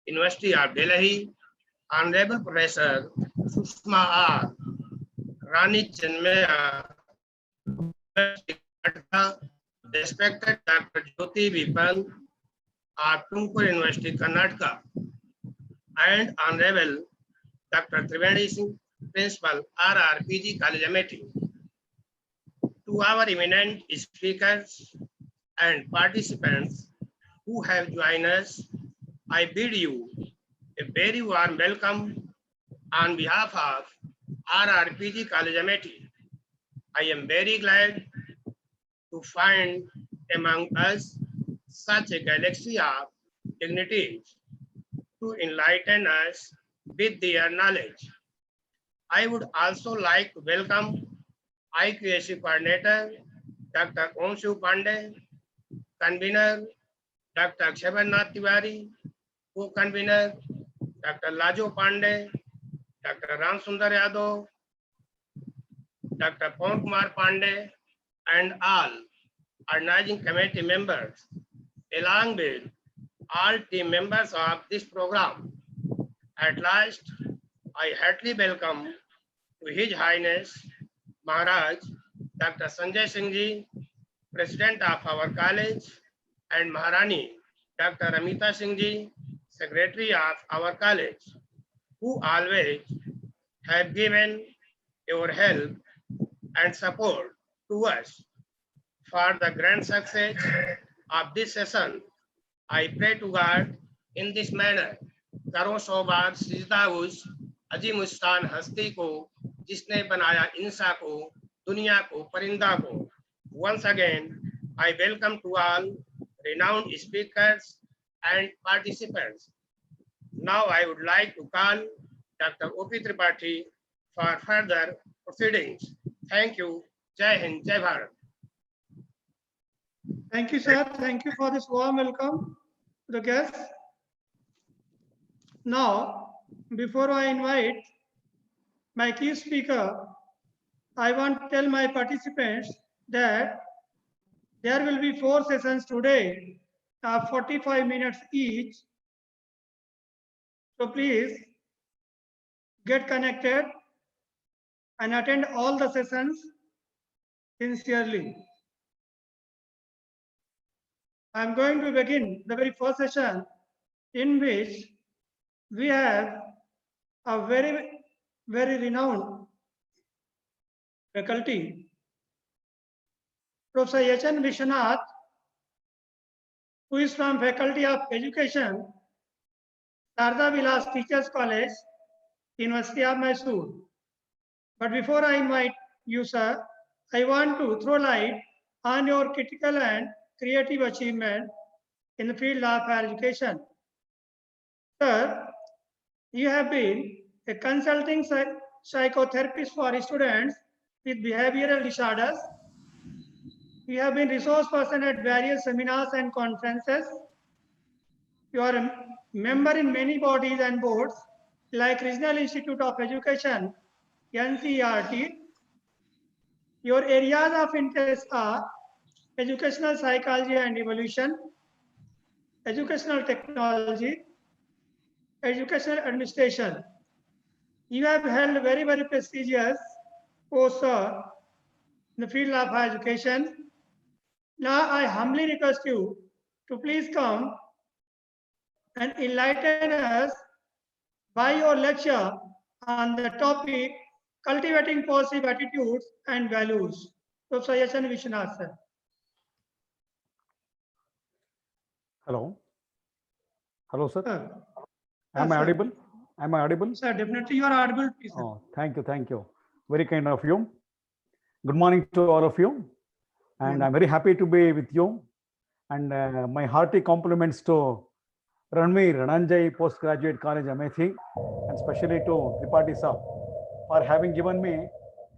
University of Delhi, Honorable Professor Sushma R. Rani Chinmaya, respected Dr. Jyoti Vipal of Tumkur University, Karnataka, and Honorable Dr. Trivedi Singh, Principal, RRPG College Amethi. To our eminent speakers and participants who have joined us, I bid you a very warm welcome on behalf of RRPG College Amethi. I am very glad to find among us such a galaxy of dignitaries to enlighten us with their knowledge. I would also like to welcome IQAC Coordinator Dr. Onshu Pandey, Convener Dr. Kshabarnath Tiwari, Co-Convener Dr. Lajo Pandey, Dr. Ram Sundar Yadav, Dr. Pawan Kumar Pandey, and all organizing committee members, along with all team members of this program. At last, I heartily welcome to His Highness Maharaj Dr. Sanjay Singh Ji, President of our college, and Maharani Dr. Amita Singh Ji, Secretary of our college, who always have given your help and support to us for the grand success of this session. I pray to God in this manner. करो सौ बार सिजदा उस अजीम उस्तान हस्ती को जिसने बनाया इंसा को दुनिया को परिंदा को. Once again, I welcome to all renowned speakers and participants. Now I would like to call Dr. O.P. Tripathi for further proceedings. Thank you. Jai Hind, Jai Bharat. Thank you, sir. Thank you for this warm welcome to the guests. Now, before I invite my key speaker, I want to tell my participants that there will be 4 sessions today of 45 minutes each. So please get connected and attend all the sessions sincerely. I am going to begin the very first session, in which we have a very renowned faculty, Professor H.N. Vishwanath, who is from Faculty of Education, Sarda Vilas Teachers College, University of Mysore. But before I invite you, sir, I want to throw light on your critical and creative achievement in the field of higher education. Sir, you have been a consulting psychotherapist for students with behavioral disorders. You have been resource person at various seminars and conferences. You are a member in many bodies and boards like Regional Institute of Education, NCERT. Your areas of interest are educational psychology and evolution, educational technology, educational administration. You have held very prestigious posts in the field of higher education. Now I humbly request you to please come and enlighten us by your lecture on the topic cultivating positive attitudes and values. Professor H.N. Vishwanath, sir. Hello. Hello, sir. Am I audible? Am I audible? Sir, definitely you are audible. Please, sir. Oh, thank you. Thank you. Very kind of you. Good morning to all of you. And I'm very happy to be with you. And my hearty compliments to Ranveer Rananjay Postgraduate College Amethi, and especially to Tripathi sir for having given me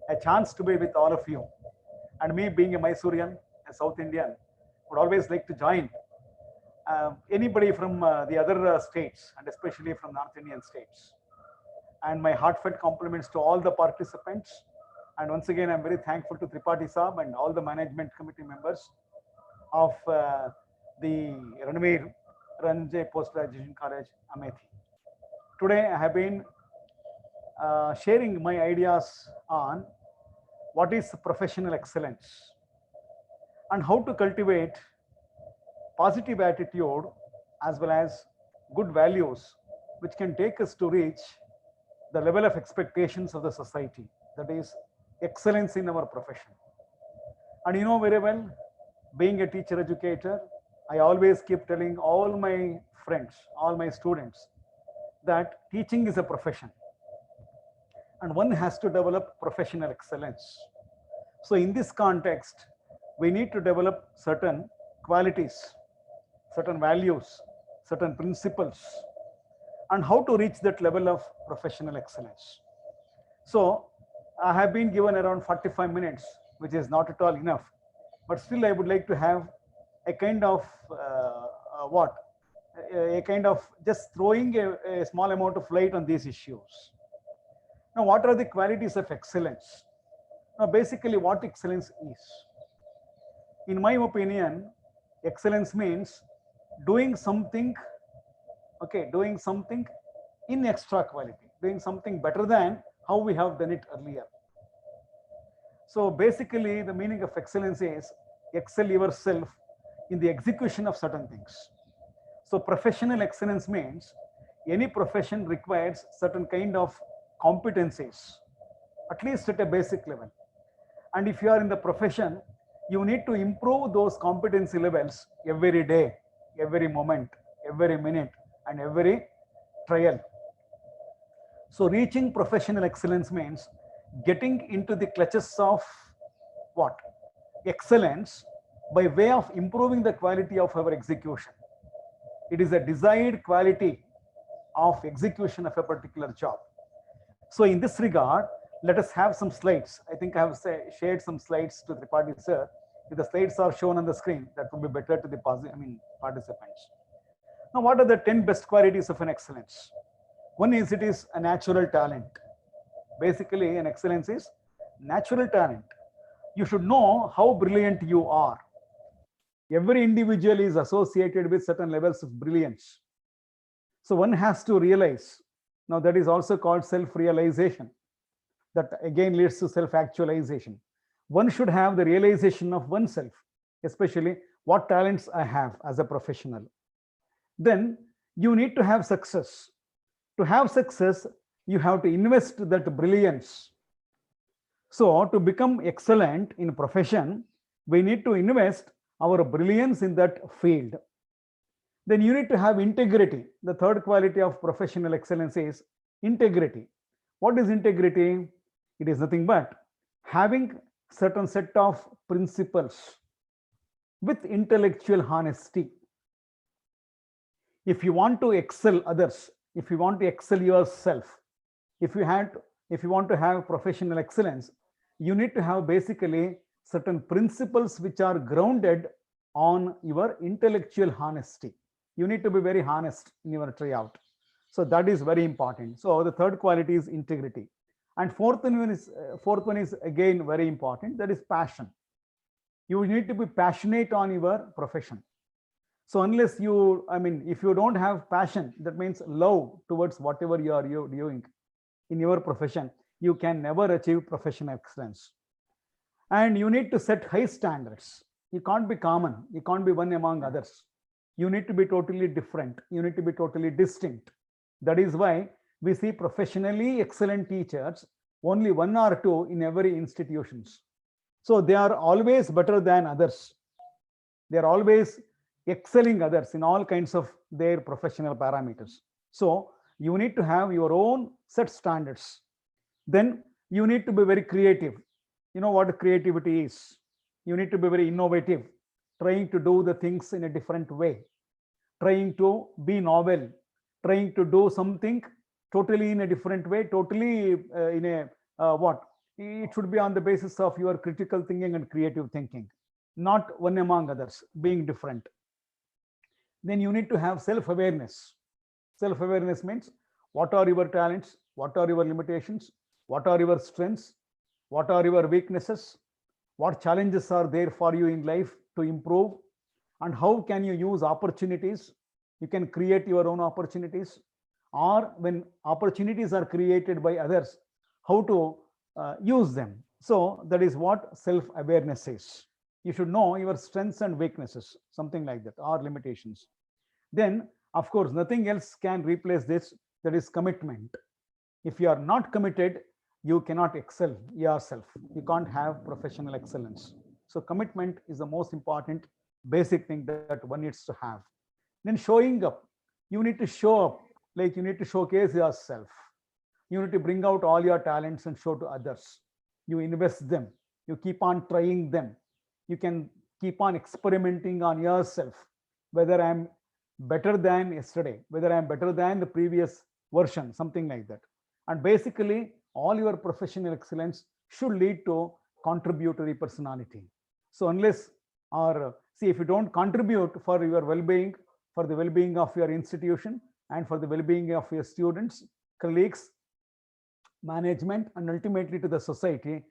a chance to be with all of you. And me being a Mysorean, a South Indian, would always like to join anybody from the other states, and especially from North Indian states. And my heartfelt compliments to all the participants. And once again, I'm very thankful to Tripathi Saab and all the management committee members of the Ranveer Ranjay Post Graduation College, Amethi. Today I have been sharing my ideas on what is professional excellence and how to cultivate positive attitude as well as good values which can take us to reach the level of expectations of the society, that is excellence in our profession. And you know very well, being a teacher educator, I always keep telling all my friends, all my students, that teaching is a profession and one has to develop professional excellence. So in this context, we need to develop certain qualities, certain values, certain principles, and how to reach that level of professional excellence. So I have been given around 45 minutes, which is not at all enough, but still I would like to have a kind of a kind of just throwing a small amount of light on these issues. Now, what are the qualities of excellence? Now, basically what excellence is. In my opinion, excellence means doing something, doing something in extra quality, doing something better than how we have done it earlier. So basically the meaning of excellence is excel yourself in the execution of certain things. So professional excellence means any profession requires certain kind of competencies, at least at a basic level. And if you are in the profession, you need to improve those competency levels every day, every moment, every minute, and every trial. So reaching professional excellence means getting into the clutches of what? Excellence by way of improving the quality of our execution. It is a desired quality of execution of a particular job. So in this regard, let us have some slides. I think I have shared some slides to the party, sir. If the slides are shown on the screen, that would be better to the participants. Now, what are the 10 best qualities of an excellence? One is it is a natural talent. Basically, an excellence is natural talent. You should know how brilliant you are. Every individual is associated with certain levels of brilliance. So one has to realize. Now that is also called self-realization. That again leads to self-actualization. One should have the realization of oneself, especially what talents I have as a professional. Then you need to have success. To have success, you have to invest that brilliance. So to become excellent in profession, we need to invest our brilliance in that field. Then you need to have integrity. The third quality of professional excellence is integrity. What is integrity? It is nothing but having certain set of principles with intellectual honesty. If you want to excel others, if you want to excel yourself, if you want to have professional excellence, you need to have basically certain principles which are grounded on your intellectual honesty. You need to be very honest in your tryout. So that is very important. So the third quality is integrity. And fourth one is again very important, that is passion. You need to be passionate on your profession. So unless you, if you don't have passion, that means love towards whatever you are doing in your profession, you can never achieve professional excellence. And you need to set high standards. You can't be common. You can't be one among others. You need to be totally different. You need to be totally distinct. That is why we see professionally excellent teachers, only one or two in every institutions. So they are always better than others. They are always excelling others in all kinds of their professional parameters. So you need to have your own set standards. Then you need to be very creative. You know what creativity is. You need to be very innovative, trying to do the things in a different way, trying to be novel, trying to do something totally in a different way, totally it should be on the basis of your critical thinking and creative thinking, not one among others, being different. Then you need to have self-awareness. Self-awareness means what are your talents, what are your limitations, what are your strengths, what are your weaknesses, what challenges are there for you in life to improve, and how can you use opportunities You can create your own opportunities, or when opportunities are created by others, how to use them. So that is what self-awareness is. You should know your strengths and weaknesses, something like that, or limitations. Then, of course, nothing else can replace this. That is commitment. If you are not committed, you cannot excel yourself. You can't have professional excellence. So commitment is the most important basic thing that one needs to have. Then showing up. You need to show up, like you need to showcase yourself. You need to bring out all your talents and show to others. You invest them. You keep on trying them. You can keep on experimenting on yourself, whether I'm better than yesterday, whether I'm better than the previous version, something like that. And basically, all your professional excellence should lead to contributory personality. So unless, or see, if you don't contribute for your well-being, for the well-being of your institution, and for the well-being of your students, colleagues, management, and ultimately to the society,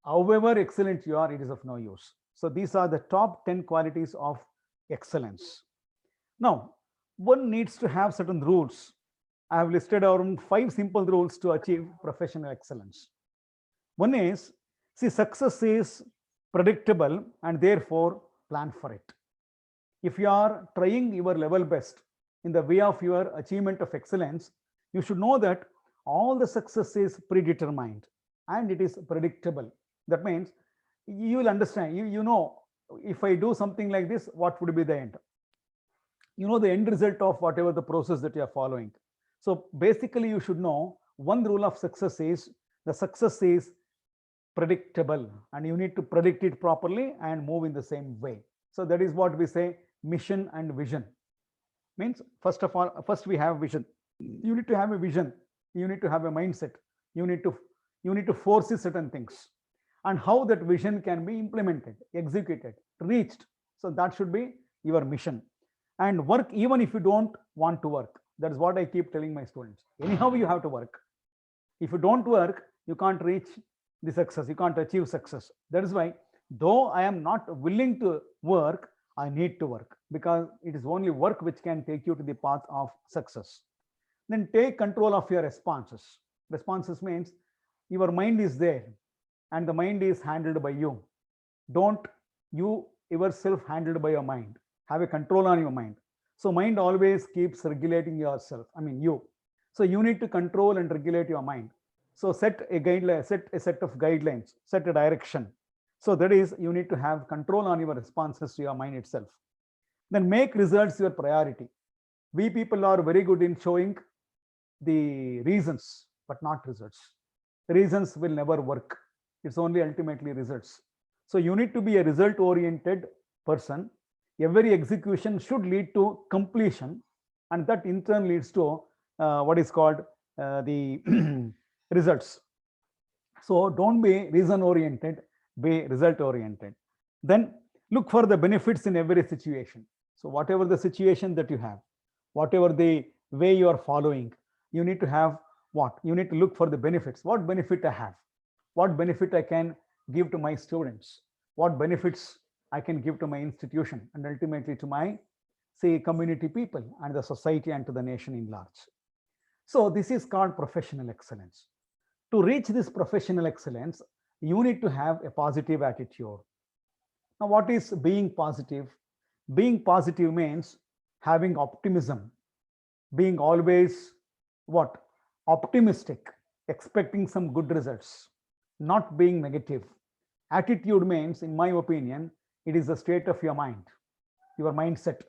however excellent you are, it is of no use. So these are the top 10 qualities of excellence. Now, one needs to have certain rules. I have listed around 5 simple rules to achieve professional excellence. One is, see, success is predictable and therefore plan for it. If you are trying your level best in the way of your achievement of excellence, you should know that all the success is predetermined and it is predictable. That means you will understand, you know, if I do something like this, what would be the end? You know the end result of whatever the process that you are following. So basically, you should know one rule of success is the success is predictable, and you need to predict it properly and move in the same way. So that is what we say mission and vision. Means first of all, first we have vision. You need to have a vision. You need to have a mindset. You need to foresee certain things, and how that vision can be implemented, executed, reached. So that should be your mission. And work even if you don't want to work. That is what I keep telling my students. Anyhow, you have to work. If you don't work, you can't reach the success. You can't achieve success. That is why, though I am not willing to work, I need to work, because it is only work which can take you to the path of success. Then take control of your responses. Responses means your mind is there and the mind is handled by you. Don't you yourself handled by your mind. Have a control on your mind. So mind always keeps regulating yourself. I mean you. So you need to control and regulate your mind. So set a guideline, set a set of guidelines, set a direction. So that is, you need to have control on your responses to your mind itself. Then make results your priority. We people are very good in showing the reasons, but not results. Reasons will never work. It's only ultimately results. So you need to be a result-oriented person. Every execution should lead to completion, and that in turn leads to what is called the results. So don't be reason-oriented, be result-oriented. Then look for the benefits in every situation. So whatever the situation that you have, whatever the way you are following, you need to have what? You need to look for the benefits. What benefit I have? What benefit I can give to my students? What benefits I can give to my institution and ultimately to my, say, community people and the society and to the nation in large. So this is called professional excellence. To reach this professional excellence, you need to have a positive attitude. Now, what is being positive? Being positive means having optimism, being always what? Optimistic, expecting some good results, not being negative. Attitude means, in my opinion, it is the state of your mind, your mindset,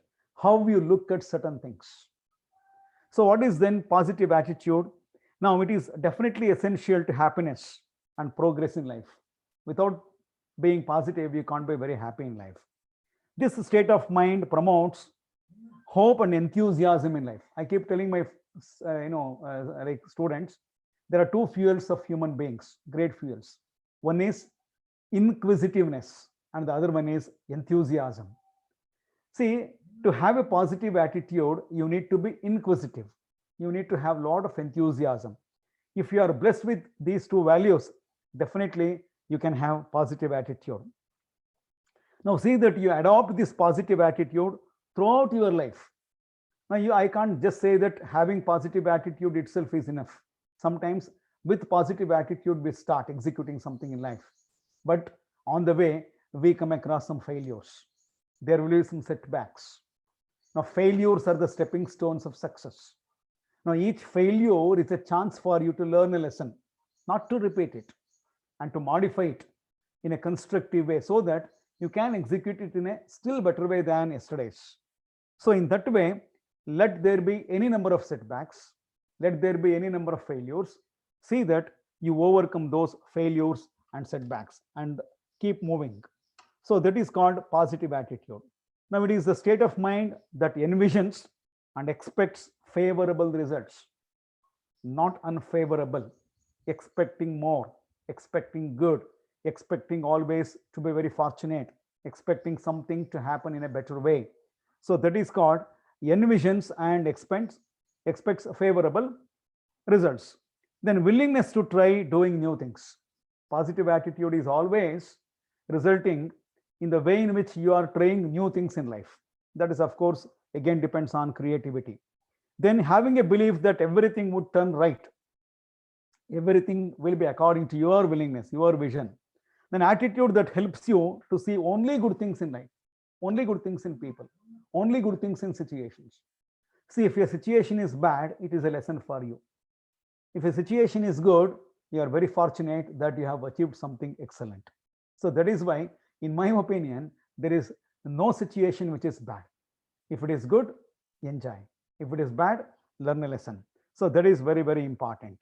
how you look at certain things. So what is then positive attitude? Now, it is definitely essential to happiness and progress in life. Without being positive, you can't be very happy in life. This state of mind promotes hope and enthusiasm in life. I keep telling my like students, there are two fuels of human beings, great fuels. One is inquisitiveness and the other one is enthusiasm. See, to have a positive attitude, you need to be inquisitive. You need to have a lot of enthusiasm. If you are blessed with these two values, definitely you can have positive attitude. Now see that you adopt this positive attitude throughout your life. Now, I can't just say that having positive attitude itself is enough. Sometimes with positive attitude, we start executing something in life. But on the way, we come across some failures. There will be some setbacks. Now, failures are the stepping stones of success. Now, each failure is a chance for you to learn a lesson, not to repeat it, and to modify it in a constructive way so that you can execute it in a still better way than yesterday's. So in that way, let there be any number of setbacks, let there be any number of failures, see that you overcome those failures and setbacks and keep moving. So that is called positive attitude. Now it is the state of mind that envisions and expects favorable results, not unfavorable, expecting more, expecting good, expecting always to be very fortunate, expecting something to happen in a better way. So that is called envisions and expects favorable results. Then willingness to try doing new things. Positive attitude is always resulting in the way in which you are trying new things in life. That is, of course, again depends on creativity. Then having a belief that everything would turn right. Everything will be according to your willingness, your vision. Then attitude that helps you to see only good things in life, only good things in people, only good things in situations. See, if your situation is bad, it is a lesson for you. If a situation is good, you are very fortunate that you have achieved something excellent. So that is why, in my opinion, there is no situation which is bad. If it is good, enjoy. If it is bad, learn a lesson. So that is very, very important.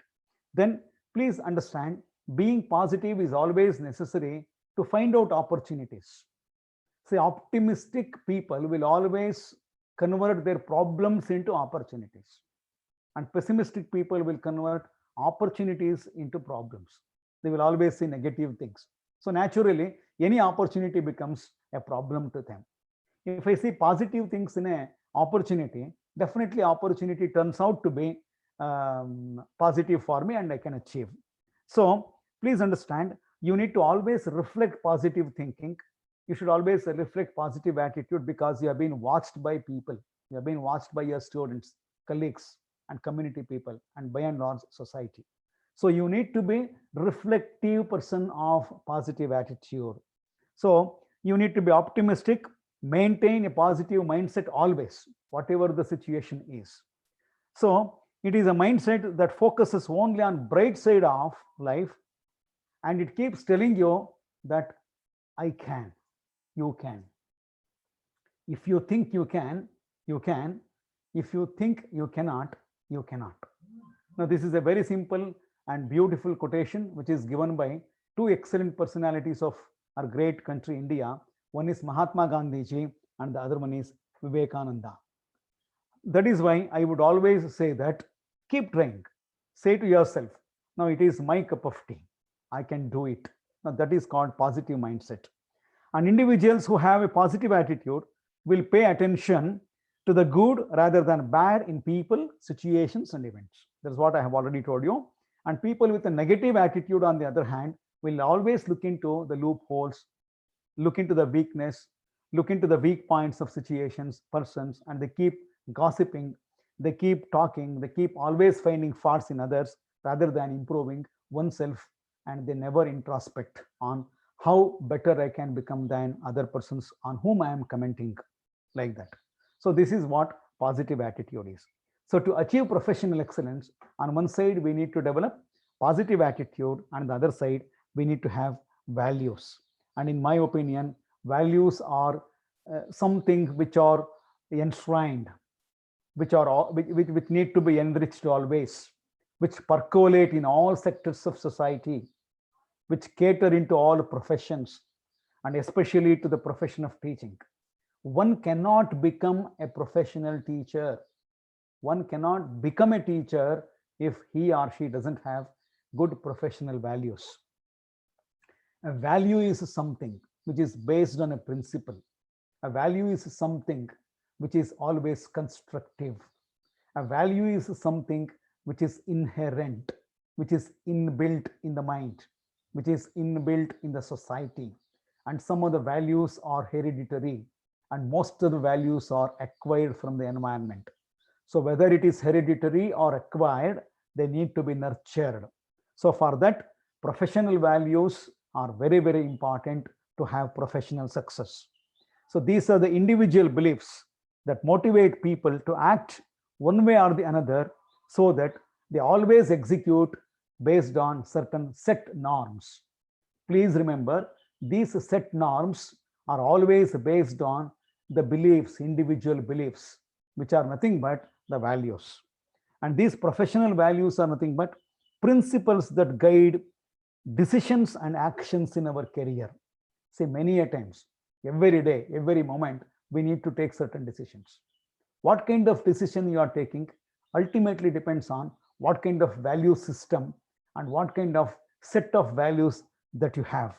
Then please understand, being positive is always necessary to find out opportunities. See, optimistic people will always convert their problems into opportunities, and pessimistic people will convert opportunities into problems. They will always see negative things. So naturally, any opportunity becomes a problem to them. If I see positive things in an opportunity, definitely opportunity turns out to be positive for me and I can achieve. So please understand, you need to always reflect positive thinking. You should always reflect positive attitude, because you have been watched by people. You have been watched by your students, colleagues, and community people, and by and large society. So you need to be reflective person of positive attitude. So you need to be optimistic, maintain a positive mindset always, whatever the situation is. So it is a mindset that focuses only on bright side of life, and it keeps telling you that I can, you can. If you think you can, you can. If you think you cannot, you cannot. Now this is a very simple and beautiful quotation which is given by two excellent personalities of our great country India. One is Mahatma Gandhi ji and the other one is Vivekananda. That is why I would always say that keep trying. Say to yourself, now it is my cup of tea, I can do it. Now that is called positive mindset. And individuals who have a positive attitude will pay attention to the good rather than bad in people, situations, and events. That's what I have already told you. And people with a negative attitude, on the other hand, will always look into the loopholes, look into the weakness, look into the weak points of situations, persons, and they keep gossiping, they keep talking, they keep always finding faults in others rather than improving oneself, and they never introspect on how better I can become than other persons on whom I am commenting, like that. So this is what positive attitude is. So to achieve professional excellence, on one side we need to develop positive attitude, and the other side we need to have values. And in my opinion, values are something which are enshrined, which need to be enriched always, which percolate in all sectors of society, which cater into all professions, and especially to the profession of teaching. One cannot become a professional teacher. One cannot become a teacher if he or she doesn't have good professional values. A value is something which is based on a principle. A value is something which is always constructive. A value is something which is inherent, which is inbuilt in the mind, which is inbuilt in the society. And some of the values are hereditary, and most of the values are acquired from the environment. So whether it is hereditary or acquired, they need to be nurtured. So for that, professional values are very, very important to have professional success. So these are the individual beliefs that motivate people to act one way or the another, so that they always execute based on certain set norms. Please remember, these set norms are always based on the beliefs, individual beliefs, which are nothing but the values. And these professional values are nothing but principles that guide decisions and actions in our career. See, many a times, every day, every moment, we need to take certain decisions. What kind of decision you are taking ultimately depends on what kind of value system and what kind of set of values that you have.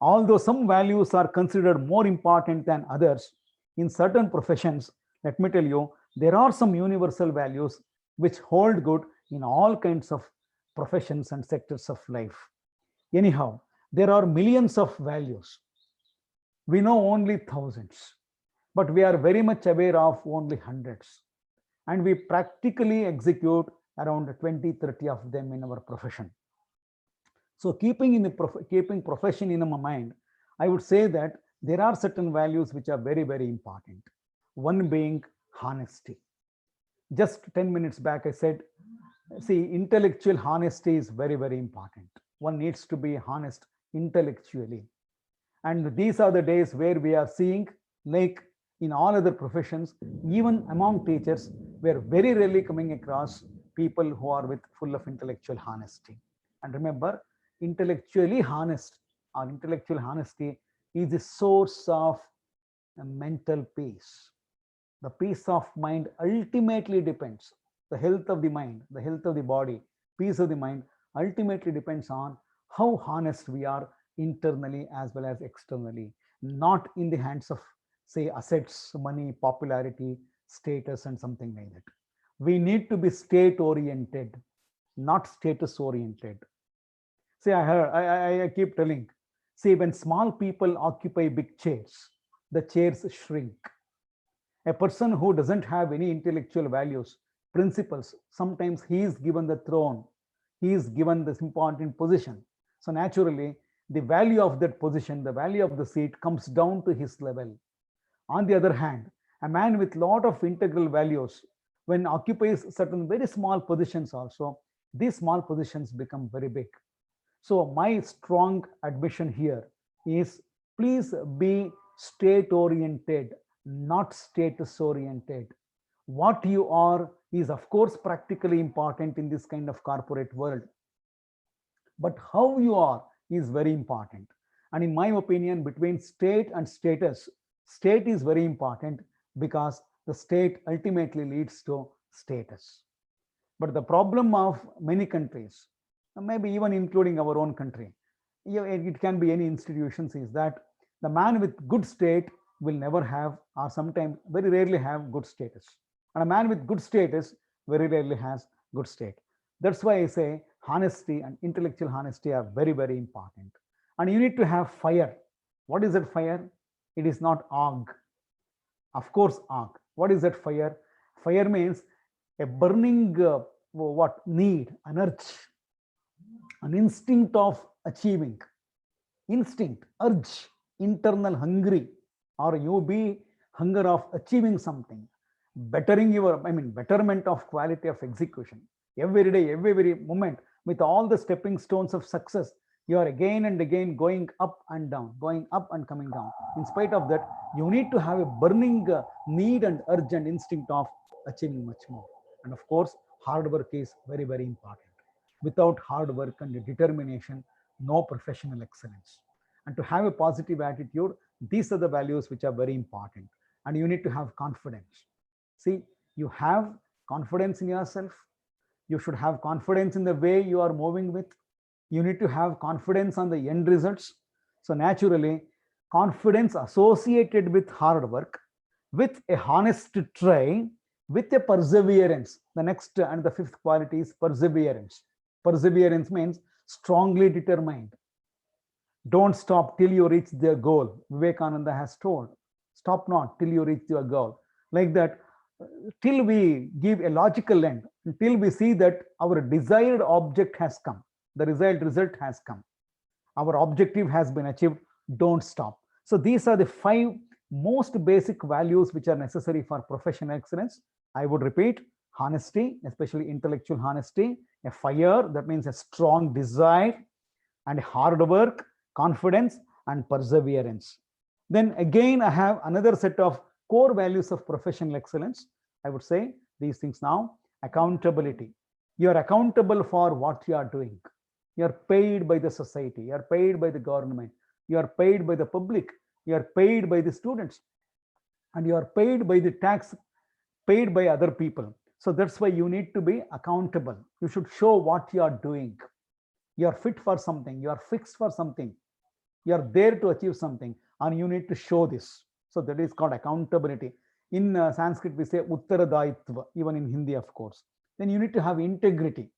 Although some values are considered more important than others, in certain professions, let me tell you, there are some universal values which hold good in all kinds of professions and sectors of life. Anyhow, there are millions of values. We know only thousands, but we are very much aware of only hundreds. And we practically execute around 20, 30 of them in our profession. So keeping profession in my mind, I would say that there are certain values which are very, very important. One being honesty. Just 10 minutes back, I said, see, intellectual honesty is very, very important. One needs to be honest intellectually. And these are the days where we are seeing, like in all other professions, even among teachers, we are very rarely coming across people who are with full of intellectual honesty. And remember, intellectually honest or intellectual honesty is the source of mental peace. The peace of mind ultimately depends, the health of the mind, the health of the body, peace of the mind ultimately depends on how honest we are internally as well as externally, not in the hands of, say, assets, money, popularity, status, and something like that. We need to be state oriented, not status oriented. See, I keep telling, see, when small people occupy big chairs, the chairs shrink. A person who doesn't have any intellectual values, principles, sometimes he is given the throne, he is given this important position. So naturally, the value of that position, the value of the seat comes down to his level. On the other hand, a man with lot of integral values, when occupies certain very small positions also, these small positions become very big. So my strong admission here is, please be state oriented, not status oriented. What you are is of course practically important in this kind of corporate world, but how you are is very important. And in my opinion, between state and status, state is very important because the state ultimately leads to status. But the problem of many countries, maybe even including our own country, it can be any institutions, is that the man with good state will never have, or sometimes very rarely have, good status. And a man with good status very rarely has good state. That's why I say honesty and intellectual honesty are very, very important. And you need to have fire. What is that fire? It is not arg. Of course, arg. What is that fire? Fire means a burning need, an urge, an instinct of achieving, instinct, urge, internal hungry, or you be hunger of achieving something, bettering your, betterment of quality of execution. Every day, every moment, with all the stepping stones of success, you are again and again going up and down, going up and coming down. In spite of that, you need to have a burning need and urge and instinct of achieving much more. And of course, hard work is very, very important. Without hard work and determination, no professional excellence. And to have a positive attitude, these are the values which are very important. And you need to have confidence. See, you have confidence in yourself. You should have confidence in the way you are moving with. You need to have confidence on the end results. So naturally, confidence associated with hard work, with a honest try, with a perseverance. The next and the fifth quality is perseverance. Perseverance means strongly determined. Don't stop till you reach the goal. Vivekananda has told, stop not till you reach your goal. Like that, till we give a logical end, until we see that our desired object has come, the result has come, our objective has been achieved, don't stop. So these are the 5 most basic values which are necessary for professional excellence. I would repeat: honesty, especially intellectual honesty; a fire, that means a strong desire; and hard work, confidence, and perseverance. Then again, I have another set of core values of professional excellence. I would say these things now: accountability. You are accountable for what you are doing. You are paid by the society, you are paid by the government, you are paid by the public, you are paid by the students, and you are paid by the tax paid by other people. So that's why you need to be accountable. You should show what you are doing. You are fit for something, you are fixed for something, you are there to achieve something, and you need to show this. So that is called accountability. In Sanskrit, we say Uttaradaitva, even in Hindi, of course. Then you need to have integrity.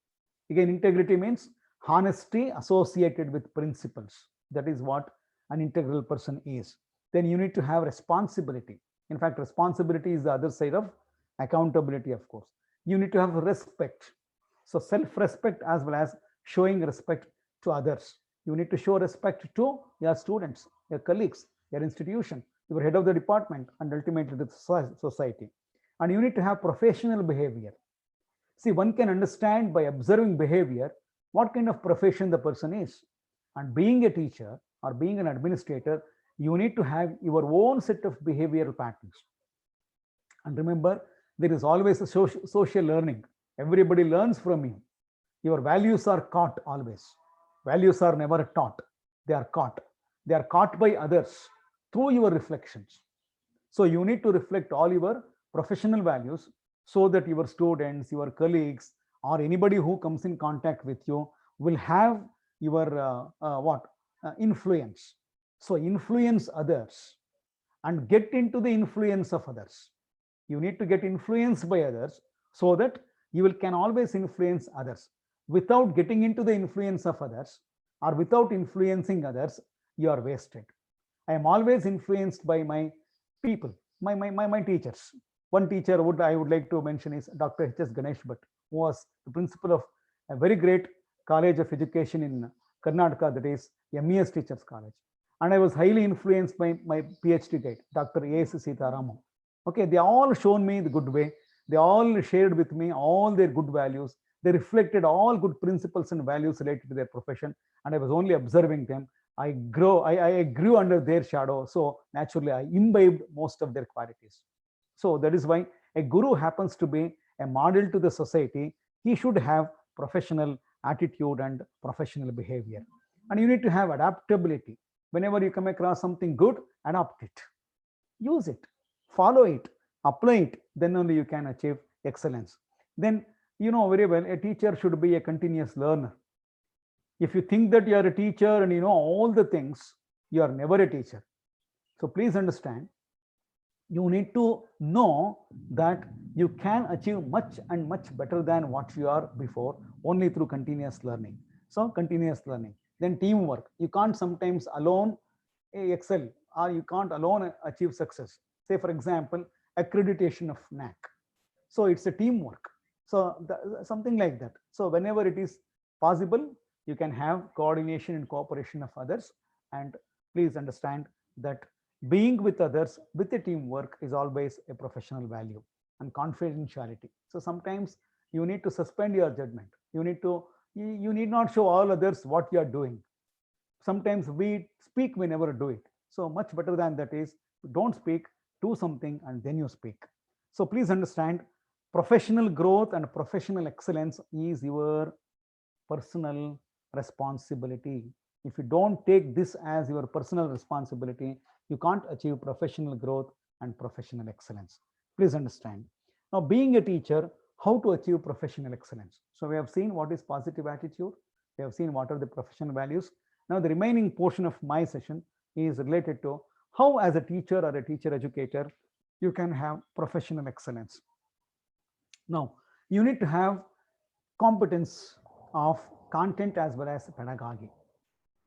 Again, integrity means honesty associated with principles. That is what an integral person is. Then you need to have responsibility. In fact, responsibility is the other side of accountability, of course. You need to have respect. So self-respect as well as showing respect to others. You need to show respect to your students, your colleagues, your institution, your head of the department, and ultimately the society. And you need to have professional behavior. See, one can understand by observing behavior what kind of profession the person is. And being a teacher or being an administrator, you need to have your own set of behavioral patterns. And remember, there is always a social learning. Everybody learns from you. Your values are caught always. Values are never taught. They are caught. They are caught by others through your reflections. So you need to reflect all your professional values so that your students, your colleagues, or anybody who comes in contact with you will have your influence. So influence others and get into the influence of others. You need to get influenced by others so that you can always influence others. Without getting into the influence of others or without influencing others, you are wasted. I am always influenced by my people, my teachers. One teacher I would like to mention is Dr. H.S. Ganesh Bhatt, who was the principal of a very great college of education in Karnataka, that is MES Teachers College. And I was highly influenced by my PhD guide, Dr. A.S. Sitaraman. Okay, they all shown me the good way. They all shared with me all their good values. They reflected all good principles and values related to their profession. And I was only observing them. I grew under their shadow. So naturally, I imbibed most of their qualities. So that is why a guru happens to be a model to the society. He should have professional attitude and professional behavior. And you need to have adaptability. Whenever you come across something good, adopt it, use it, follow it, apply it, then only you can achieve excellence. Then you know very well, a teacher should be a continuous learner. If you think that you are a teacher and you know all the things, you are never a teacher. So please understand, you need to know that you can achieve much and much better than what you are before only through continuous learning. So continuous learning. Then teamwork. You can't sometimes alone excel, or you can't alone achieve success. Say for example, accreditation of NAC. So it's a teamwork. So something like that. So whenever it is possible, you can have coordination and cooperation of others. And please understand that being with others with a teamwork is always a professional value. And confidentiality. So sometimes you need to suspend your judgment. You need not show all others what you are doing. Sometimes we speak, we never do it. So much better than that is don't speak, do something, and then you speak. So please understand, professional growth and professional excellence is your personal responsibility. If you don't take this as your personal responsibility, you can't achieve professional growth and professional excellence. Please understand. Now, being a teacher, how to achieve professional excellence. So we have seen what is positive attitude. We have seen what are the professional values. Now the remaining portion of my session is related to how as a teacher or a teacher educator, you can have professional excellence. Now, you need to have competence of content as well as pedagogy.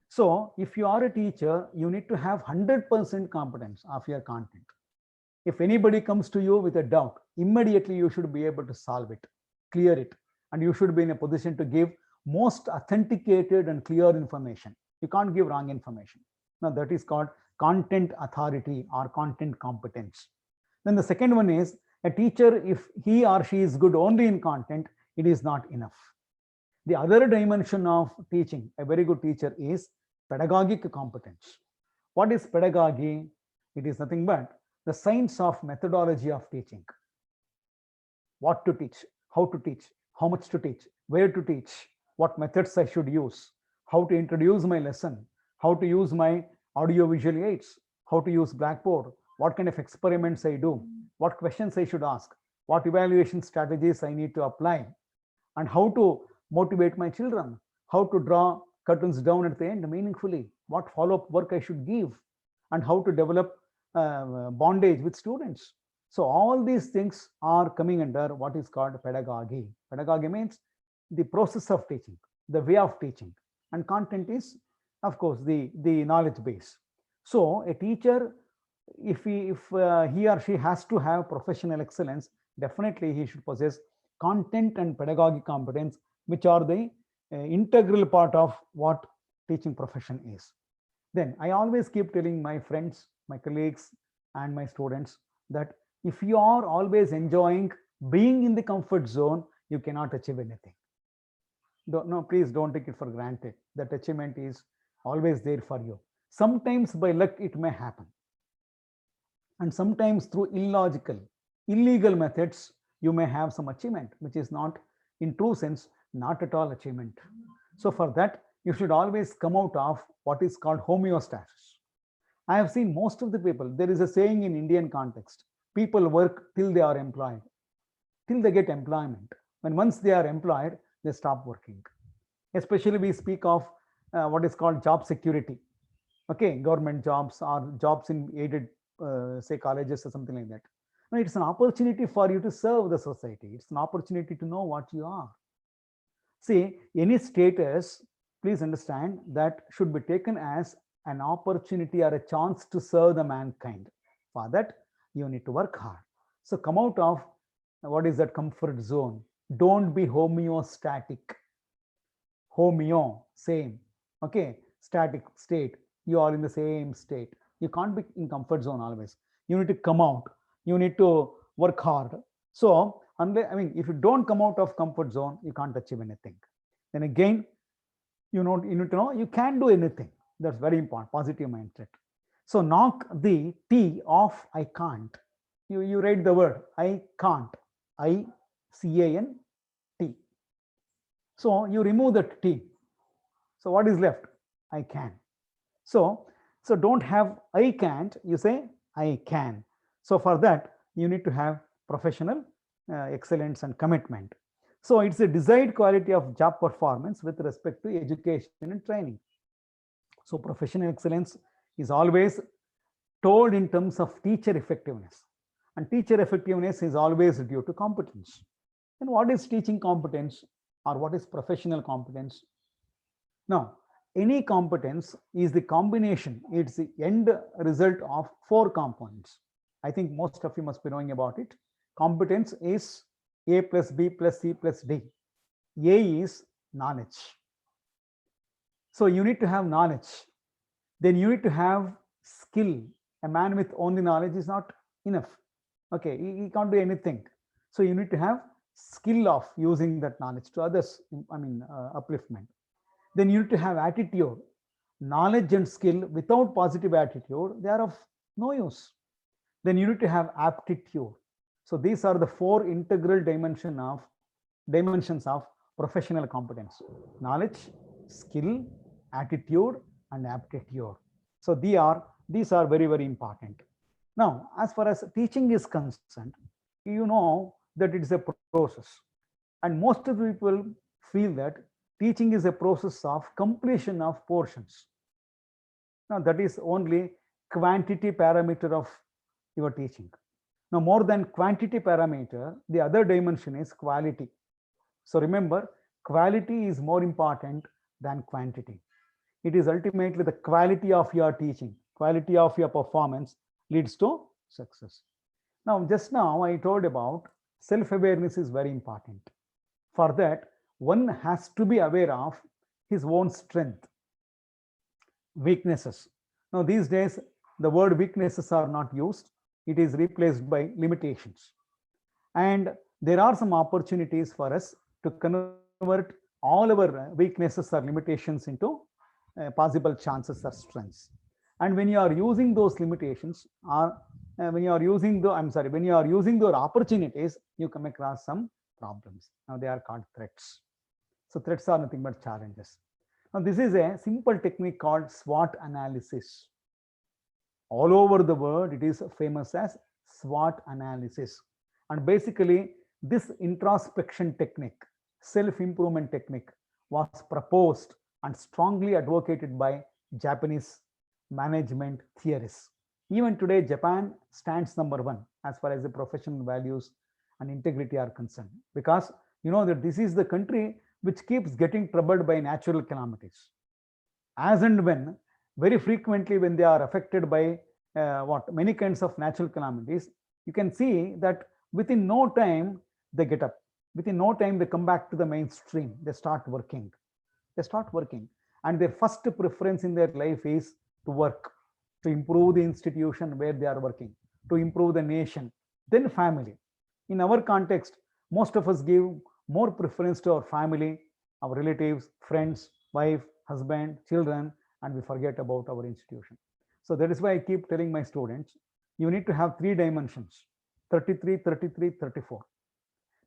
So if you are a teacher, you need to have 100% competence of your content. If anybody comes to you with a doubt, immediately you should be able to solve it, clear it, and you should be in a position to give most authenticated and clear information. You can't give wrong information. Now that is called content authority or content competence. Then the second one is a teacher, if he or she is good only in content, it is not enough. The other dimension of teaching, a very good teacher, is pedagogic competence. What is pedagogy? It is nothing but the science of methodology of teaching. What to teach, how to teach, how much to teach, where to teach, what methods I should use, how to introduce my lesson, how to use my audio-visual aids, how to use Blackboard, what kind of experiments I do, what questions I should ask, what evaluation strategies I need to apply, and how to motivate my children, how to draw curtains down at the end meaningfully, what follow-up work I should give, and how to develop bondage with students. So all these things are coming under what is called pedagogy. Pedagogy means the process of teaching, the way of teaching, and content is, of course, the knowledge base. So a teacher, if he or she has to have professional excellence, definitely he should possess content and pedagogy competence, which are the integral part of what teaching profession is. Then I always keep telling my friends, my colleagues, and my students that if you are always enjoying being in the comfort zone, you cannot achieve anything. No, please don't take it for granted. That achievement is always there for you. Sometimes by luck it may happen, and sometimes through illogical, illegal methods you may have some achievement, which is not, in true sense, not at all achievement. So for that, you should always come out of what is called homeostasis. I have seen most of the people, there is a saying in Indian context, people work till they are employed, till they get employment. When once they are employed, they stop working. Especially we speak of what is called job security. Okay, government jobs or jobs in aided, say, colleges or something like that. Now, it's an opportunity for you to serve the society. It's an opportunity to know what you are. See, any status, please understand, that should be taken as an opportunity or a chance to serve the mankind. For that, you need to work hard. So come out of what is that comfort zone. Don't be homeostatic. Homeo, same. Okay, static state. You are in the same state. You can't be in comfort zone always. You need to come out. You need to work hard. So, if you don't come out of comfort zone, you can't achieve anything. Then again, you need to know you can do anything. That's very important. Positive mindset. So knock the T off I can't. You write the word I can't. I-C-A-N-T. So you remove that T. So what is left? I can. So don't have I can't, you say I can. So for that, you need to have professional excellence and commitment. So it's a desired quality of job performance with respect to education and training. So professional excellence is always told in terms of teacher effectiveness, and teacher effectiveness is always due to competence. And what is teaching competence, or what is professional competence? Now, any competence is the combination, it's the end result of 4 components. I think most of you must be knowing about it. Competence is A plus B plus C plus D. A is knowledge. So you need to have knowledge. Then you need to have skill. A man with only knowledge is not enough. Okay, he can't do anything. So you need to have skill of using that knowledge to others, upliftment. Then you need to have attitude. Knowledge and skill without positive attitude, they are of no use. Then you need to have aptitude. So these are the 4 integral dimensions of professional competence: knowledge, skill, attitude, and aptitude. So these are very, very important. Now, as far as teaching is concerned, you know that it is a process, and most of the people feel that teaching is a process of completion of portions. Now, that is only quantity parameter of your teaching. Now, more than quantity parameter, the other dimension is quality. So remember, quality is more important than quantity. It is ultimately the quality of your teaching, quality of your performance leads to success. Now, just now I told about self-awareness is very important. For that, one has to be aware of his own strength, weaknesses. Now, these days, the word weaknesses are not used. It is replaced by limitations. And there are some opportunities for us to convert all our weaknesses or limitations into possible chances or strengths. And when you are using those limitations, or when you are using the, I'm sorry, when you are using those opportunities, you come across some problems. Now they are called threats. So threats are nothing but challenges. Now this is a simple technique called SWOT analysis. All over the world, it is famous as SWOT analysis. And basically, this introspection technique, self-improvement technique, was proposed and strongly advocated by Japanese management theorists. Even today, Japan stands number one as far as the professional values and integrity are concerned, because you know that this is the country which keeps getting troubled by natural calamities. As and when, very frequently when they are affected by many kinds of natural calamities, you can see that within no time they get up. Within no time they come back to the mainstream. They start working. And their first preference in their life is to work, to improve the institution where they are working, to improve the nation, then family. In our context, most of us give more preference to our family, our relatives, friends, wife, husband, children, and we forget about our institution. So that is why I keep telling my students, you need to have 3 dimensions: 33, 33, 34.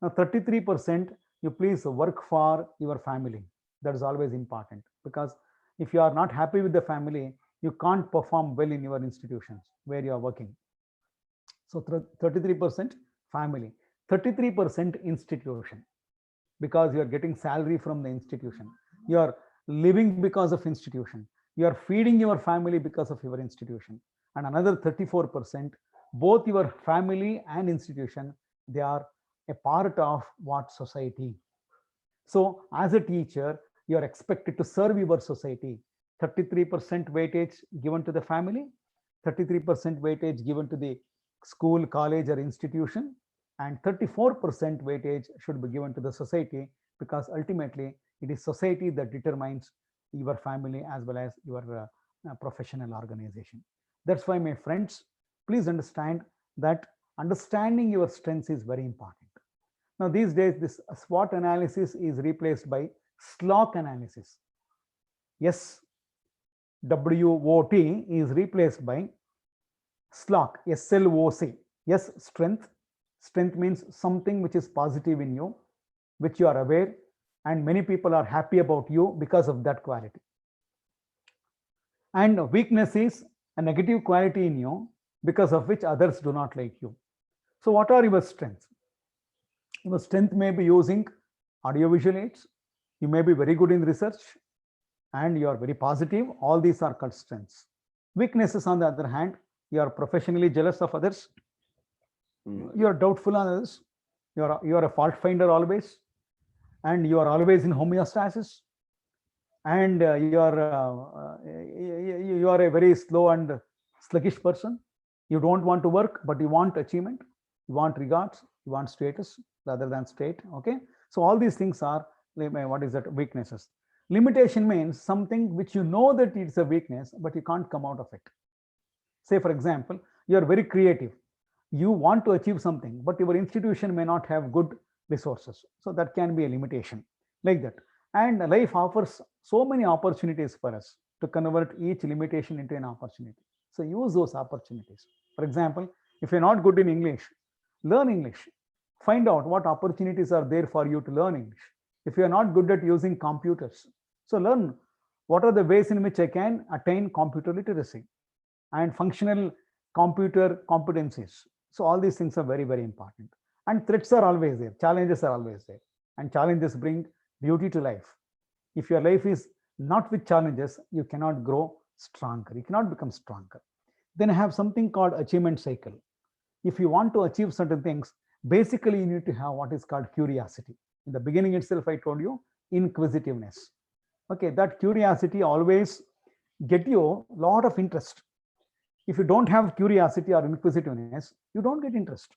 Now 33%, you please work for your family. That is always important, because if you are not happy with the family, you can't perform well in your institutions where you are working. So 33% family, 33% institution, because you are getting salary from the institution. You are living because of institution. You are feeding your family because of your institution. And another 34%, both your family and institution, they are a part of what society. So as a teacher, you are expected to serve your society. 33% weightage given to the family, 33% weightage given to the school, college, or institution, and 34% weightage should be given to the society, because ultimately it is society that determines your family as well as your professional organization. That's why, my friends, please understand that understanding your strengths is very important. Now these days, this SWOT analysis is replaced by SLOC analysis. Yes, WOT is replaced by SLOC, SLOC. Yes, strength. Strength means something which is positive in you, which you are aware, and many people are happy about you because of that quality. And weakness is a negative quality in you, because of which others do not like you. So what are your strengths? Your strength may be using audiovisual aids. You may be very good in research, and you are very positive. All these are called strengths. Weaknesses, on the other hand, you are professionally jealous of others. You are doubtful on others. You are a fault finder always, and you are always in homeostasis. And you are a very slow and sluggish person. You don't want to work, but you want achievement. You want regards. You want status rather than state. Okay. So all these things are, what is that, weaknesses. Limitation means something which you know that it's a weakness, but you can't come out of it. Say, for example, you are very creative. You want to achieve something, but your institution may not have good resources. So that can be a limitation, like that. And life offers so many opportunities for us to convert each limitation into an opportunity. So use those opportunities. For example, if you're not good in English, learn English. Find out what opportunities are there for you to learn English. If you're not good at using computers, so learn what are the ways in which I can attain computer literacy and functional computer competencies. So all these things are very, very important. And threats are always there. Challenges are always there. And challenges bring beauty to life. If your life is not with challenges, you cannot grow stronger. You cannot become stronger. Then I have something called achievement cycle. If you want to achieve certain things, basically you need to have what is called curiosity. In the beginning itself, I told you inquisitiveness. Okay, that curiosity always get you a lot of interest. If you don't have curiosity or inquisitiveness, you don't get interest.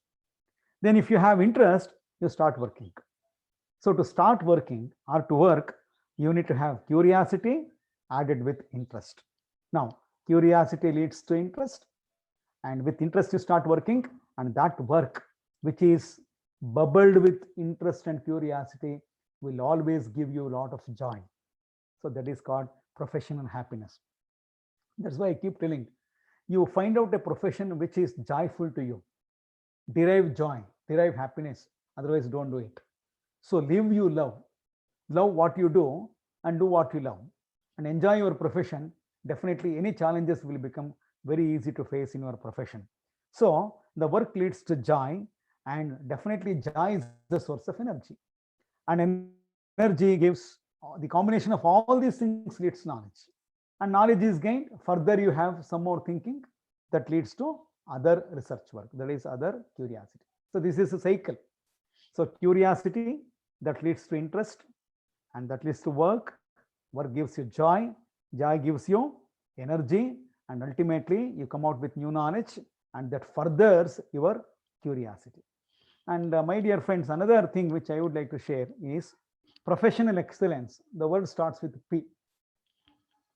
Then if you have interest, you start working. So to start working or to work, you need to have curiosity added with interest. Now, curiosity leads to interest, and with interest you start working, and that work which is bubbled with interest and curiosity will always give you a lot of joy. So that is called professional happiness. That's why I keep telling you, find out a profession which is joyful to you, derive joy, derive happiness, otherwise don't do it. So live you love what you do and do what you love, and enjoy your profession. Definitely any challenges will become very easy to face in your profession. So the work leads to joy, and definitely joy is the source of energy, and energy gives, the combination of all these things leads knowledge, and knowledge is gained. Further you have some more thinking that leads to other research work, that is other curiosity. So this is a cycle. So curiosity, that leads to interest, and that leads to work. Work gives you joy, joy gives you energy, and ultimately you come out with new knowledge, and that furthers your curiosity. And my dear friends, another thing which I would like to share is professional excellence. The word starts with P.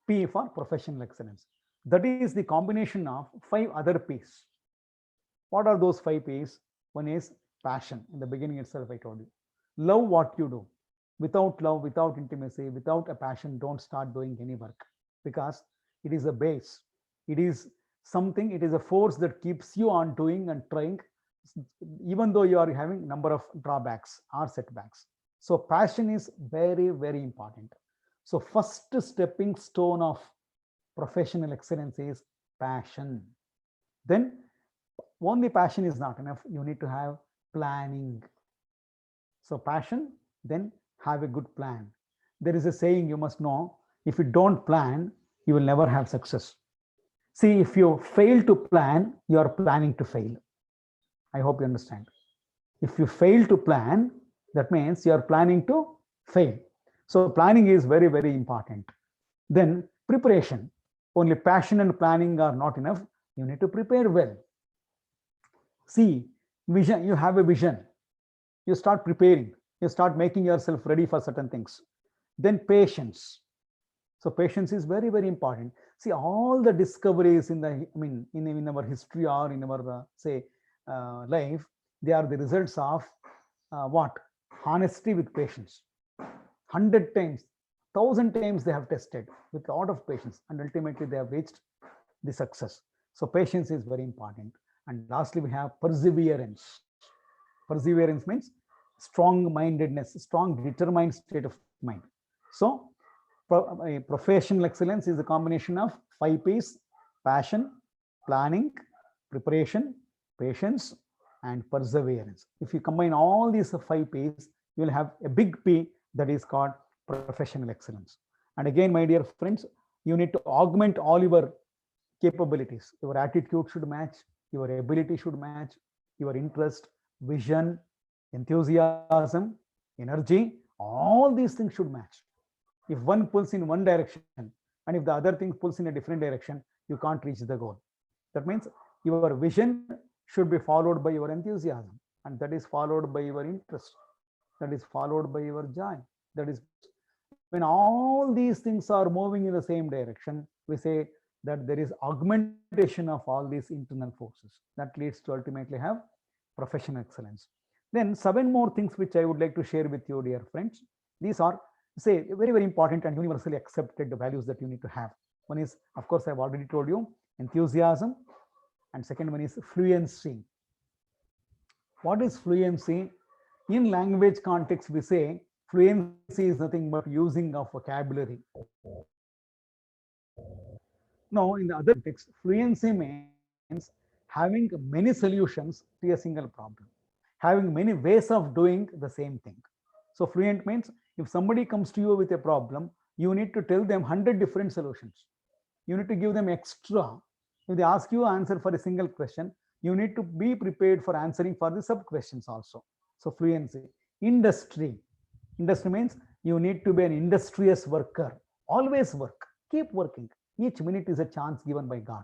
P for professional excellence. That is the combination of 5 other P's. What are those 5 P's? One is passion. In the beginning itself, I told you. Love what you do. Without love, without intimacy, without a passion, don't start doing any work, because it is a base. It is something, it is a force that keeps you on doing and trying, even though you are having number of drawbacks or setbacks. So passion is very, very important. So first stepping stone of professional excellence is passion. Then only passion is not enough. You need to have planning. So passion, then have a good plan. There is a saying you must know, if you don't plan, you will never have success. See, if you fail to plan, you are planning to fail. I hope you understand. If you fail to plan, that means you are planning to fail. So planning is very, very important. Then preparation. Only passion and planning are not enough. You need to prepare well. See, vision, you have a vision. You start preparing. You start making yourself ready for certain things. Then patience. So patience is very, very important. See, all the discoveries in the, in our history or in our life, they are the results of what? Honesty with patience. 100 times, 1,000 times they have tested with a lot of patience, and ultimately they have reached the success. So patience is very important. And lastly, we have perseverance. Perseverance means strong-mindedness, strong, determined state of mind. So professional excellence is a combination of 5 P's: passion, planning, preparation, patience, and perseverance. If you combine all these 5 P's, you will have a big P, that is called professional excellence. And again, my dear friends, you need to augment all your capabilities. Your attitude should match, your ability should match, your interest, vision, enthusiasm, energy, all these things should match. If one pulls in one direction and if the other thing pulls in a different direction, you can't reach the goal. That means your vision should be followed by your enthusiasm, and that is followed by your interest, that is followed by your joy. That is, when all these things are moving in the same direction, we say that there is augmentation of all these internal forces that leads to ultimately have professional excellence. Then 7 more things which I would like to share with you, dear friends. These are, say, very, very important and universally accepted values that you need to have. One is, of course, I've already told you, enthusiasm, and second one is fluency. What is fluency? In language context, we say fluency is nothing but using of vocabulary. Now, in the other context, fluency means having many solutions to a single problem, having many ways of doing the same thing. So fluent means if somebody comes to you with a problem, you need to tell them 100 different solutions. You need to give them extra. If they ask you answer for a single question, you need to be prepared for answering for the sub questions also. So fluency. Industry. Industry means you need to be an industrious worker. Always work. Keep working. Each minute is a chance given by God.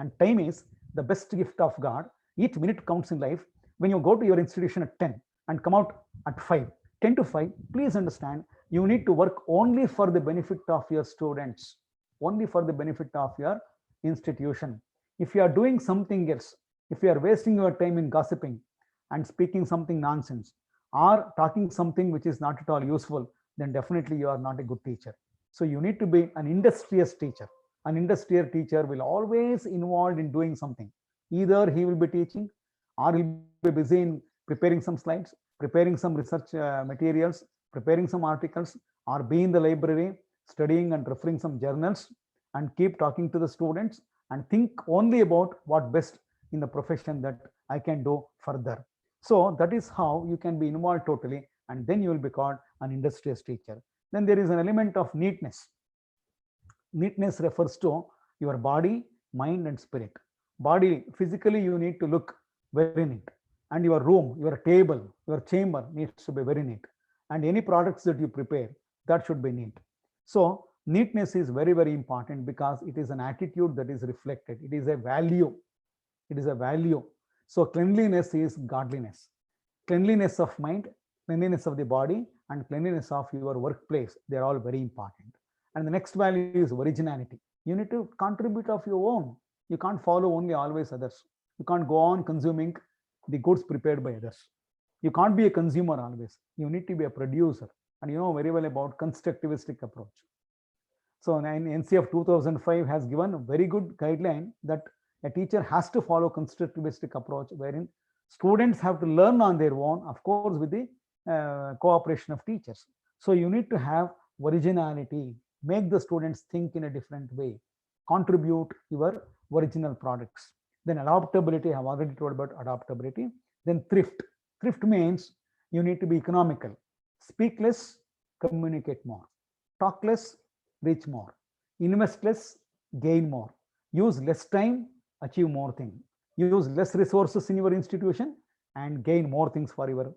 And time is the best gift of God. Each minute counts in life. When you go to your institution at 10 and come out at 5, 10 to 5, please understand, you need to work only for the benefit of your students, only for the benefit of your institution. If you are doing something else, if you are wasting your time in gossiping and speaking something nonsense or talking something which is not at all useful, then definitely you are not a good teacher. So you need to be an industrious teacher. An industrial teacher will always involved in doing something. Either he will be teaching or he'll be busy in preparing some slides, preparing some research materials, preparing some articles, or be in the library studying and referring some journals, and keep talking to the students and think only about what best in the profession that I can do further. So that is how you can be involved totally, and then you will be called an industrious teacher. Then there is an element of neatness. Neatness refers to your body, mind, and spirit. Body, physically, you need to look very neat. And your room, your table, your chamber needs to be very neat. And any products that you prepare, that should be neat. So neatness is very, very important because it is an attitude that is reflected. It is a value. It is a value. So cleanliness is godliness. Cleanliness of mind, cleanliness of the body, and cleanliness of your workplace, they're all very important. And the next value is originality. You need to contribute of your own. You can't follow only always others. You can't go on consuming the goods prepared by others. You can't be a consumer always. You need to be a producer. And you know very well about constructivistic approach. So NCF 2005 has given a very good guideline that a teacher has to follow constructivistic approach, wherein students have to learn on their own, of course, with the cooperation of teachers. So you need to have originality, make the students think in a different way, contribute your original products. Then adaptability, I have already told about adaptability. Then thrift. Thrift means you need to be economical. Speak less, communicate more. Talk less, reach more. Invest less, gain more. Use less time, achieve more things. Use less resources in your institution and gain more things for your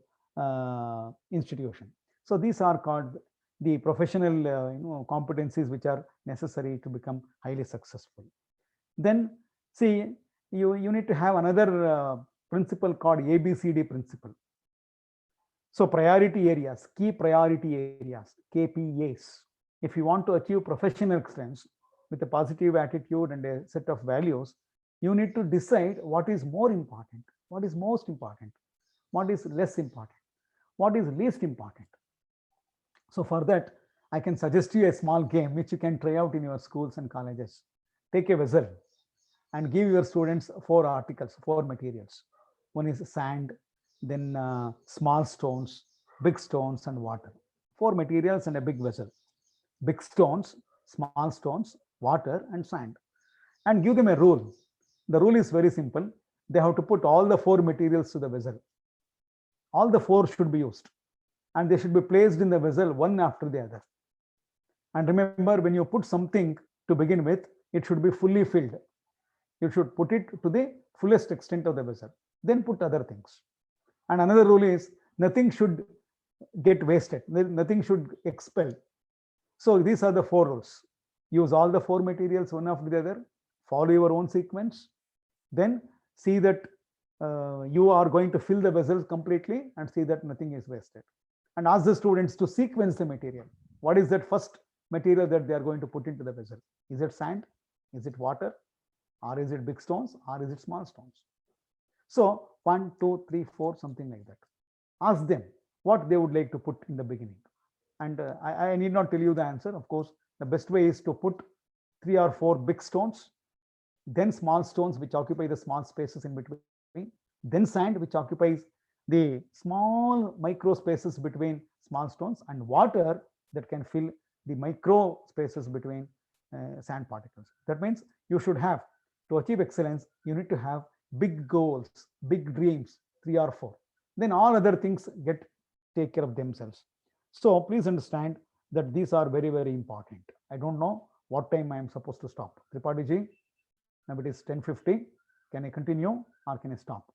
institution. So these are called the professional competencies which are necessary to become highly successful. Then see, you need to have another principle called ABCD principle. So priority areas, key priority areas, KPAs. If you want to achieve professional excellence with a positive attitude and a set of values, you need to decide what is more important, what is most important, what is less important, what is least important. So for that, I can suggest you a small game which you can try out in your schools and colleges. Take a vessel and give your students 4 articles, 4 materials. One is sand, then small stones, big stones, and water. 4 materials and a big vessel. Big stones, small stones, water, and sand. And give them a rule. The rule is very simple. They have to put all the 4 materials to the vessel. All the 4 should be used. And they should be placed in the vessel one after the other. And remember, when you put something to begin with, it should be fully filled. You should put it to the fullest extent of the vessel. Then put other things. And another rule is nothing should get wasted. Nothing should expel. So these are the 4 rules. Use all the 4 materials one after the other. Follow your own sequence. Then see that you are going to fill the vessels completely and see that nothing is wasted. And ask the students to sequence the material. What is that first material that they are going to put into the vessel? Is it sand? Is it water? Or is it big stones? Or is it small stones? So 1, 2, 3, 4, something like that. Ask them what they would like to put in the beginning. And I need not tell you the answer. Of course, the best way is to put 3 or 4 big stones, then small stones which occupy the small spaces in between, then sand which occupies the small micro spaces between small stones, and water that can fill the micro spaces between sand particles. That means you should have, to achieve excellence, you need to have big goals, big dreams, 3 or 4. Then all other things take care of themselves. So please understand that these are very, very important. I don't know what time I am supposed to stop. Tripathi ji, now it is 10:50. Can I continue or can I stop?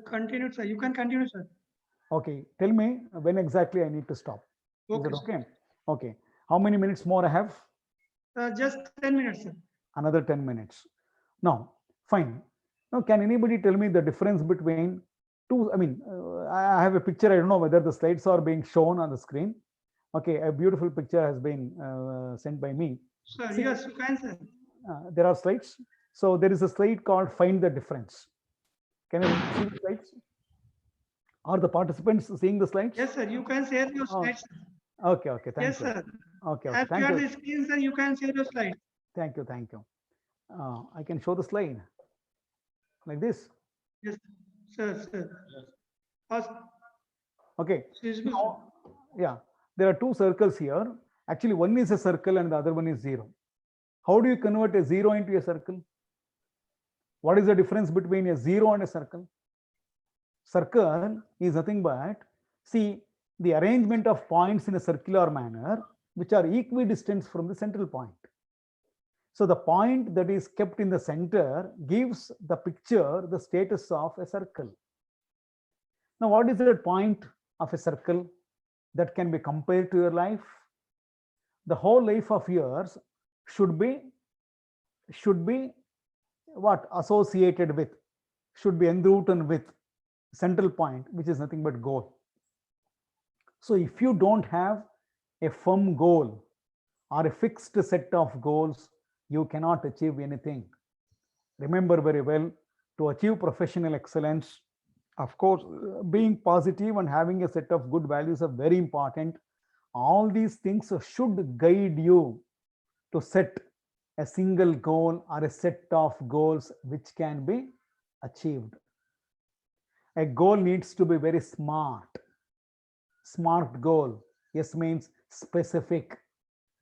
Continue, sir. You can continue, sir. Okay. Tell me when exactly I need to stop. Okay. Is it okay? Okay. How many minutes more I have? Just 10 minutes, sir. Another 10 minutes. Now, fine. Now, can anybody tell me the difference between two? I mean, I have a picture. I don't know whether the slides are being shown on the screen. Okay, a beautiful picture has been sent by me. Sir, See, yes, you can, sir. there are slides. So there is a slide called Find the Difference. Can you see the slides? Are the participants seeing the slides? Yes, sir. You can share your Oh, slides. okay, okay, thank Yes, you. sir. Okay, okay, As thank you are you. the screen, sir, you can share your slides. Thank you, thank you. I can show the slide like this. Yes, sir, sir. Ask, Okay. excuse me, sir. Now, yeah, there are two circles here. Actually, one is a circle and the other one is zero. How do you convert a zero into a circle? What is the difference between a zero and a circle? Circle is nothing but, see, the arrangement of points in a circular manner which are equidistant from the central point. So the point that is kept in the center gives the picture the status of a circle. Now, what is the point of a circle that can be compared to your life? The whole life of yours should be what? Associated with, should be enwritten with central point, which is nothing but goal. So if you don't have a firm goal or a fixed set of goals, you cannot achieve anything. Remember very well, to achieve professional excellence, of course, being positive and having a set of good values are very important. All these things should guide you to set a single goal or a set of goals which can be achieved. A goal needs to be very smart. Smart goal. Yes means specific.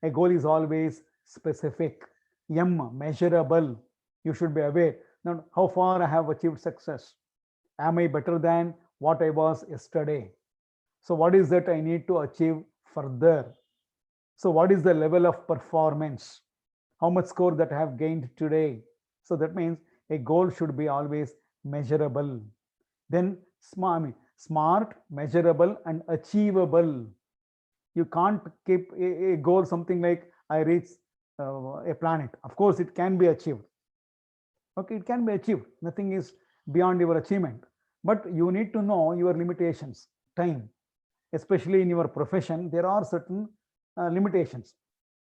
A goal is always specific. M, measurable. You should be aware. Now, how far I have achieved success? Am I better than what I was yesterday? So what is that I need to achieve further? So what is the level of performance? How much score that I have gained today? So that means a goal should be always measurable. Then smart, measurable, and achievable. You can't keep a goal something like I reach a planet. Of course, it can be achieved. Okay, it can be achieved. Nothing is beyond your achievement. But you need to know your limitations, time. Especially in your profession, there are certain limitations.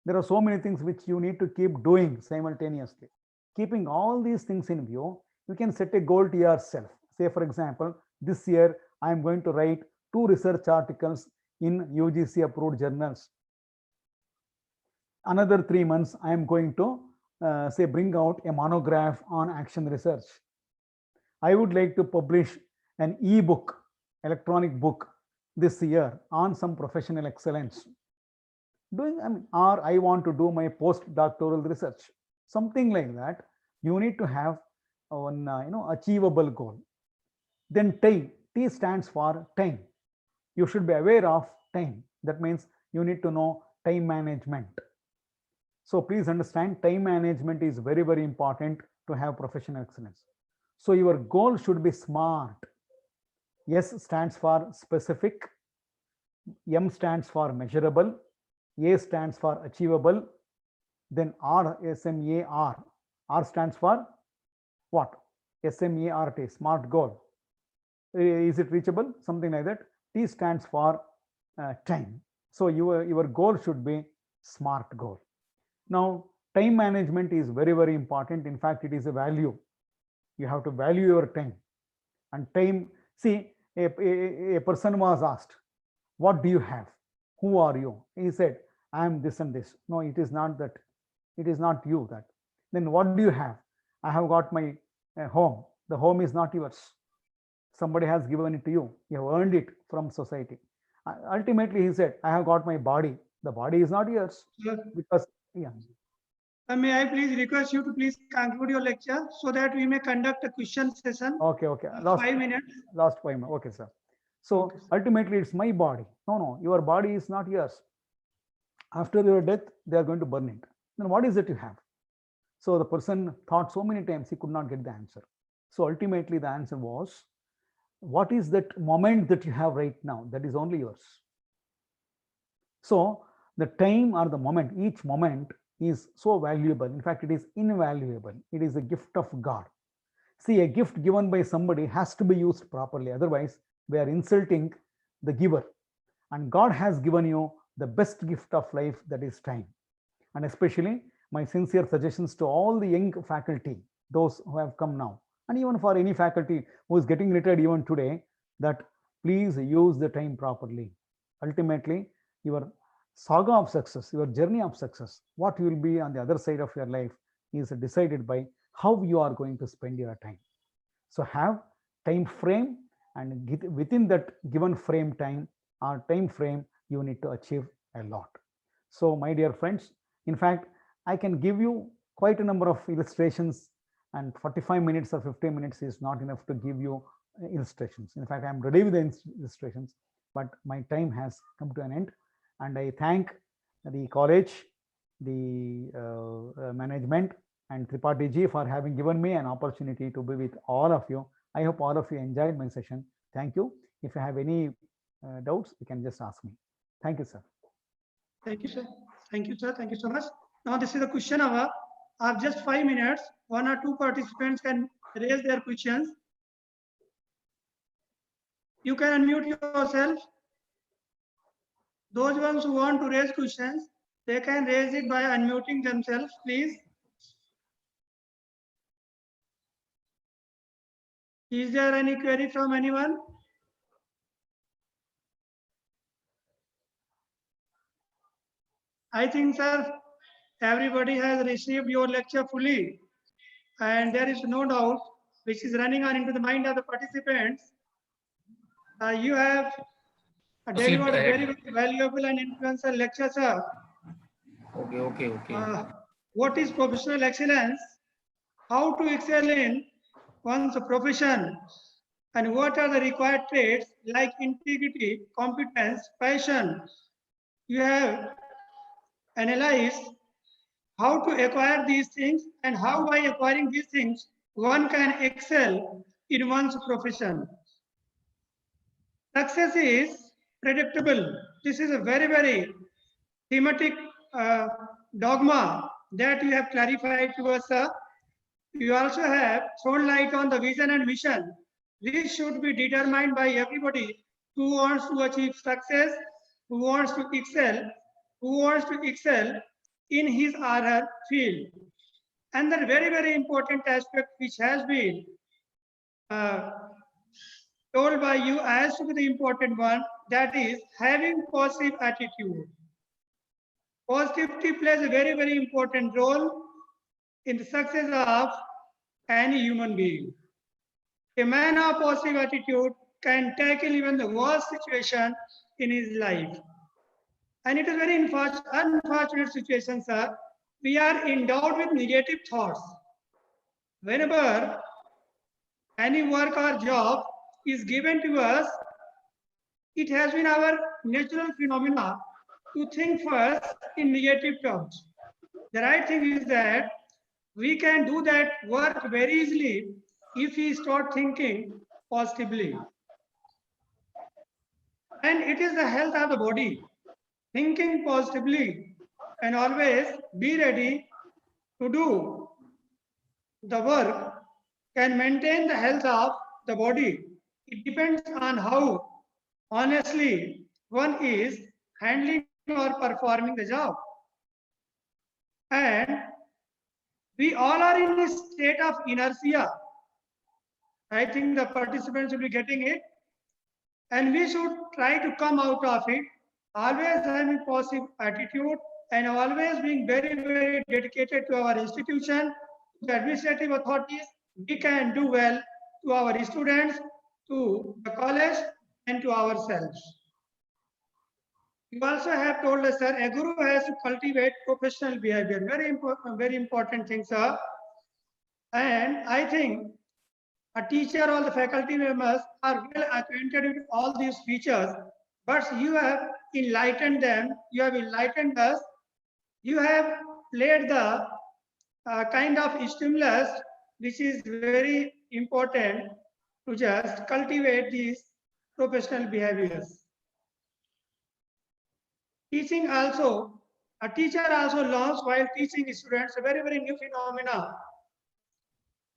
There are so many things which you need to keep doing simultaneously. Keeping all these things in view, you can set a goal to yourself. Say, for example, this year I am going to write 2 research articles in UGC approved journals. Another 3 months, I am going to say bring out a monograph on action research. I would like to publish an e-book, electronic book this year on some professional excellence. Or I want to do my postdoctoral research, something like that. You need to have one achievable goal. Then T stands for time. You should be aware of time. That means you need to know time management. So please understand, time management is very, very important to have professional excellence. So your goal should be smart. S stands for specific, M stands for measurable, A stands for achievable, then R, SMAR. R stands for what? SMART, smart goal. Is it reachable? Something like that. T stands for time. So your goal should be smart goal. Now, time management is very, very important. In fact, it is a value. You have to value your time. And time, see, a person was asked, what do you have? Who are you? He said, I am this and this. No, it is not that. It is not you that. Then what do you have? I have got my home. The home is not yours. Somebody has given it to you. You have earned it from society. Ultimately, he said, I have got my body. The body is not yours. Sir, Because, yeah. may I please request you to please conclude your lecture so that we may conduct a question session. Okay. Last 5 minutes. Last 5 minutes. Okay, sir. So Okay, sir. ultimately, it's my body. No, your body is not yours. After your death, they are going to burn it. Then what is it you have? So the person thought so many times he could not get the answer. So ultimately, the answer was, what is that moment that you have right now? That is only yours. So the time or the moment, each moment is so valuable. In fact, it is invaluable. It is a gift of God. See, a gift given by somebody has to be used properly. Otherwise, we are insulting the giver. And God has given you the best gift of life, that is time. And especially my sincere suggestions to all the young faculty, those who have come now, and even for any faculty who is getting retired even today, that please use the time properly. Ultimately, your saga of success, your journey of success, what you will be on the other side of your life is decided by how you are going to spend your time. So have time frame, and within that given frame time or time frame, you need to achieve a lot. So my dear friends, in fact, I can give you quite a number of illustrations, and 45 minutes or 15 minutes is not enough to give you illustrations. In fact, I'm ready with the illustrations, but my time has come to an end. And I thank the college, the management, and Tripathi ji for having given me an opportunity to be with all of you. I hope all of you enjoyed my session. Thank you. If you have any doubts, you can just ask me. Thank you, sir. Thank you, sir. Thank you, sir. Thank you so much. Now this is the question hour. Of just 5 minutes, 1 or 2 participants can raise their questions. You can unmute yourself. Those ones who want to raise questions, they can raise it by unmuting themselves, please. Is there any query from anyone? I think, sir, everybody has received your lecture fully, and there is no doubt which is running on into the mind of the participants. You have delivered very valuable and influential lecture, sir. Okay. What is professional excellence? How to excel in one's profession? And what are the required traits like integrity, competence, passion? You have analyzed how to acquire these things and how by acquiring these things one can excel in one's profession. Success is predictable. This is a very thematic dogma that you have clarified to us, sir. You also have thrown light on the vision and mission. This should be determined by everybody who wants to achieve success, who wants to excel in his or her field. And the very important aspect which has been told by you as to be the important one, that is having positive attitude. Positivity plays a very important role in the success of any human being. A man of positive attitude can tackle even the worst situation in his life. And it is very unfortunate situation, sir. We are endowed with negative thoughts. Whenever any work or job is given to us, it has been our natural phenomena to think first in negative terms. The right thing is that we can do that work very easily if we start thinking positively. And it is the health of the body. Thinking positively and always be ready to do the work can maintain the health of the body. It depends on how honestly one is handling or performing the job. And we all are in a state of inertia. I think the participants will be getting it. And we should try to come out of it, always having positive attitude and always being very dedicated to our institution, to administrative authorities. We can do well to our students, to the college, and to ourselves. You also have told us, sir, a guru has to cultivate professional behavior. Very important thing, sir. And I think a teacher or the faculty members are well acquainted with all these features, but you have enlightened them, you have enlightened us, you have laid the kind of stimulus which is very important to just cultivate these professional behaviors. Teaching also A teacher also learns while teaching students a very, very new phenomena.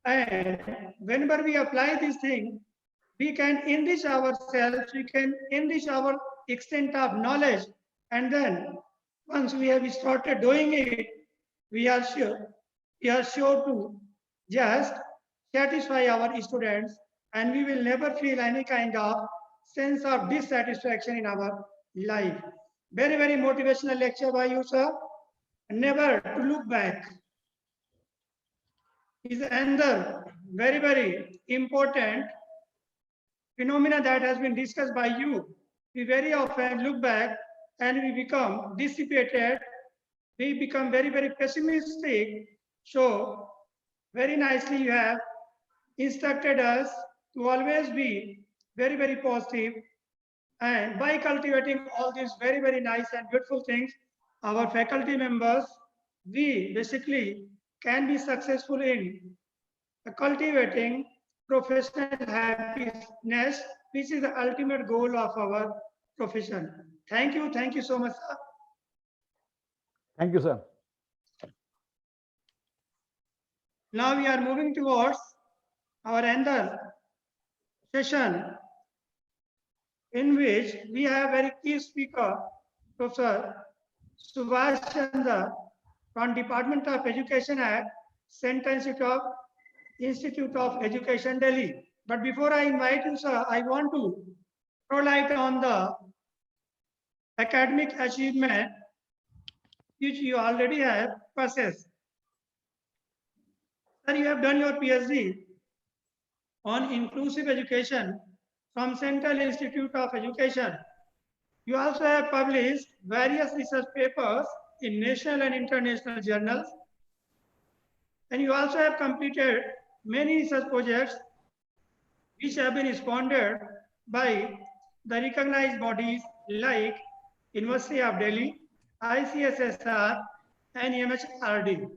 And whenever we apply this thing, we can enrich ourselves, we can enrich our extent of knowledge. And then once we have started doing it, we are sure to just satisfy our students, and we will never feel any kind of sense of dissatisfaction in our life. Very, very motivational lecture by you, sir. Never to look back is another very, very important phenomena that has been discussed by you. We very often look back and we become dissipated. We become very, very pessimistic. So very nicely you have instructed us to always be very, very positive. And by cultivating all these very, very nice and beautiful things, our faculty members, we basically can be successful in cultivating professional happiness, which is the ultimate goal of our profession. Thank you so much, sir. Thank you, sir. Now we are moving towards our another session in which we have very key speaker, Professor Subhash Chandra from Department of Education at Central Institute of Education, Delhi. But before I invite you, sir, I want to throw light on the academic achievement which you already have possessed. Sir, you have done your PhD on inclusive education from Central Institute of Education. You also have published various research papers in national and international journals. And you also have completed many research projects which have been sponsored by the recognized bodies like University of Delhi, ICSSR, and MHRD.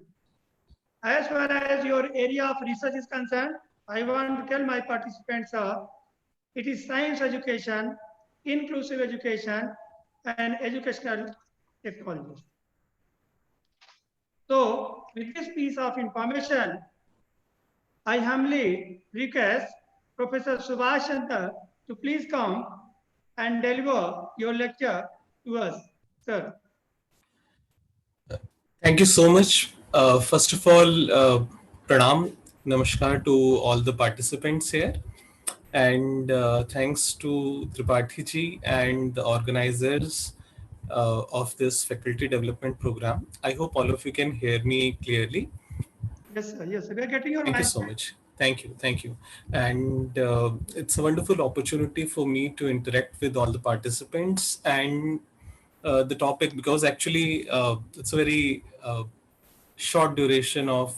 As far as your area of research is concerned, I want to tell my participants, it is science education, inclusive education, and educational technology. So, with this piece of information, I humbly request Professor Subhash Chandra to please come and deliver your lecture to us, sir. Thank you so much. First of all, pranam, namaskar to all the participants here. And thanks to Tripathi ji and the organizers of this faculty development program. I hope all of you can hear me clearly. Yes, sir. Yes, sir. We are getting your Thank you mic. so much. Thank you. And it's a wonderful opportunity for me to interact with all the participants and the topic, because actually it's a very short duration of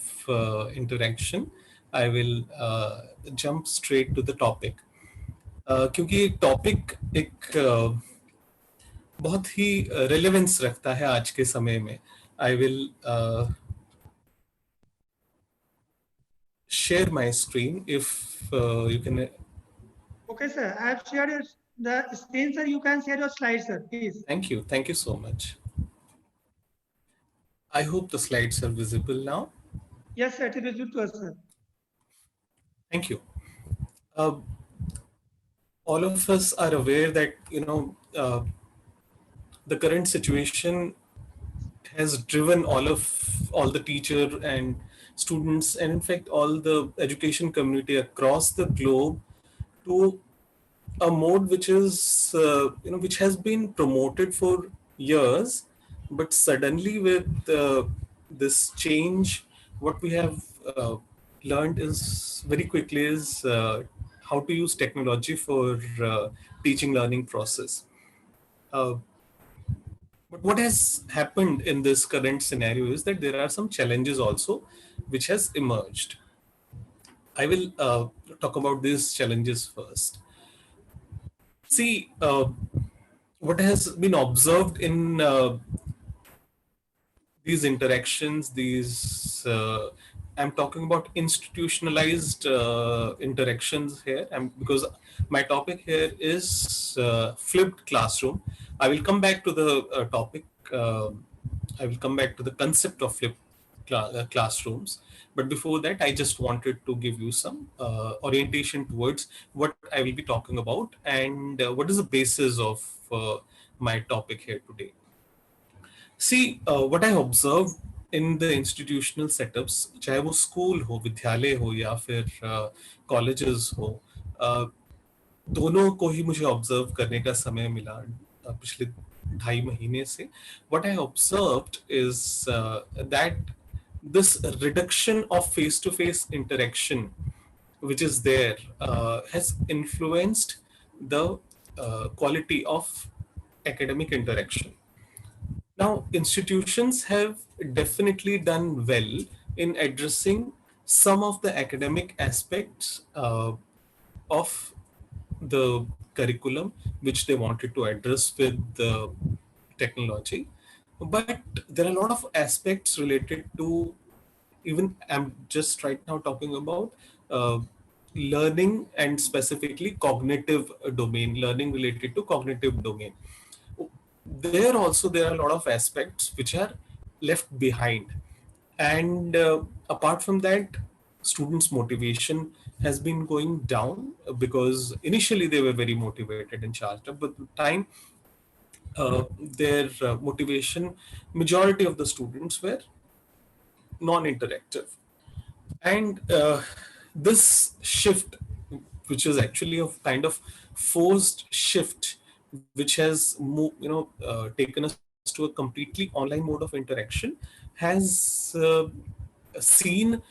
interaction. I will jump straight to the topic. क्योंकि topic एक बहुत ही relevance रखता है आज के समय में. I will share my screen if you can. Okay, sir. I have shared the screen, sir. You can share your slides, sir, please. Thank you so much. I hope the slides are visible now. Yes, sir. It is visible to us, sir. Thank you. All of us are aware that the current situation has driven all the teacher and students, and in fact all the education community across the globe to a mode which is which has been promoted for years, but suddenly with this change, what we have learned is very quickly is how to use technology for teaching learning process. But what has happened in this current scenario is that there are some challenges also which has emerged. I will talk about these challenges first. See, what has been observed in these interactions, I'm talking about institutionalized interactions here, because my topic here is flipped classroom. I will come back to the topic I will come back to the concept of flipped classrooms. But before that, I just wanted to give you some orientation towards what I will be talking about and what is the basis of my topic here today. See, what I observed in the institutional setups, चाहे वो school हो, विद्यालय हो या फिर colleges हो, दोनों को ही मुझे ऑब्जर्व करने का समय मिला पिछले 2.5 महीने से. What I observed is that this reduction of face-to-face interaction, which is there, has influenced the quality of academic interaction. Now, institutions have definitely done well in addressing some of the academic aspects of the curriculum which they wanted to address with the technology. But there are a lot of aspects related to, even I'm just right now talking about learning and specifically cognitive domain, learning related to cognitive domain. There also there are a lot of aspects which are left behind, and apart from that, students motivation has been going down because initially they were very motivated and charged up, but with time their motivation, majority of the students were non-interactive. And this shift, which is actually a kind of forced shift, which has taken us to a completely online mode of interaction, has seen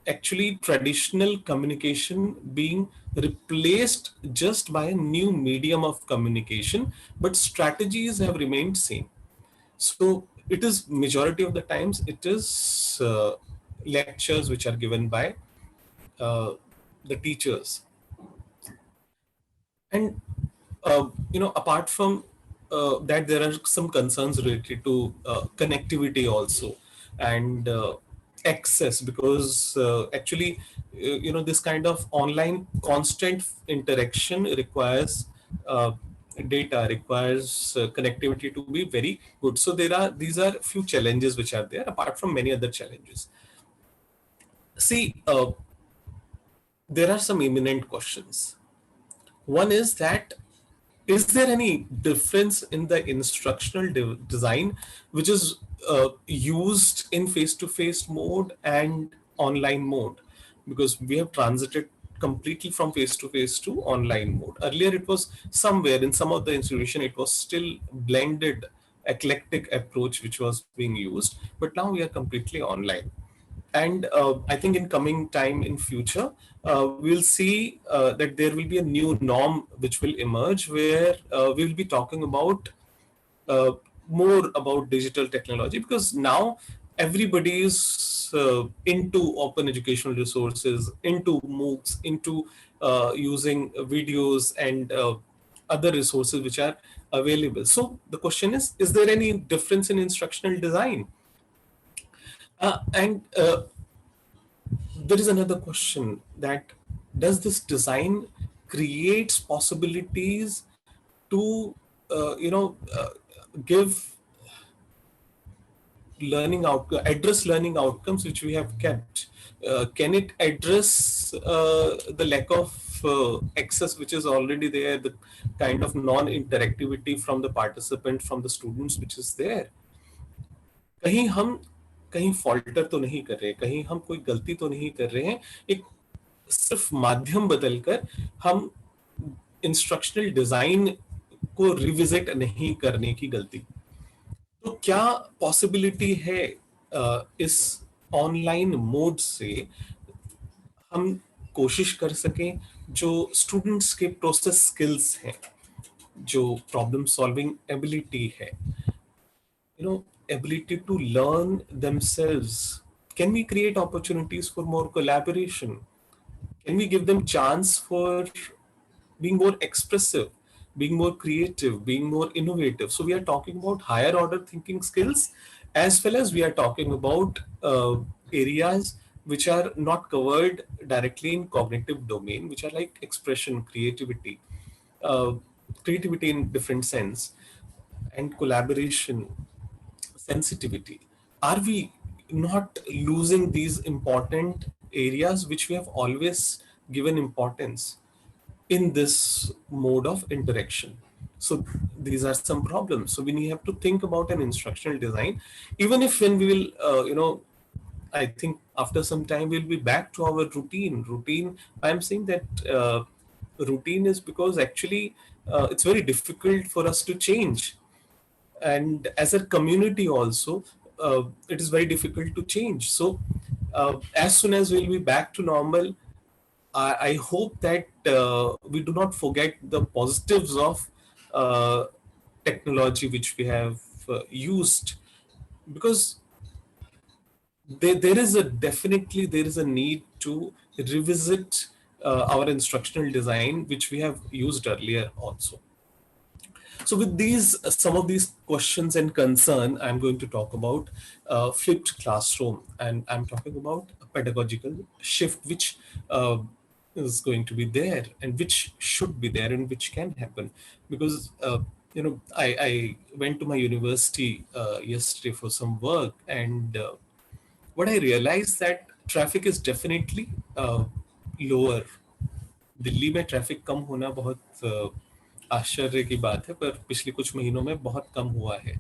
actually traditional communication being replaced just by a new medium of communication, but strategies have remained same. So it is majority of the times it is lectures which are given by the teachers. And apart from that, there are some concerns related to connectivity also, and access, because actually this kind of online constant interaction requires data, requires connectivity to be very good. So these are few challenges which are there apart from many other challenges. See, there are some imminent questions. One is that, is there any difference in the instructional design which is used in face-to-face mode and online mode? Because we have transited completely from face-to-face to online mode. Earlier it was somewhere in some of the institution, it was still blended eclectic approach which was being used, but now we are completely online. And I think in coming time in future, we'll see that there will be a new norm which will emerge, where we will be talking about more about digital technology, because now everybody is into open educational resources, into MOOCs, into using videos and other resources which are available. So the question is there any difference in instructional design? And there is another question, that does this design creates possibilities to give address learning outcomes which we have kept? Can it address the lack of access which is already there, the kind of non-interactivity from the participant, from the students which is there? कहीं हम कहीं falter तो नहीं कर रहे, कहीं हम कोई गलती तो नहीं कर रहे हैं, एक सिर्फ माध्यम बदलकर हम इंस्ट्रक्शनल डिजाइन को रिविजिट नहीं करने की गलती. तो क्या पॉसिबिलिटी है इस ऑनलाइन मोड से हम कोशिश कर सकें जो स्टूडेंट्स के प्रोसेस स्किल्स हैं, जो प्रॉब्लम सॉल्विंग एबिलिटी है, ability to learn themselves? Can we create opportunities for more collaboration? Can we give them chance for being more expressive, being more creative, being more innovative? So we are talking about higher order thinking skills, as well as we are talking about areas which are not covered directly in cognitive domain, which are like expression, creativity, creativity in different sense, and collaboration, sensitivity? Are we not losing these important areas which we have always given importance in this mode of interaction? So these are some problems. So we have to think about an instructional design, even if when we will, I think after some time we'll be back to our routine. I'm saying that routine is because actually it's very difficult for us to change, and as a community also it is very difficult to change. So as soon as we'll be back to normal, I hope that we do not forget the positives of uh, technology which we have used, because there is a definitely there is a need to revisit our instructional design which we have used earlier also. So with these, some of these questions and concern, I'm going to talk about flipped classroom, and I'm talking about a pedagogical shift which is going to be there, and which should be there, and which can happen. Because I went to my university yesterday for some work, and what I realized that traffic is definitely lower. Delhi में traffic कम होना बहुत आश्चर्य की बात है, पर पिछले कुछ महीनों में बहुत कम हुआ है.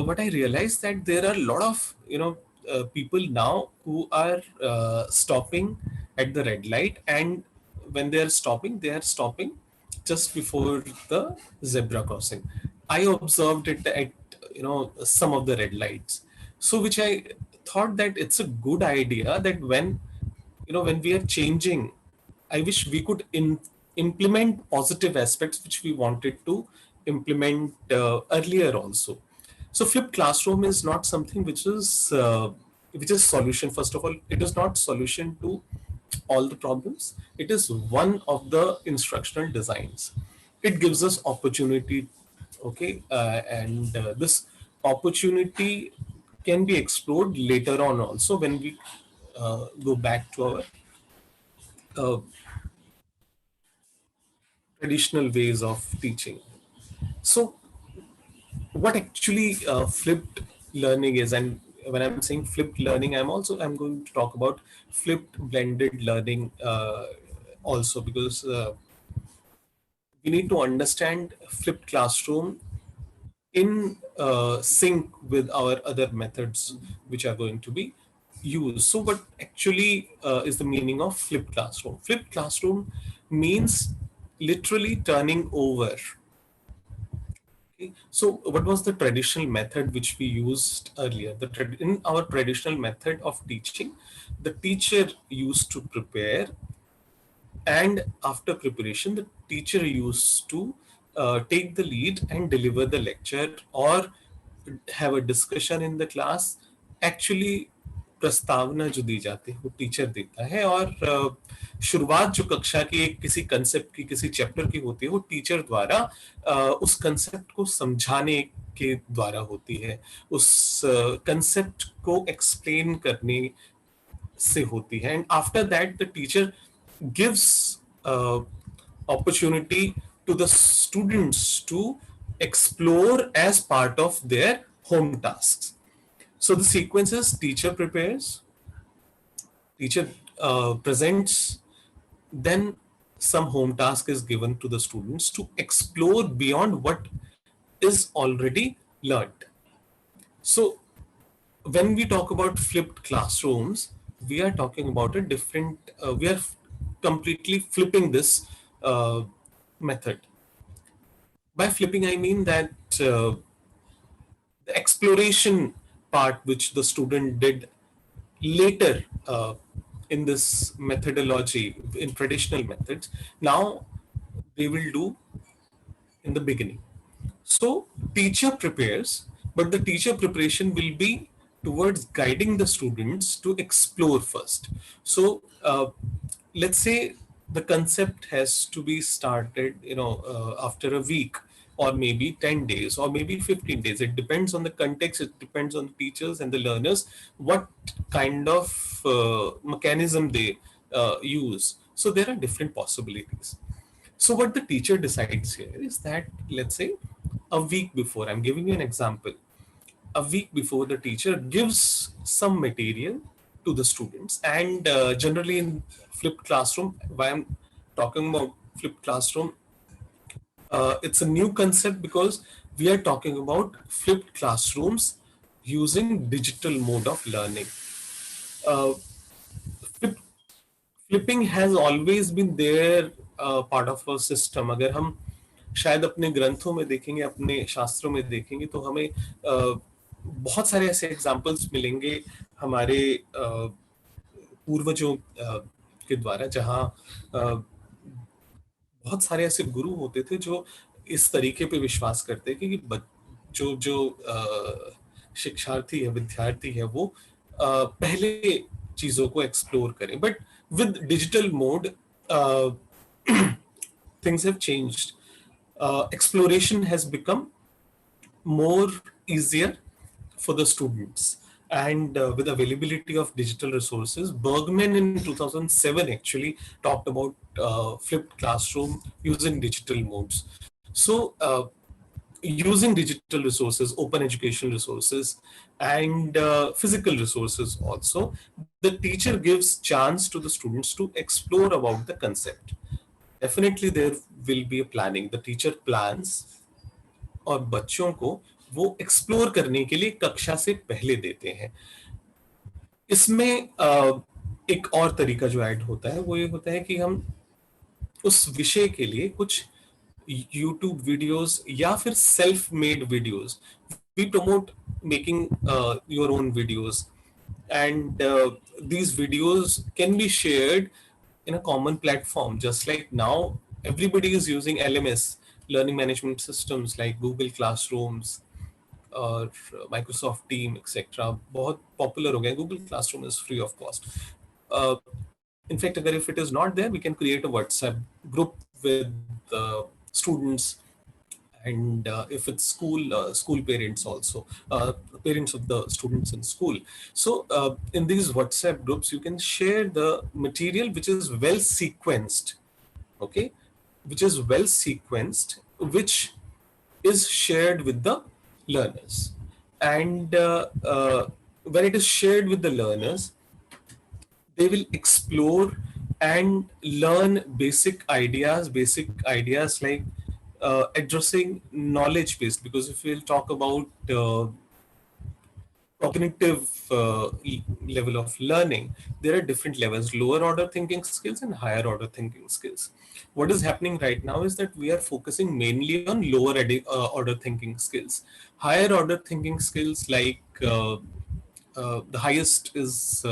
What I realized that there are a lot of people now who are stopping at the red light, and when they are stopping just before the zebra crossing. I observed it at some of the red lights, so which I thought that it's a good idea that when we are changing, I wish we could implement positive aspects which we wanted to implement earlier also. So flipped classroom is not something which is solution. First of all, it is not solution to all the problems. It is one of the instructional designs. It gives us opportunity, okay, and this opportunity can be explored later on also when we go back to our uh, traditional ways of teaching. So, what actually flipped learning is, and when I'm saying flipped learning, I'm going to talk about flipped blended learning also, because we need to understand flipped classroom in sync with our other methods which are going to be used. So, what actually is the meaning of flipped classroom? Flipped classroom means literally turning over. Okay. So, what was the traditional method which we used earlier? In our traditional method of teaching, the teacher used to prepare, and after preparation, the teacher used to take the lead and deliver the lecture, or have a discussion in the class. Actually, प्रस्तावना जो दी जाती है वो teacher देता है, और शुरुआत जो कक्षा की किसी कंसेप्ट की, किसी चैप्टर की होती है, वो टीचर द्वारा उस कंसेप्ट को समझाने के द्वारा होती है, उस कंसेप्ट को एक्सप्लेन करने से होती है. And after that the teacher gives opportunity to the students to explore as part of their home tasks. So the sequence is: teacher prepares, teacher presents, then some home task is given to the students to explore beyond what is already learned. So when we talk about flipped classrooms, we are talking about a different, we are completely flipping this method. By flipping, I mean that the exploration part which the student did later in this methodology, in traditional methods, now they will do in the beginning. So teacher prepares, but the teacher preparation will be towards guiding the students to explore first. So let's say the concept has to be started, after a week, or maybe 10 days, or maybe 15 days. It depends on the context. It depends on the teachers and the learners, what kind of mechanism they use. So there are different possibilities. So what the teacher decides here is that, let's say, a week before, I'm giving you an example, a week before, the teacher gives some material to the students. And generally in flipped classroom, why I'm talking about flipped classroom, it's a new concept because we are talking about flipped classrooms using digital mode of learning. Uh, flip, Flipping has always been there, part of a system. अगर हम शायद अपने ग्रंथों में देखेंगे, अपने शास्त्रों में देखेंगे, तो हमें बहुत सारे ऐसे एग्जाम्पल्स मिलेंगे हमारे पूर्वजों के द्वारा, जहाँ बहुत सारे ऐसे गुरु होते थे जो इस तरीके पे विश्वास करते कि जो जो शिक्षार्थी है, विद्यार्थी है, वो पहले चीजों को एक्सप्लोर करें. But with digital mode things have changed. Exploration has become more easier for the students, and with availability of digital resources, Bergman in 2007 actually talked about flipped classroom using digital modes. So using digital resources, open education resources, and physical resources also, the teacher gives chance to the students to explore about the concept. Definitely there will be a planning. The teacher plans और बच्चों को वो explore करने के लिए कक्षा से पहले देते हैं. इसमें एक और तरीका जो ऐड होता है वो ये होता है कि हम उस विषय के लिए कुछ YouTube वीडियोस या फिर self made videos, we promote making your own videos, and these videos can be shared in a common platform. Just like now everybody is using LMS, learning management systems like Google Classrooms or Microsoft Team, etc. बहुत popular हो गया. Google Classroom is free of cost. In fact, अगर if it is not there, we can create a WhatsApp group with students, and if it's school parents also, parents of the students in school. So in these WhatsApp groups, you can share the material which is well sequenced, okay, which is well sequenced, which is shared with the learners. And when it is shared with the learners, they will explore and learn basic ideas like addressing knowledge based, because if we'll talk about cognitive level of learning, there are different levels: lower order thinking skills and higher order thinking skills. What is happening right now is that we are focusing mainly on lower order thinking skills. Higher order thinking skills, like the highest is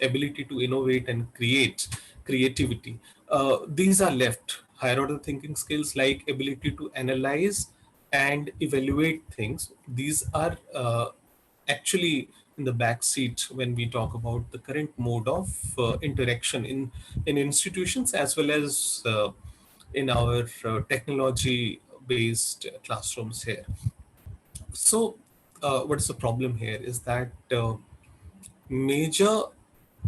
ability to innovate and creativity. These are left. Higher order thinking skills like ability to analyze and evaluate things, these are actually in the back seat when we talk about the current mode of interaction in institutions, as well as in our technology based classrooms here. So what's the problem here is that major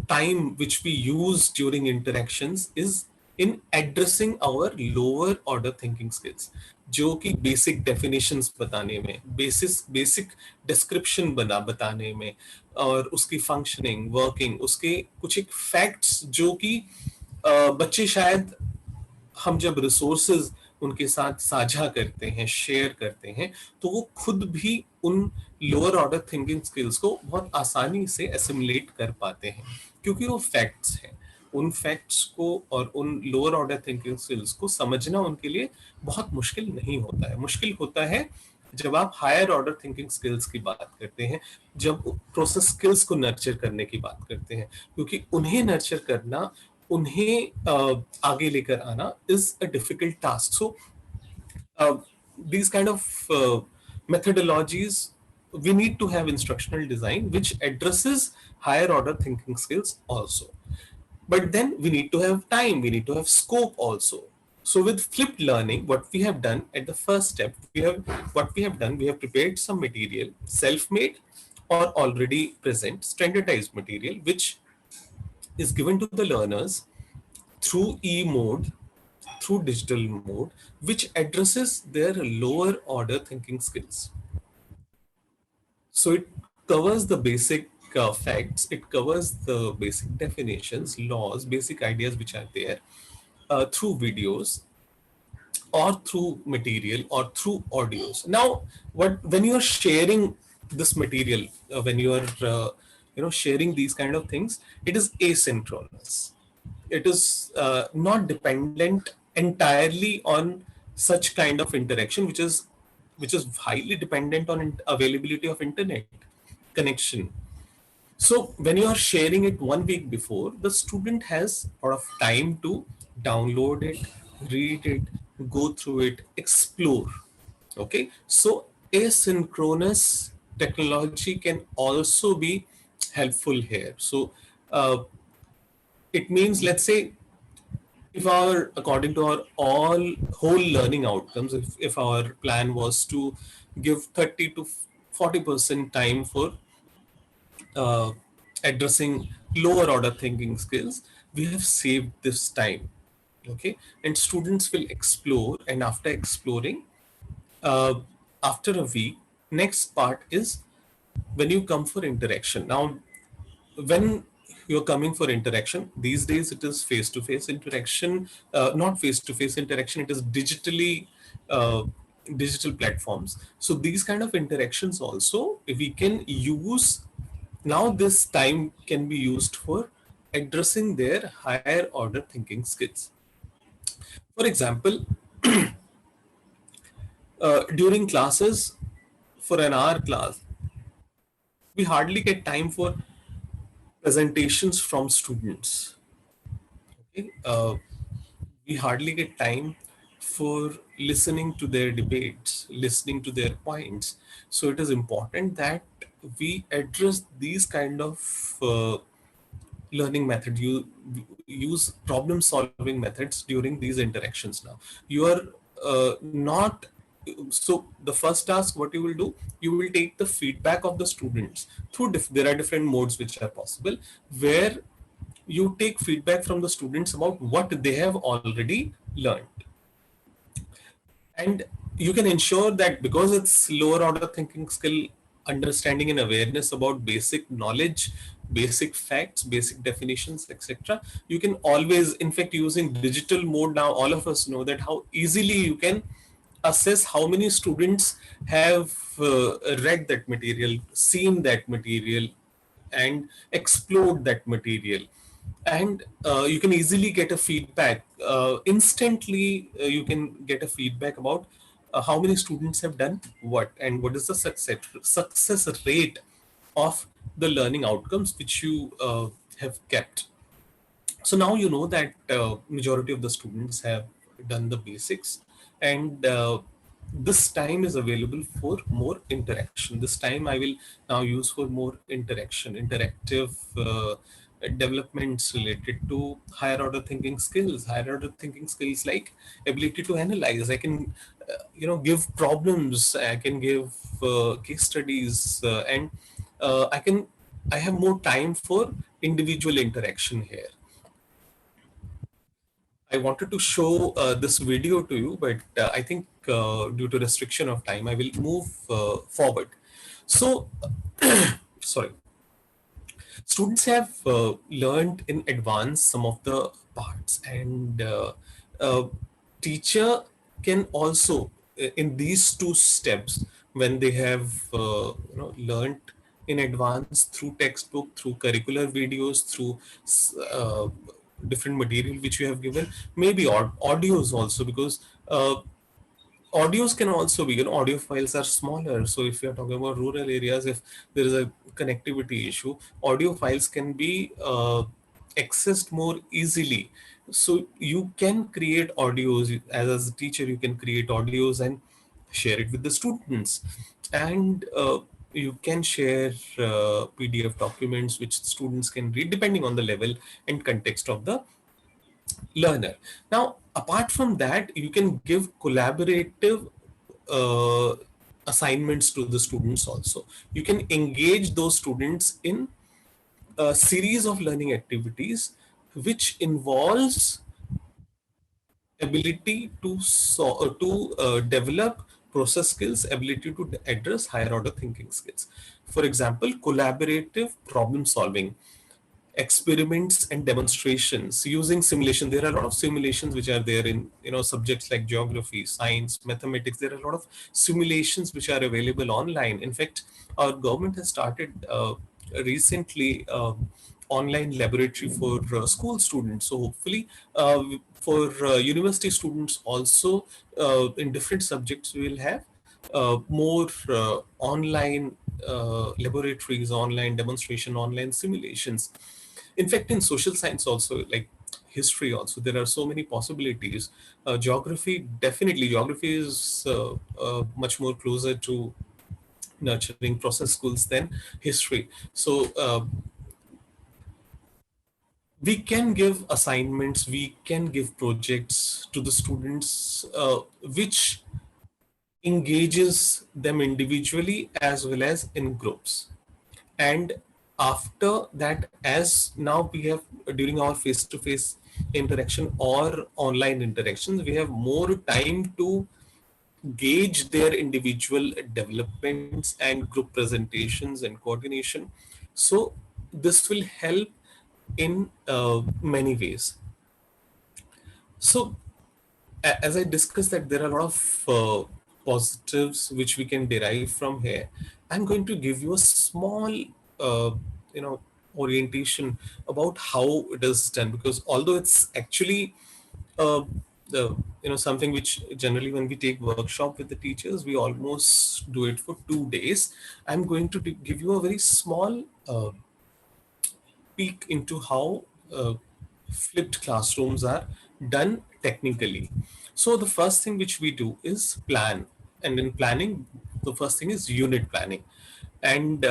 time which we use during interactions is in addressing our lower order thinking skills, जो कि basic definitions बताने में, basic description बताने में, और उसकी functioning, working, उसके कुछ एक facts जो कि बच्चे शायद हम जब रिसोर्सेज उनके साथ साझा करते हैं, शेयर करते हैं, तो वो खुद भी उन लोअर ऑर्डर थिंकिंग स्किल्स को बहुत आसानी से एसिमुलेट कर पाते हैं, क्योंकि वो फैक्ट्स हैं. उन फैक्ट्स को और उन लोअर ऑर्डर थिंकिंग स्किल्स को समझना उनके लिए बहुत मुश्किल नहीं होता है. मुश्किल होता है जब आप हायर ऑर्डर थिंकिंग स्किल्स की बात करते हैं, जब प्रोसेस स्किल्स को नर्चर करने की बात करते हैं, क्योंकि उन्हें नर्चर करना, उन्हें आगे लेकर आना is a difficult task. So these kind of methodologies, we need to have instructional design which addresses higher order thinking skills also. But then we need to have time, we need to have scope also. So with flipped learning, what we have done at the first step, we have prepared some material, self-made or already present standardized material, which is given to the learners through e-mode, through digital mode, which addresses their lower order thinking skills. So it covers the basic facts, it covers the basic definitions, laws, basic ideas which are there through videos or through material or through audios. Now, what when you are sharing this material, when you are sharing these kind of things, it is asynchronous. It is not dependent entirely on such kind of interaction, which is highly dependent on availability of internet connection. So when you are sharing it 1 week before, the student has a lot of time to download it, read it, go through it, explore. Okay, so asynchronous technology can also be helpful here. So it means, let's say, if our according to our all whole learning outcomes, if our plan was to give 30 to 40% time for uh, addressing lower order thinking skills, we have saved this time. Okay, and students will explore, and after exploring, uh, after a week, next part is when you come for interaction. Now, when you're coming for interaction, these days it is face-to-face interaction, not face-to-face interaction, it is digitally uh, digital platforms. So these kind of interactions also we can use. Now this time can be used for addressing their higher order thinking skills. For example, during classes, for an hour class, we hardly get time for presentations from students. Okay? We hardly get time for listening to their debates, listening to their points. So it is important that we address these kind of learning method. You use problem solving methods during these interactions. Now you are not so the first task, what you will do, you will take the feedback of the students through there are different modes which are possible, where you take feedback from the students about what they have already learned. And you can ensure that because it's lower order thinking skill, understanding and awareness about basic knowledge, basic facts, basic definitions, etc., you can always, in fact, using digital mode now, all of us know that how easily you can assess how many students have read that material, seen that material, and explored that material. And you can easily get a feedback instantly. You can get a feedback about how many students have done what, and what is the success rate of the learning outcomes which you have kept. So now you know that majority of the students have done the basics, and this time is available for more interaction. This time I will now use for more interactive developments related to higher order thinking skills. Higher order thinking skills like ability to analyze. I can give problems, I can give case studies, and I have more time for individual interaction here. I wanted to show this video to you, but I think due to restriction of time, I will move forward. So, sorry. Students have learned in advance some of the parts, and uh, teacher can also, in these two steps, when they have learned in advance through textbook, through curricular videos, through uh, different material which you have given, maybe audios also, because audios can also be, audio files are smaller. So if you're talking about rural areas, if there is a connectivity issue, audio files can be accessed more easily. So you can create audios as a teacher, you can create audios and share it with the students. And you can share PDF documents which students can read depending on the level and context of the learner. Now, apart from that, you can give collaborative uh, assignments to the students also. You can engage those students in a series of learning activities which involves ability to develop process skills, ability to address higher order thinking skills. For example, collaborative problem solving, experiments and demonstrations using simulation. There are a lot of simulations which are there in subjects like geography, science, mathematics. There are a lot of simulations which are available online. In fact, our government has started recently online laboratory for school students. So hopefully for university students also, in different subjects we will have more online laboratories, online demonstration, online simulations. In fact, in social science also, like history also, there are so many possibilities. Geography, definitely geography is much more closer to nurturing process schools than history. So we can give assignments, we can give projects to the students which engages them individually as well as in groups. And after that, as now we have, during our face-to-face interaction or online interactions, we have more time to gauge their individual developments and group presentations and coordination. So this will help in many ways. So as I discussed that there are a lot of positives which we can derive from here, I'm going to give you a small, uh, you know, orientation about how it is done. Because although it's actually uh, the something which generally when we take workshop with the teachers, we almost do it for 2 days. I'm going to give you a very small peek into how flipped classrooms are done technically. So the first thing which we do is plan, and in planning, the first thing is unit planning. And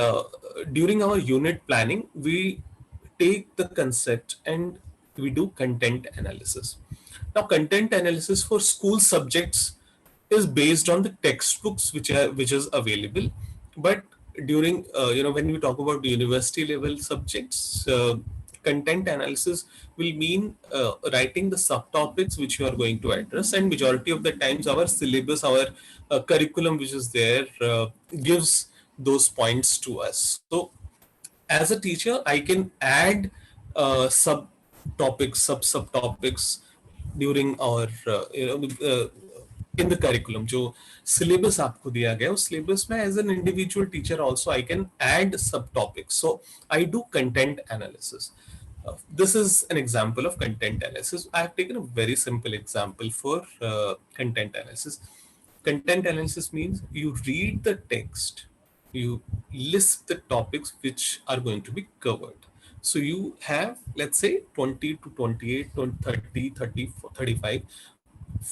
during our unit planning, we take the concept and we do content analysis. Now, content analysis for school subjects is based on the textbooks which is available. But during when we talk about the university level subjects, content analysis will mean writing the subtopics which you are going to address. And majority of the times our syllabus, our curriculum which is there gives those points to us. So as a teacher, I can add subtopics during our in the curriculum. जो syllabus आपको दिया गया उस syllabus में, as an individual teacher also I can add subtopics. So I do content analysis. This is an example of content analysis. I have taken a very simple example for content analysis. Content analysis means you read the text, you list the topics which are going to be covered. So you have, let's say, 20 to 28, 30, 30, 35,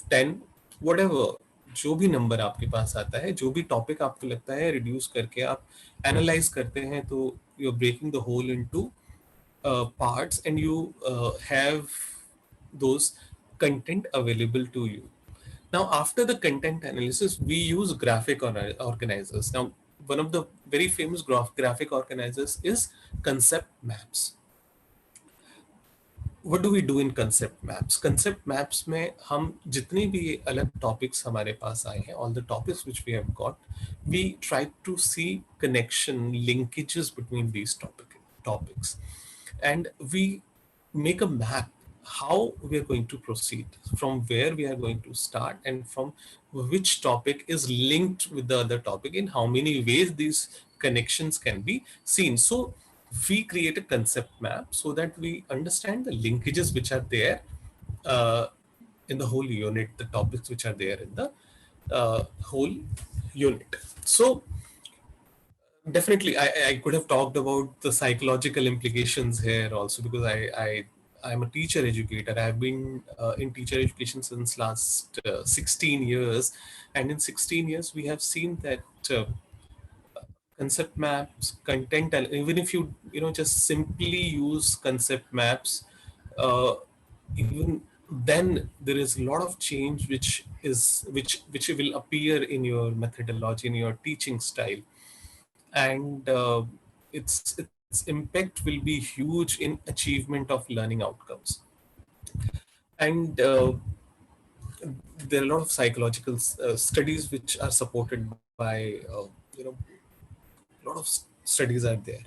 10, whatever, जो भी number आपके पास आता है, जो भी topic आपको लगता है, रिड्यूस करके आप एनालाइज करते हैं, तो you are breaking the whole into parts, and you have those content available to you. Now, after the content analysis, we use graphic organizers. Now, one of the very famous graphic organizers is concept maps. What do we do in concept maps? Concept maps में हम जितने भी अलग topics हमारे पास आए हैं, all the topics which we have got, we try to see connection, linkages between these topics, and we make a map how we are going to proceed, from where we are going to start, and from which topic is linked with the other topic, in how many ways these connections can be seen. So we create a concept map so that we understand the linkages which are there uh, in the whole unit, the topics which are there in the whole unit. So definitely, I could have talked about the psychological implications here also, because I'm a teacher educator. I've been in teacher education since last 16 years, and in 16 years we have seen that concept maps, content, and even if you just simply use concept maps, uh, even then there is a lot of change which will appear in your methodology, in your teaching style. And its impact will be huge in achievement of learning outcomes. And there are a lot of psychological studies which are supported by a lot of studies are there.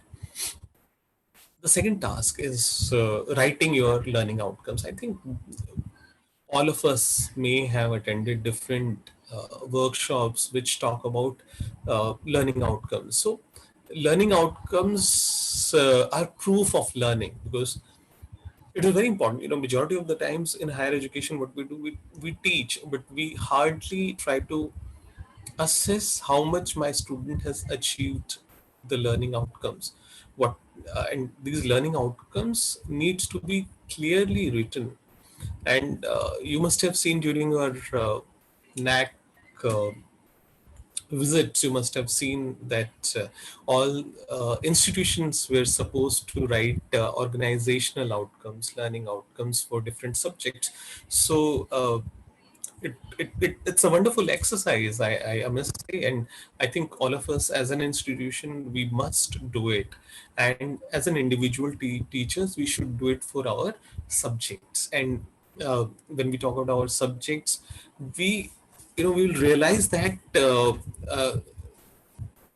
The second task is writing your learning outcomes. I think all of us may have attended different workshops which talk about learning outcomes. So, learning outcomes are proof of learning, because it is very important. Majority of the times in higher education, what we do, we teach, but we hardly try to assess how much my student has achieved the learning outcomes. What and these learning outcomes needs to be clearly written. And you must have seen during your NAC visits, you must have seen that all institutions were supposed to write organizational outcomes, learning outcomes for different subjects. So it's a wonderful exercise, I must say, and I think all of us as an institution, we must do it, and as an individual teachers, we should do it for our subjects. And when we talk about our subjects, we we will realize that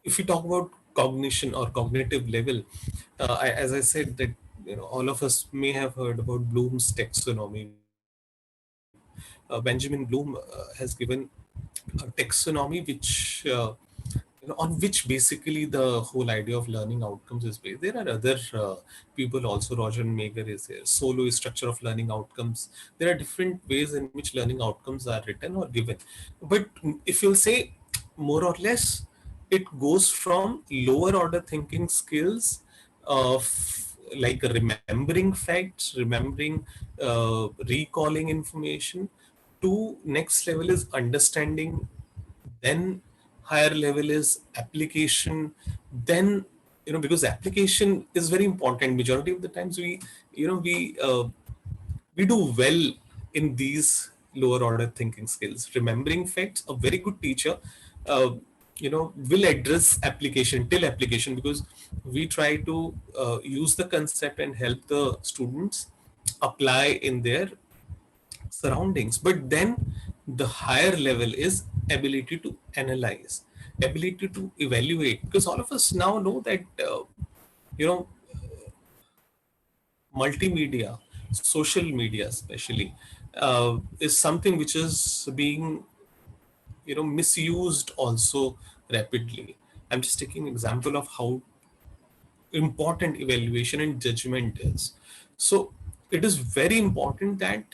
if we talk about cognition or cognitive level, as I said, that all of us may have heard about Bloom's taxonomy. Benjamin Bloom has given a taxonomy on which basically the whole idea of learning outcomes is based. There are other people also. Roger Mager is there. Solo structure of learning outcomes. There are different ways in which learning outcomes are written or given. But if you'll say more or less, it goes from lower order thinking skills of like remembering facts, remembering, recalling information, to next level is understanding, then higher level is application, then because application is very important. Majority of the times we you know we do well in these lower order thinking skills. Remembering facts, a very good teacher will address application till application, because we try to use the concept and help the students apply in their surroundings. But then the higher level is ability to analyze, ability to evaluate, because all of us now know that you know multimedia, social media especially, is something which is being misused also rapidly. I'm just taking example of how important evaluation and judgment is. So it is very important that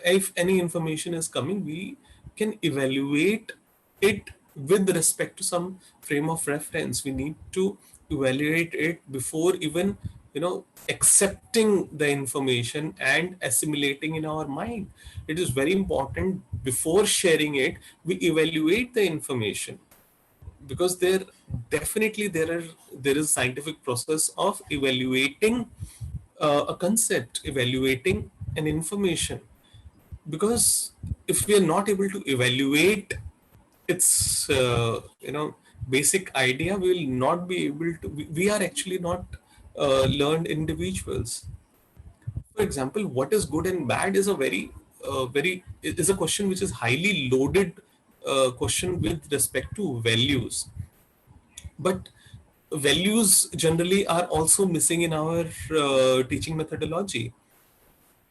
if any information is coming, we can evaluate it with respect to some frame of reference. We need to evaluate it before even accepting the information and assimilating in our mind. It is very important before sharing it, we evaluate the information, because there is scientific process of evaluating a concept, evaluating an information. Because if we are not able to evaluate its basic idea, we will not be able to, we are actually not learned individuals. For example, what is good and bad is a very is a question which is highly loaded question with respect to values. But values generally are also missing in our teaching methodology.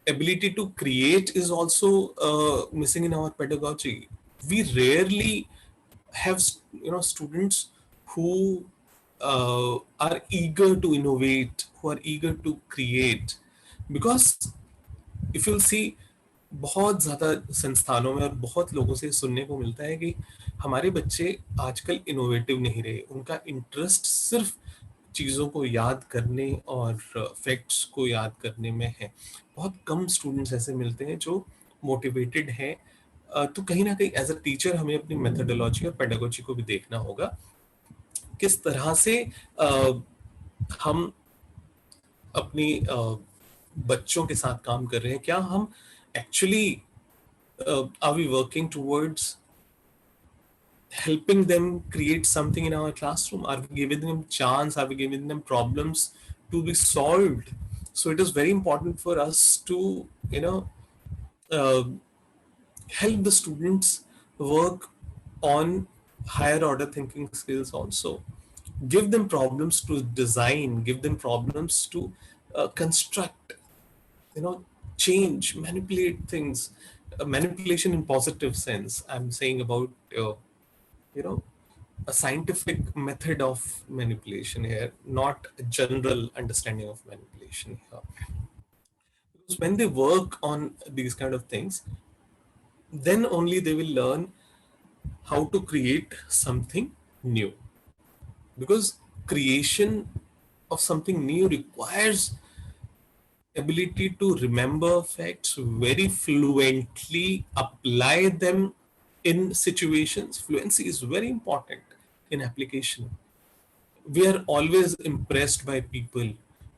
Ability to create is also missing in our pedagogy. We rarely have students who are eager to innovate, who are eager to create. Because if you see, बहुत ज़्यादा संस्थानों में और बहुत लोगों से सुनने को मिलता है कि हमारे बच्चे आजकल इनोवेटिव नहीं रहे, उनका इंटरेस्ट सिर्फ चीज़ों को याद करने और फैक्ट्स को याद करने में है. बहुत कम स्टूडेंट्स ऐसे मिलते हैं जो मोटिवेटेड हैं. तो कहीं ना कहीं एज अ टीचर हमें अपनी मेथोडोलॉजी और पेडागोजी को भी देखना होगा, किस तरह से हम अपनी बच्चों के साथ काम कर रहे हैं. क्या हम actually are we working towards helping them create something in our classroom? Are we giving them chance? Are we giving them problems to be solved? So it is very important for us to uh, help the students work on higher order thinking skills also. Give them problems to design, give them problems to construct, change, manipulate things. Manipulation in positive sense, I'm saying about you know a scientific method of manipulation here, not a general understanding of manipulation here. Because when they work on these kind of things, then only they will learn how to create something new. Because creation of something new requires ability to remember facts very fluently, apply them in situations. Fluency is very important in application. We are always impressed by people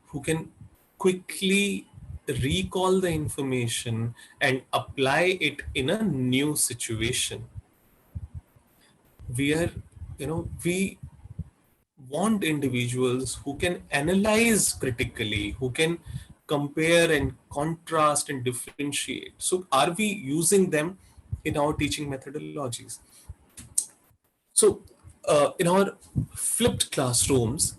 who can quickly recall the information and apply it in a new situation. We want individuals who can analyze critically, who can compare and contrast and differentiate. So, are we using them in our teaching methodologies? So, in our flipped classrooms,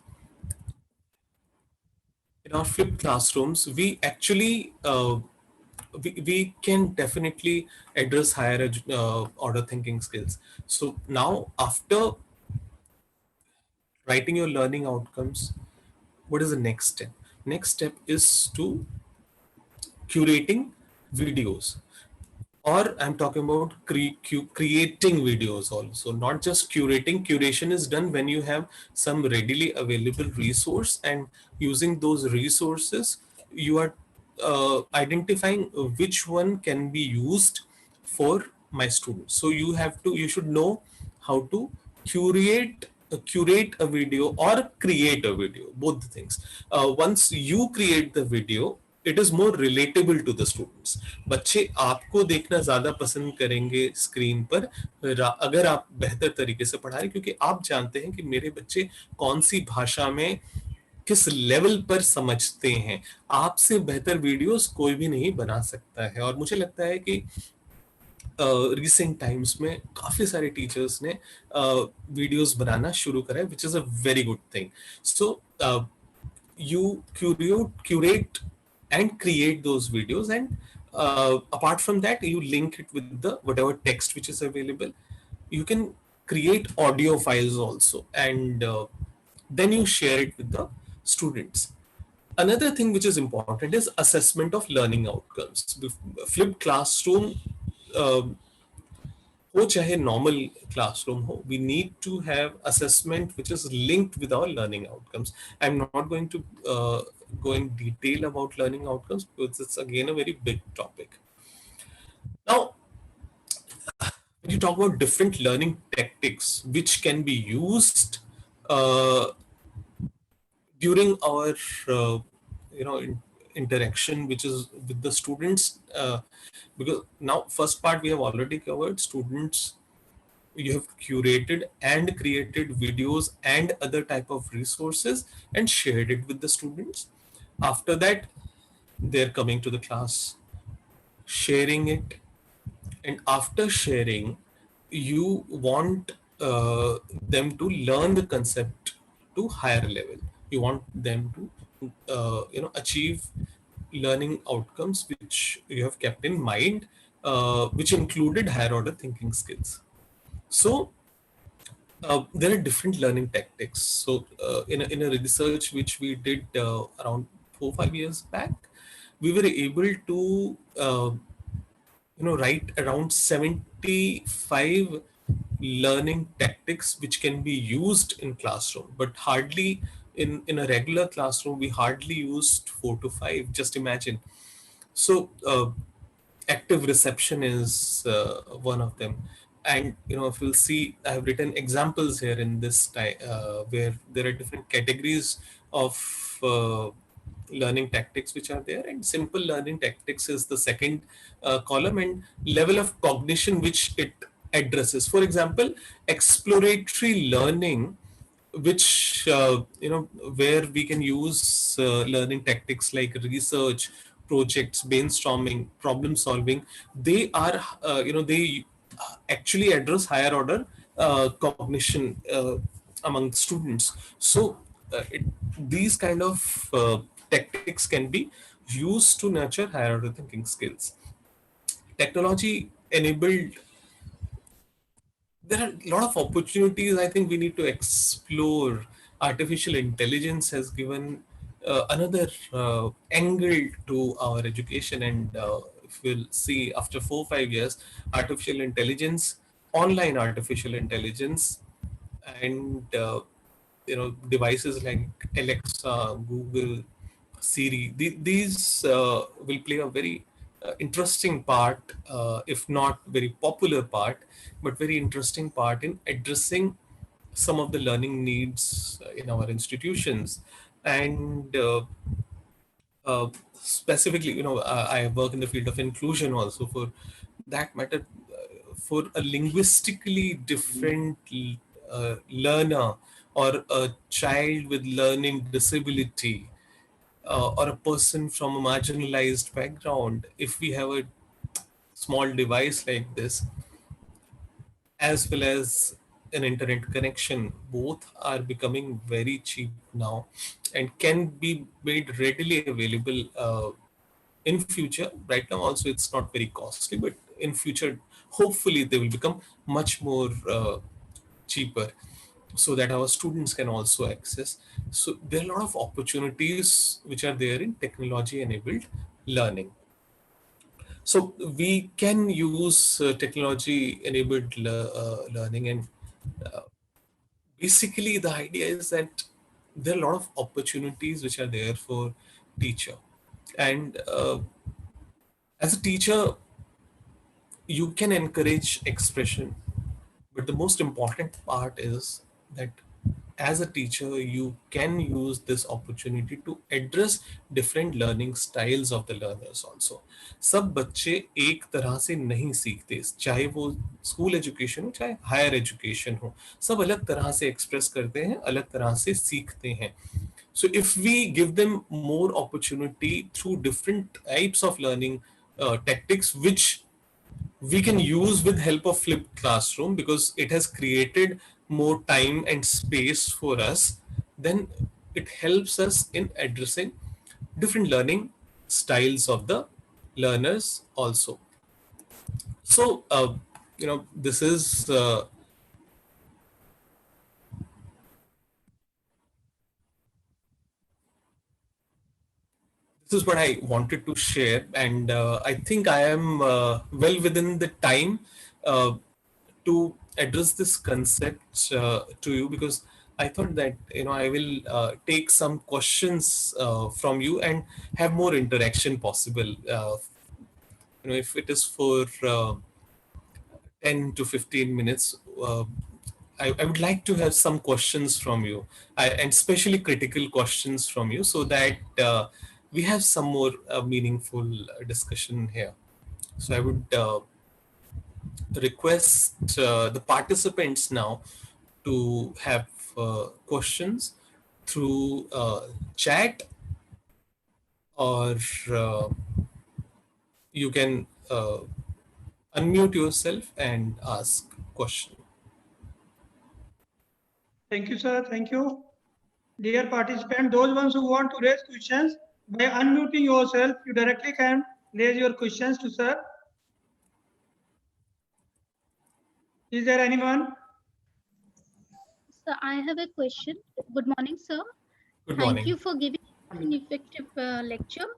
we actually we can definitely address higher order thinking skills. So now, after writing your learning outcomes, what is the next step? Next step is to curating videos, or I'm talking about creating videos also, not just curating. Curation is done when you have some readily available resource, and using those resources you are identifying which one can be used for my students. So you should know how to curate a video or create a video, both the things. Once you create the video, it is more relatable to the students. बच्चे आपको देखना ज्यादा पसंद करेंगे screen पर अगर आप बेहतर तरीके से पढ़ा रहे, क्योंकि आप जानते हैं कि मेरे बच्चे कौन सी भाषा में किस लेवल पर समझते हैं। आपसे बेहतर वीडियोस कोई भी नहीं बना सकता है। और मुझे लगता है कि रिसेंट टाइम्स में काफी सारे टीचर्स ने वीडियोस बनाना शुरू करा है, which is a very good thing. So you curate and create those videos, and apart from that, you link it with the whatever text which is available. You can create audio files also, and then you share it with the students. Another thing which is important is assessment of learning outcomes. Flipped classroom हो चाहे normal classroom ho, we need to have assessment which is linked with our learning outcomes. I'm not going to go in detail about learning outcomes because it's again a very big topic. Now, when you talk about different learning tactics which can be used uh, during our interaction, which is with the students, because now first part we have already covered. Students, you have curated and created videos and other type of resources and shared it with the students. After that, they're coming to the class, sharing it, and after sharing, you want them to learn the concept to higher level. You want them to achieve learning outcomes which you have kept in mind, which included higher order thinking skills. So there are different learning tactics. So in a research which we did around 4 or 5 years back, we were able to write around 75 learning tactics which can be used in classroom, but hardly in a regular classroom we hardly used 4 to 5. Just imagine. So active reception is one of them. And if you'll see, I have written examples here in this where there are different categories of learning tactics which are there, and simple learning tactics is the second column, and level of cognition which it addresses. For example, exploratory learning, which where we can use learning tactics like research projects, brainstorming, problem solving, they are, they actually address higher order cognition among students. So these kind of tactics can be used to nurture higher order thinking skills. Technology enabled, there are a lot of opportunities I think we need to explore. Artificial intelligence has given another angle to our education, and if we'll see after 4 5 years, artificial intelligence, online artificial intelligence, and devices like Alexa, Google, Siri, these will play a very interesting part, if not very popular part, but very interesting part in addressing some of the learning needs in our institutions. And specifically, I work in the field of inclusion also. For that matter, for a linguistically different learner, or a child with learning disability, or a person from a marginalized background, if we have a small device like this, as well as an internet connection, both are becoming very cheap now and can be made readily available in future. Right now also it's not very costly, but in future hopefully they will become much more cheaper, so that our students can also access. So there are a lot of opportunities which are there in technology enabled learning. So we can use technology enabled learning, and uh, basically the idea is that there are a lot of opportunities which are there for teacher. And as a teacher, you can encourage expression, but the most important part is that as a teacher you can use this opportunity to address different learning styles of the learners also. सब बच्चे एक तरह से नहीं सीखते, चाहे वो school education हो चाहे हायर एजुकेशन हो, सब अलग तरह से एक्सप्रेस करते हैं, अलग तरह से सीखते हैं. So if we give them more opportunity through different types of learning tactics, which we can use with help of flipped classroom, because it has created more time and space for us, then it helps us in addressing different learning styles of the learners also. So this is what I wanted to share, and I think I am well within the time uh, to address this concept to you, because I thought that I will take some questions from you and have more interaction possible. If it is for 10 to 15 minutes. I would like to have some questions from you, and especially critical questions from you, so that we have some more meaningful discussion here. So I would request the participants now to have questions through chat, or you can unmute yourself and ask question. Thank you, sir. Thank you. Dear participant, those ones who want to raise questions, by unmuting yourself, you directly can raise your questions to sir. Is there anyone? So I have a question. Good morning, sir. Good Thank morning. you for giving an effective lecture.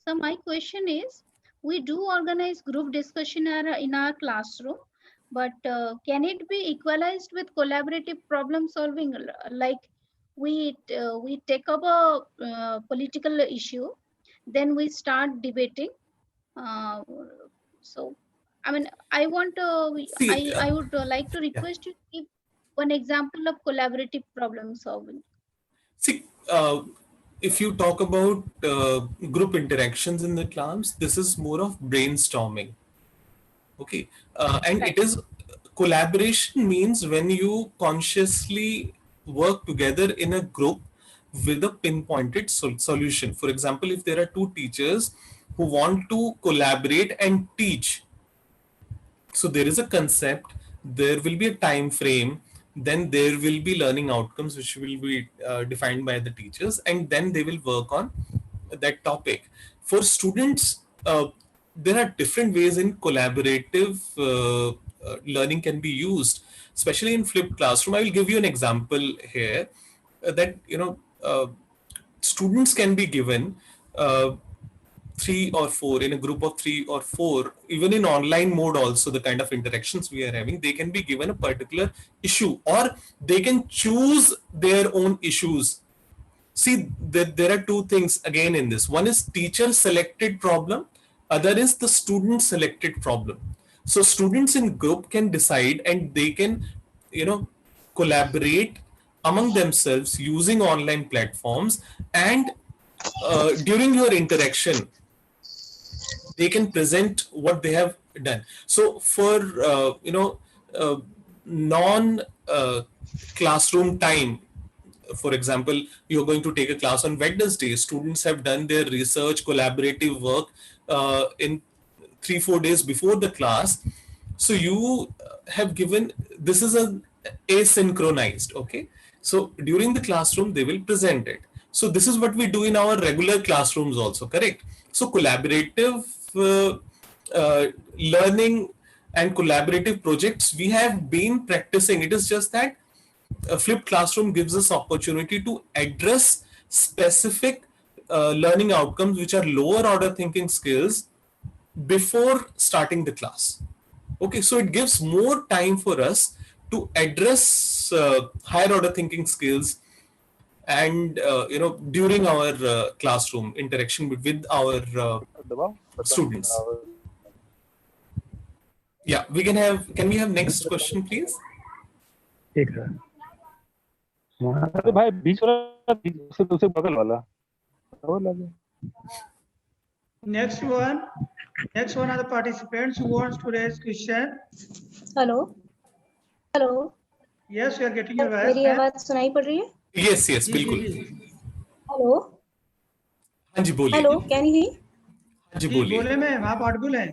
So my question is, we do organize group discussion in our classroom, but can it be equalized with collaborative problem solving? Like we take up a political issue, then we start debating. So I mean, I want See, I would like to yeah. request you to give one example of collaborative problem solving. See, if you talk about group interactions in the class, this is more of brainstorming. Okay, and Right. it is collaboration means when you consciously work together in a group with a pinpointed solution. For example, if there are two teachers who want to collaborate and teach. So there is a concept, there will be a time frame, then there will be learning outcomes which will be defined by the teachers, and then they will work on that topic. For students, there are different ways in collaborative learning can be used, especially in flipped classroom. I will give you an example here that students can be given 3 or 4 in a group of 3 or 4, even in online mode also, the kind of interactions we are having, they can be given a particular issue, or they can choose their own issues. See, there are two things again in this. One is teacher selected problem, other is the student selected problem. So students in group can decide, and they can collaborate among themselves using online platforms, and during your interaction they can present what they have done. So for non classroom time, for example, you're going to take a class on Wednesday, students have done their research collaborative work in 3-4 days before the class. So you have given, this is a asynchronized, okay? So during the classroom they will present it. So this is what we do in our regular classrooms also, correct? So collaborative learning and collaborative projects we have been practicing. It is just that a flipped classroom gives us opportunity to address specific learning outcomes which are lower order thinking skills before starting the class. Okay, so it gives more time for us to address higher order thinking skills, and during our classroom interaction with our students. Yeah, can we have next question please? ठीक है। अरे भाई बीच वाला उसे बगल वाला वो लगे। Next one are the participants who wants to raise question. Hello hello, Yes, you are getting your voice. मेरी आवाज सुनाई पड़ रही है? Yes, yes, बिल्कुल। हेलो हाँ जी बोलिए। Hello, can you here? हाँ जी बोलिए। बोले मैम, आप ऑडिबल हैं?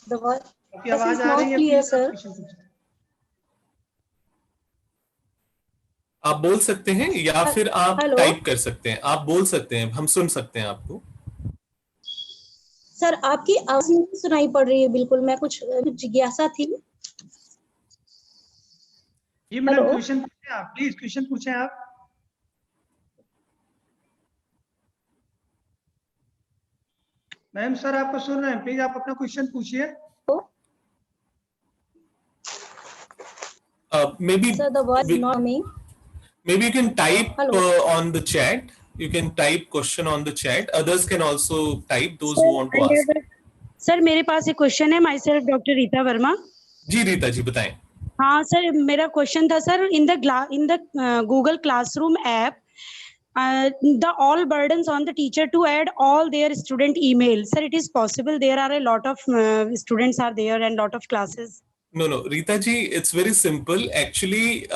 द वॉइस आपकी आवाज आ रही है क्लियर सर। आप बोल सकते हैं या फिर आप हेलो? टाइप कर सकते हैं, आप बोल सकते हैं, हम सुन सकते हैं आपको। सर आपकी आवाज नहीं सुनाई पड़ रही है बिल्कुल, मैं कुछ जिज्ञासा थी। जी मैडम, क्वेश्चन पूछें आप, प्लीज क्वेश्चन पूछें आप। मैम सर आपको सुन रहे हैं, प्लीज आप अपना क्वेश्चन पूछिए। Maybe Sir, the voice is not coming. Maybe you can type on the chat. You can type question on the chat. Others can also type, those who want to ask. Sir मेरे पास एक question है। Myself doctor Rita Verma. जी रीता जी बताएं। हाँ sir, मेरा question था sir, in the Google classroom app the all burdens on the teacher to add all their student email. Sir, it is possible? There are a lot of students are there and lot of classes. No, Rita ji, it's very simple. Actually,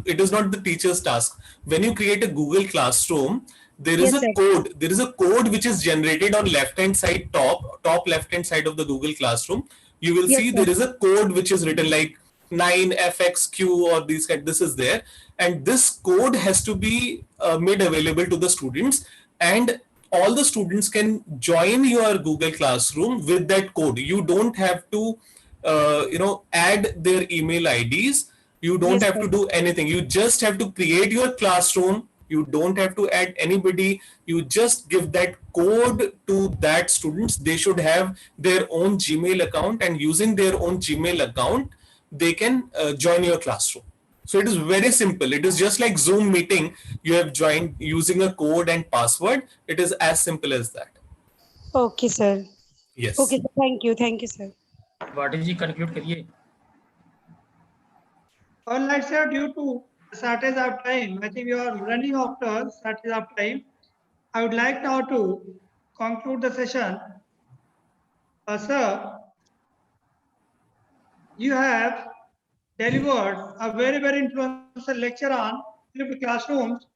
it is not the teacher's task. When you create a Google Classroom, there is a code. There is a code which is generated on left-hand side, top left-hand side of the Google Classroom. You will see there is a code which is written like 9FXQ or these kind. This is there, and this code has to be made available to the students, and all the students can join your Google Classroom with that code. You don't have to add their email IDs. You don't have to do anything. You just have to create your classroom. You don't have to add anybody. You just give that code to that students. They should have their own Gmail account, and using their own Gmail account, they can join your classroom. So it is very simple. It is just like Zoom meeting. You have joined using a code and password. It is as simple as that. Okay, sir. Yes. Okay, sir. Thank you, sir. What is the conclude करिए? All right, sir. Due to shortage of time, I think we are running after shortage of time. I would like now to conclude the session. Sir, you have delivered a very, very influential lecture on flipped classrooms,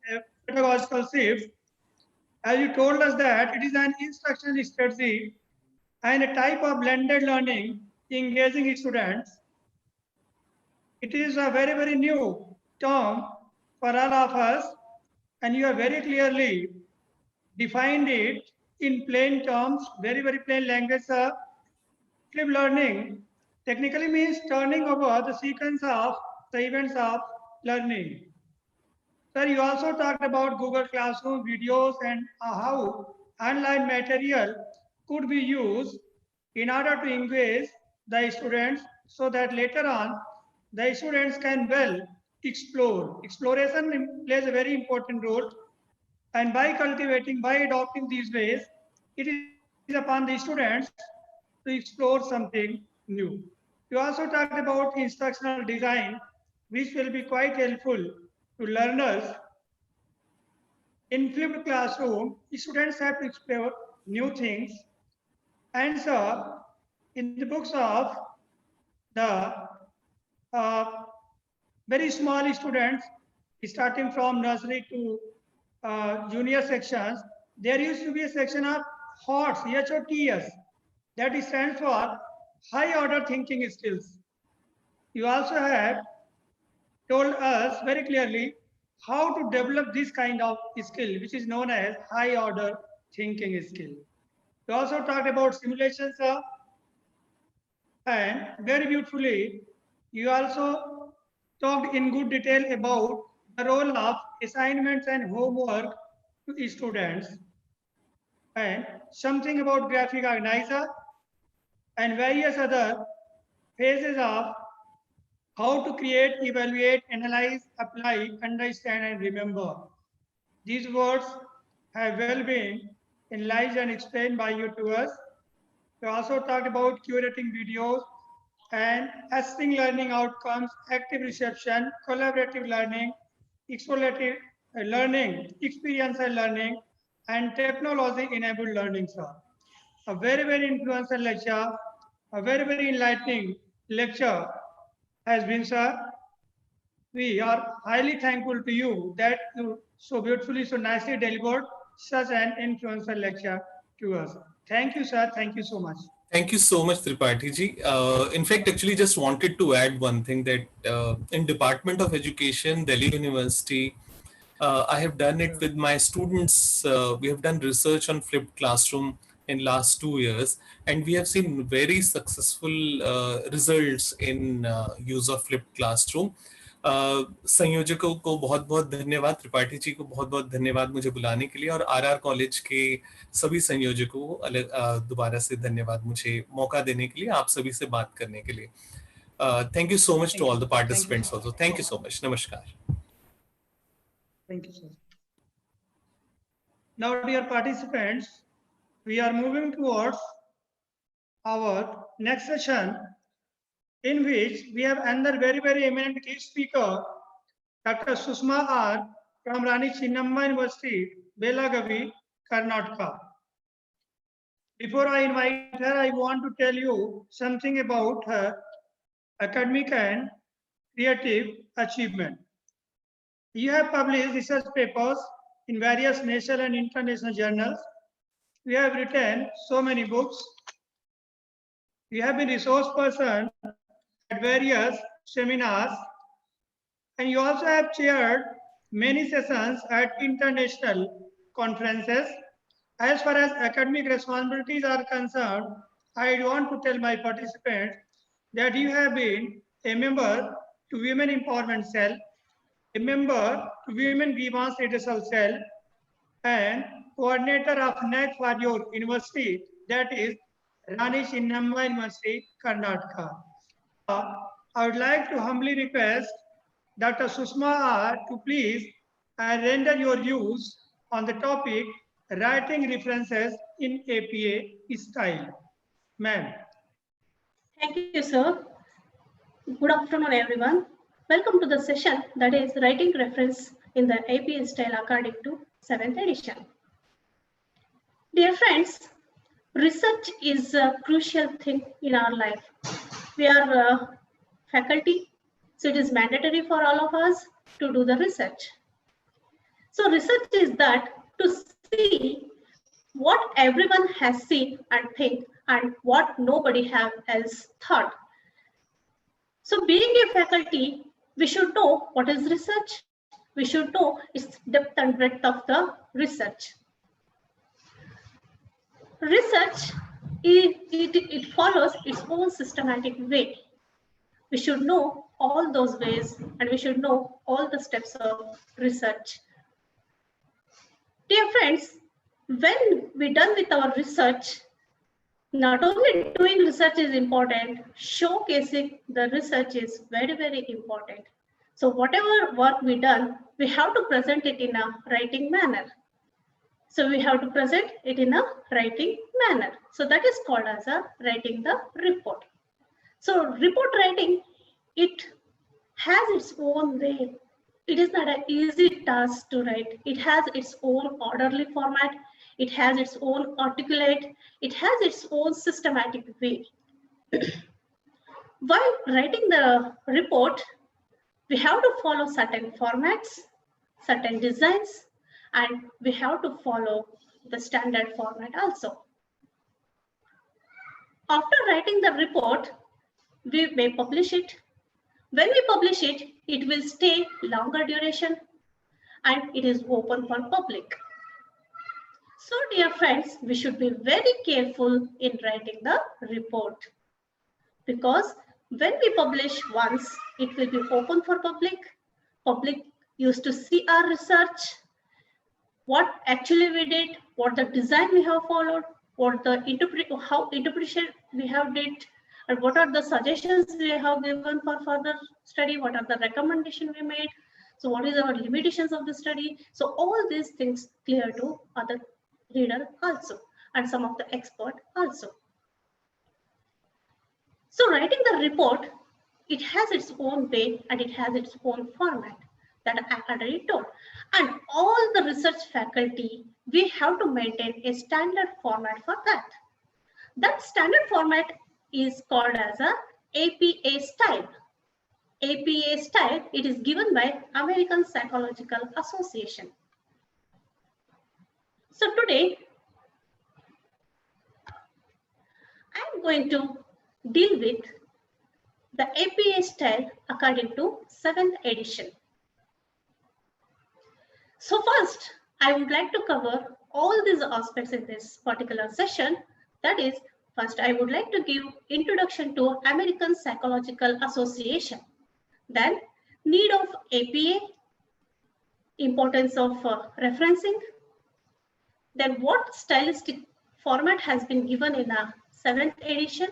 pedagogical shift. As you told us that it is an instructional strategy and a type of blended learning engaging students. It is a very, very new term for all of us, and you have very clearly defined it in plain terms, very, very plain language. Flip learning technically means turning over the sequence of the events of learning. Sir, you also talked about Google Classroom videos and how online material could be used in order to engage the students so that later on the students can well explore. Exploration plays a very important role, and by cultivating, by adopting these ways, it is upon the students to explore something new. You also talked about instructional design, which will be quite helpful to learners. In flipped classroom, students have to explore new things. And so, in the books of the uh, very small students, starting from nursery to junior sections, there used to be a section of HOTS, HOTS, that stands for high order thinking skills. You also have told us very clearly how to develop this kind of skill, which is known as high order thinking skill. We also talked about simulations, and very beautifully, you also talked in good detail about the role of assignments and homework to students, and something about graphic organizer and various other phases of how to create, evaluate, analyze, apply, understand, and remember. These words have well been analyzed and explained by you to us. We also talked about curating videos and assessing learning outcomes, active reception, collaborative learning, explorative learning, experiential learning, and technology-enabled learning, sir. A very, very influential lecture, a very, very enlightening lecture has been, sir. We are highly thankful to you that you so beautifully, so nicely delivered such an influential lecture to us. Thank you, sir. Thank you so much. Thank you so much, Tripathi ji. In fact, actually just wanted to add one thing that in Department of Education, Delhi University, I have done it with my students. We have done research on flipped classroom in last 2 years, and we have seen very successful results in use of flipped classroom. संयोजकों को बहुत बहुत धन्यवाद, त्रिपाठी जी को बहुत बहुत धन्यवाद मुझे बुलाने के लिए, और आरआर कॉलेज के सभी संयोजकों को दोबारा से धन्यवाद मुझे मौका देने के लिए, आप सभी से बात करने के लिए. Thank you so much to all the participants also. Thank you so much. Namaskar. Thank you, sir. Now, dear participants, we are moving towards our next session, in which we have another very, very eminent guest speaker, Dr. Susma R. from Rani Chinnamma University, Belagavi, Karnataka. Before I invite her, I want to tell you something about her academic and creative achievement. You have published research papers in various national and international journals. You have written so many books. You have been resource person at various seminars, and you also have chaired many sessions at international conferences. As far as academic responsibilities are concerned, I want to tell my participants that you have been a member to Women Empowerment Cell, a member to Women Grievance Redressal Cell, and coordinator of NAC for your university, that is Rani Chinnamma University, Karnataka. I would like to humbly request Dr. Susma R to please render your views on the topic writing references in APA style. Ma'am. Thank you, sir. Good afternoon, everyone. Welcome to the session that is writing reference in the APA style according to 7th edition. Dear friends, research is a crucial thing in our life. We are faculty, so it is mandatory for all of us to do the research. So research is that to see what everyone has seen and think and what nobody else thought. So being a faculty, we should know what is research. We should know its depth and breadth of the research. Research, it follows its own systematic way. We should know all those ways and we should know all the steps of research. Dear friends, when we're done with our research, not only doing research is important, showcasing the research is very, very important. So whatever work we done, we have to present it in a writing manner. So we have to present it in a writing manner. So that is called as a writing the report. So report writing, it has its own way. It is not an easy task to write. It has its own orderly format. It has its own articulate. It has its own systematic way. While writing the report, we have to follow certain formats, certain designs, and we have to follow the standard format also. After writing the report, we may publish it. When we publish it, it will stay longer duration and it is open for public. So dear friends, we should be very careful in writing the report, because when we publish once, it will be open for public. Public used to see our research, what actually we did, what the design we have followed, what the interpretation we have did, and what are the suggestions we have given for further study, what are the recommendations we made, so what is our limitations of the study. So all these things clear to other reader also and some of the expert also. So writing the report, it has its own way and it has its own format that I already told. And all the research faculty, we have to maintain a standard format for that. That standard format is called as a APA style. APA style, it is given by American Psychological Association. So today, I'm going to deal with the APA style according to 7th edition. So first, I would like to cover all these aspects in this particular session. That is, first I would like to give introduction to American Psychological Association. Then need of APA, importance of referencing. Then what stylistic format has been given in a 7th edition.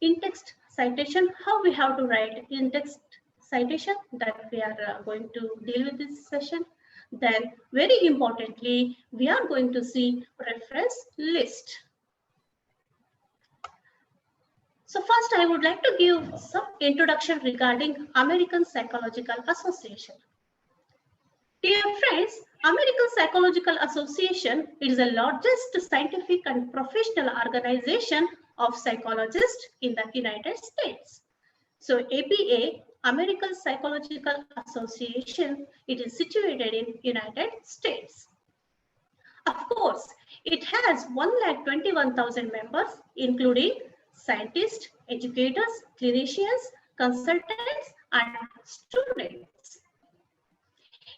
In-text citation, how we have to write in-text citation, that we are going to deal with this session. Then very importantly, we are going to see reference list. So first I would like to give some introduction regarding American Psychological Association. Dear friends, American Psychological Association is the largest scientific and professional organization of psychologists in the United States. So APA, American Psychological Association, it is situated in United States. Of course, it has 121,000 members, including scientists, educators, clinicians, consultants, and students.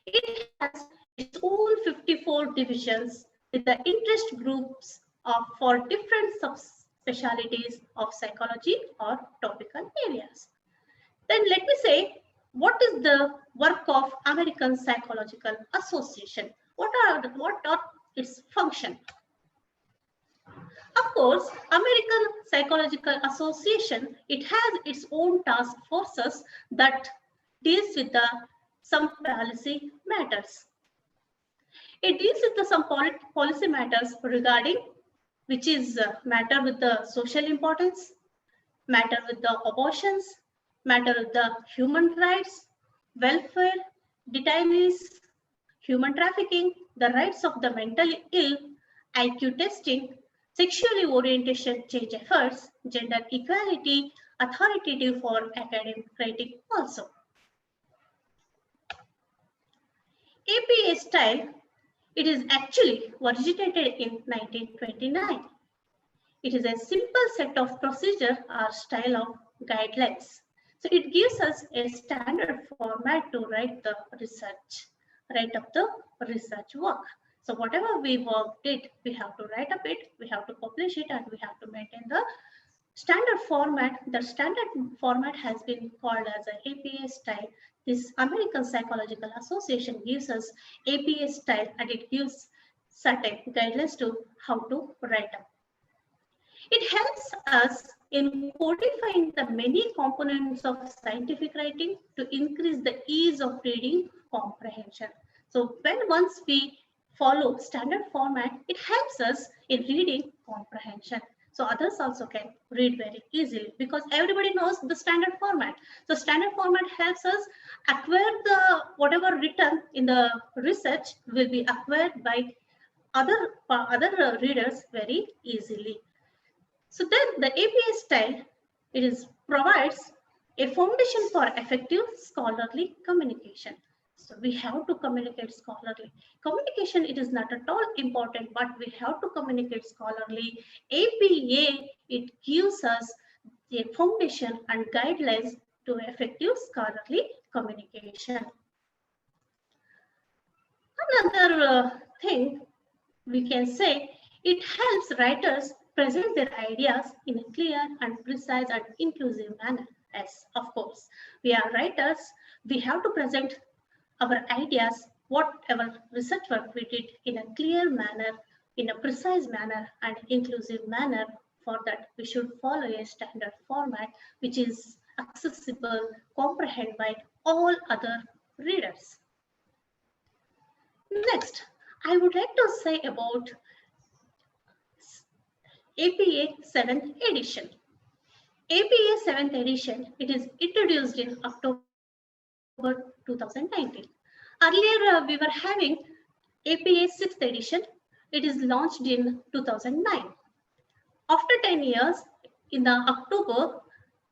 It has its own 54 divisions with the interest groups for different subspecialties of psychology or topical areas. Then let me say, what is the work of American Psychological Association? What are its functions? Of course, American Psychological Association, it has its own task forces that deals with some policy matters. It deals with some policy matters regarding, which is matter with the social importance, matter with the abortions, matter with the human rights, welfare, detainees, human trafficking, the rights of the mentally ill, IQ testing, sexually orientation change efforts, gender equality, authoritative for academic writing also. APA style, it is actually originated in 1929. It is a simple set of procedure or style of guidelines. So it gives us a standard format to write the research, write up the research work. So whatever we work did, we have to write up it, we have to publish it, and we have to maintain the standard format. The standard format has been called as an APA style. This American Psychological Association gives us APA style, and it gives certain guidelines to how to write up. It helps us in codifying the many components of scientific writing to increase the ease of reading comprehension. So once we follow standard format, it helps us in reading comprehension. So others also can read very easily because everybody knows the standard format. So standard format helps us acquire the whatever written in the research will be acquired by other readers very easily. So then the APA style, provides a foundation for effective scholarly communication. So we have to communicate scholarly. Communication, it is not at all important, but we have to communicate scholarly. APA, it gives us a foundation and guidelines to effective scholarly communication. Another thing we can say, it helps writers present their ideas in a clear and precise and inclusive manner. As of course, we are writers, we have to present our ideas, whatever research work we did in a clear manner, in a precise manner and inclusive manner. For that, we should follow a standard format which is accessible, comprehended by all other readers. Next, I would like to say about APA 7th edition. APA 7th edition, it is introduced in October 2019. Earlier, we were having APA 6th edition. It is launched in 2009. After 10 years, in the October,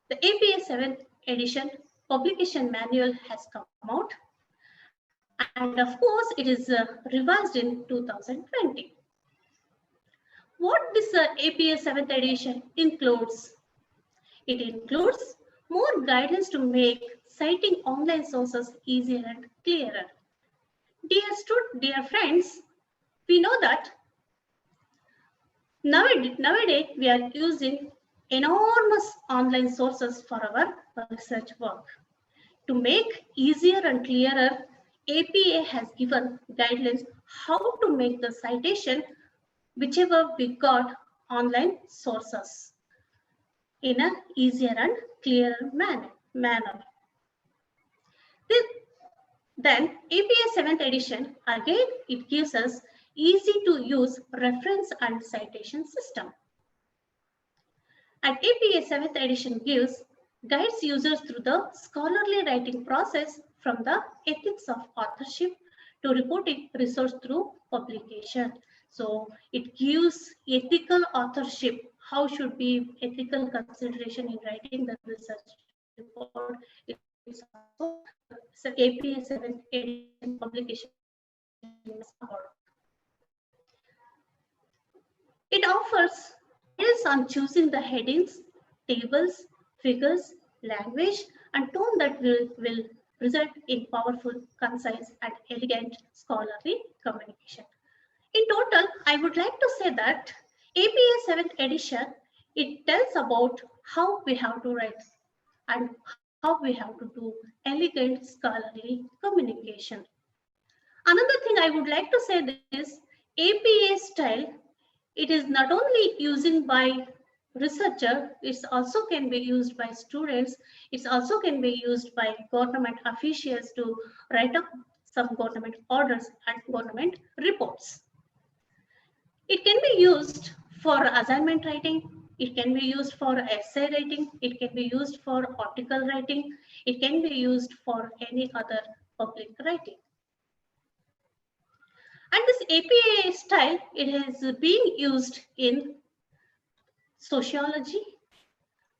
the APA 7th edition publication manual has come out. And of course, it is revised in 2020. What this APA 7th edition includes? It includes more guidance to make citing online sources easier and clearer. Dear friends, we know that nowadays we are using enormous online sources for our research work. To make easier and clearer, APA has given guidelines how to make the citation whichever we got online sources in an easier and clearer manner. Then APA 7th edition, again, it gives us easy to use reference and citation system. And APA 7th edition guides users through the scholarly writing process from the ethics of authorship to reporting resource through publication. So it gives ethical authorship. How should be ethical consideration in writing the research report? It's also APA 7th edition publication. It offers guidance on choosing the headings, tables, figures, language, and tone that will result in powerful, concise, and elegant scholarly communication. In total, I would like to say that APA 7th edition, it tells about how we have to write and how we have to do elegant scholarly communication. Another thing I would like to say is APA style, it is not only using by researcher, it also can be used by students. It also can be used by government officials to write up some government orders and government reports. It can be used for assignment writing. It can be used for essay writing. It can be used for article writing. It can be used for any other public writing. And this APA style, it is being used in sociology,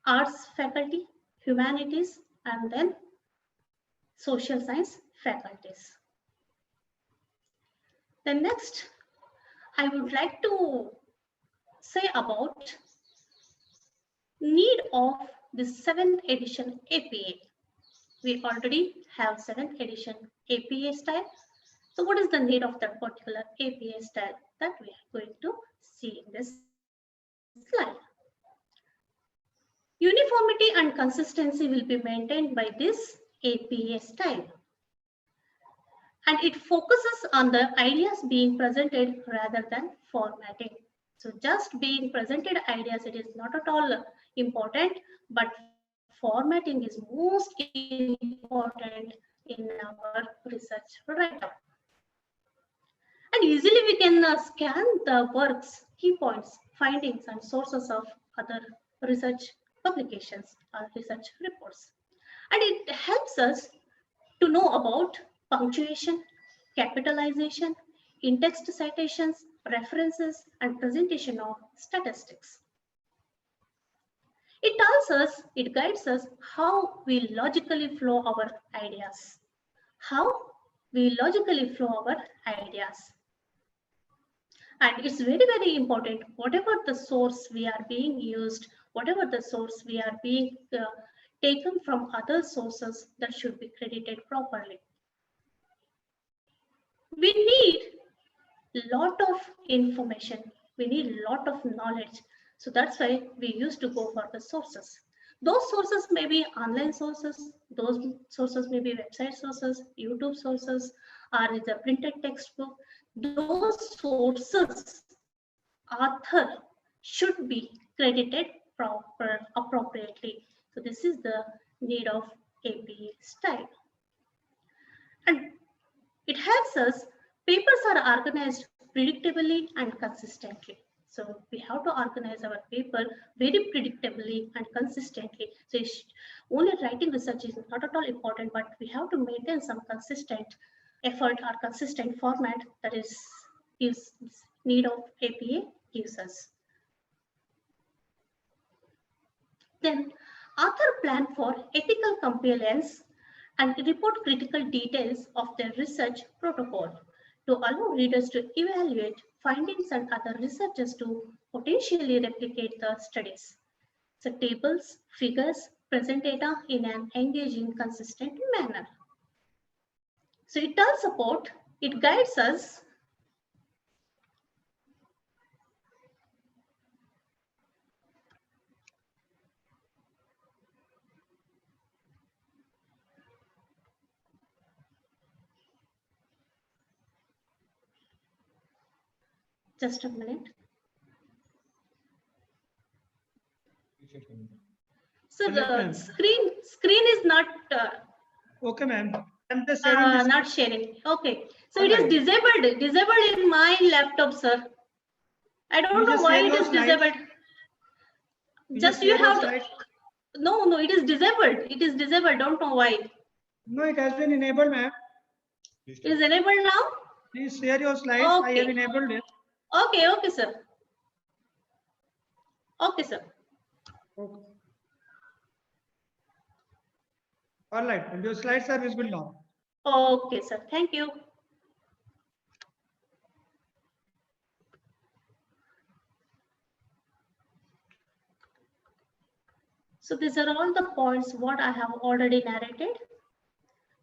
arts faculty, humanities, and then social science faculties. Then next, I would like to say about Need of the 7th edition APA. We already have 7th edition APA style. So what is the need of that particular APA style that we are going to see in this slide? Uniformity and consistency will be maintained by this APA style. And it focuses on the ideas being presented rather than formatting. So just being presented ideas, it is not at all important, but formatting is most important in our research write-up. And easily we can scan the works, key points, findings, and sources of other research publications or research reports. And it helps us to know about punctuation, capitalization, in-text citations, references, and presentation of statistics. It tells us, it guides us how we logically flow our ideas. How we logically flow our ideas. And it's very, very important, whatever the source we are being used, whatever the source we are being taken from other sources, that should be credited properly. We need a lot of information. We need a lot of knowledge. So that's why we used to go for the sources. Those sources may be online sources. Those sources may be website sources, YouTube sources, or is a printed textbook. Those sources, author should be credited appropriately. So this is the need of APA style. And it helps us, papers are organized predictably and consistently. So we have to organize our paper very predictably and consistently. So only writing research is not at all important, but we have to maintain some consistent effort or consistent format that is need of APA gives us. Then author plan for ethical compliance and report critical details of their research protocol to allow readers to evaluate findings and other researchers to potentially replicate the studies. So tables, figures, present data in an engaging, consistent manner. So it does support, it guides us just a minute. So the screen is not okay, ma'am. I'm just sharing this. not sharing. Okay. So it is disabled in my laptop, sir. I don't know why it is disabled. Just you have to. No, it is disabled. It is disabled. Don't know why. No, it has been enabled, ma'am. It is enabled now? Please share your slides. Okay. I have enabled it. Okay, sir. Okay, sir. Okay. All right. And your slides are visible now. Okay, sir. Thank you. So these are all the points what I have already narrated.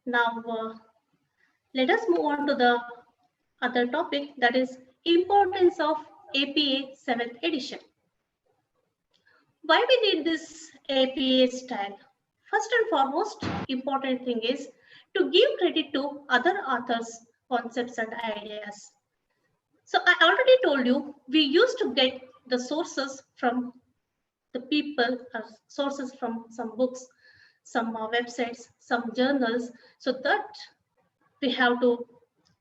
Now, let us move on to the other topic, that is importance of APA 7th edition. Why we need this APA style? First and foremost, important thing is to give credit to other authors' concepts and ideas. So I already told you, we used to get the sources from the people, sources from some books, some websites, some journals, so that we have to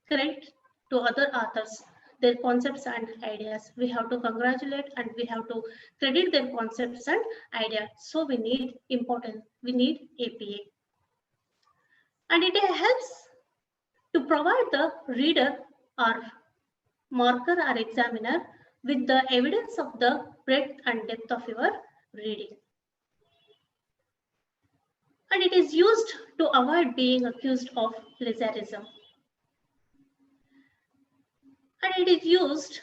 credit to other authors their concepts and ideas. We have to congratulate and we have to credit their concepts and ideas. So we need APA. And it helps to provide the reader or marker or examiner with the evidence of the breadth and depth of your reading. And it is used to avoid being accused of plagiarism. And it is used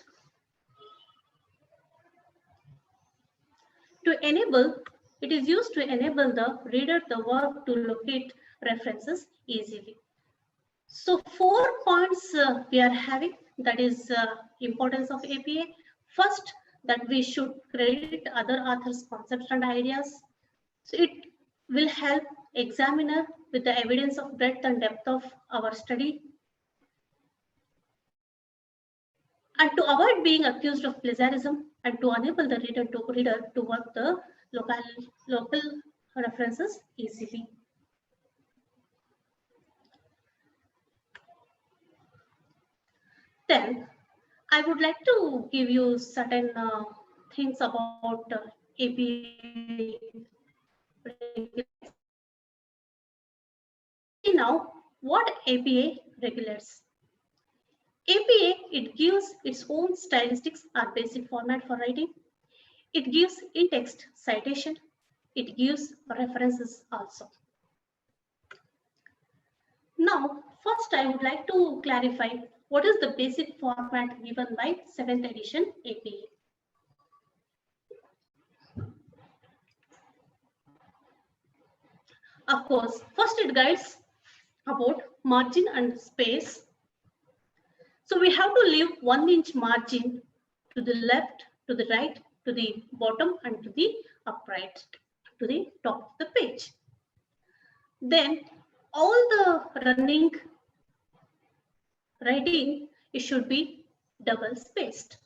It is used to enable the reader the work to locate references easily. So 4 points we are having, that is importance of APA. First, that we should credit other authors' concepts and ideas. So it will help examiner with the evidence of breadth and depth of our study. And to avoid being accused of plagiarism and to enable the reader to work the local references easily. Then I would like to give you certain things about APA. See now what APA regulates. APA, it gives its own stylistics or basic format for writing. It gives in-text citation. It gives references also. Now, first I would like to clarify what is the basic format given by 7th edition APA. Of course, first it guides about margin and space. So we have to leave 1-inch margin to the left, to the right, to the bottom, and to the upright, to the top of the page. Then all the running writing, it should be double spaced.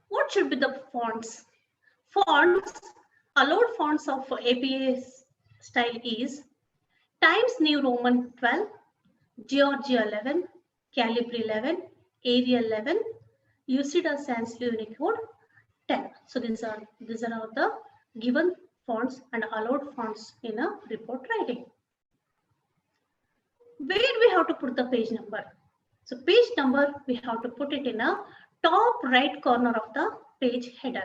What should be the fonts? Allowed fonts of APA style is Times New Roman 12, Georgia 11, Calibri 11, Arial 11, Lucida Sans Unicode 10. So these are the given fonts and allowed fonts in a report writing. Where we have to put the page number? So page number, we have to put it in a top right corner of the page header.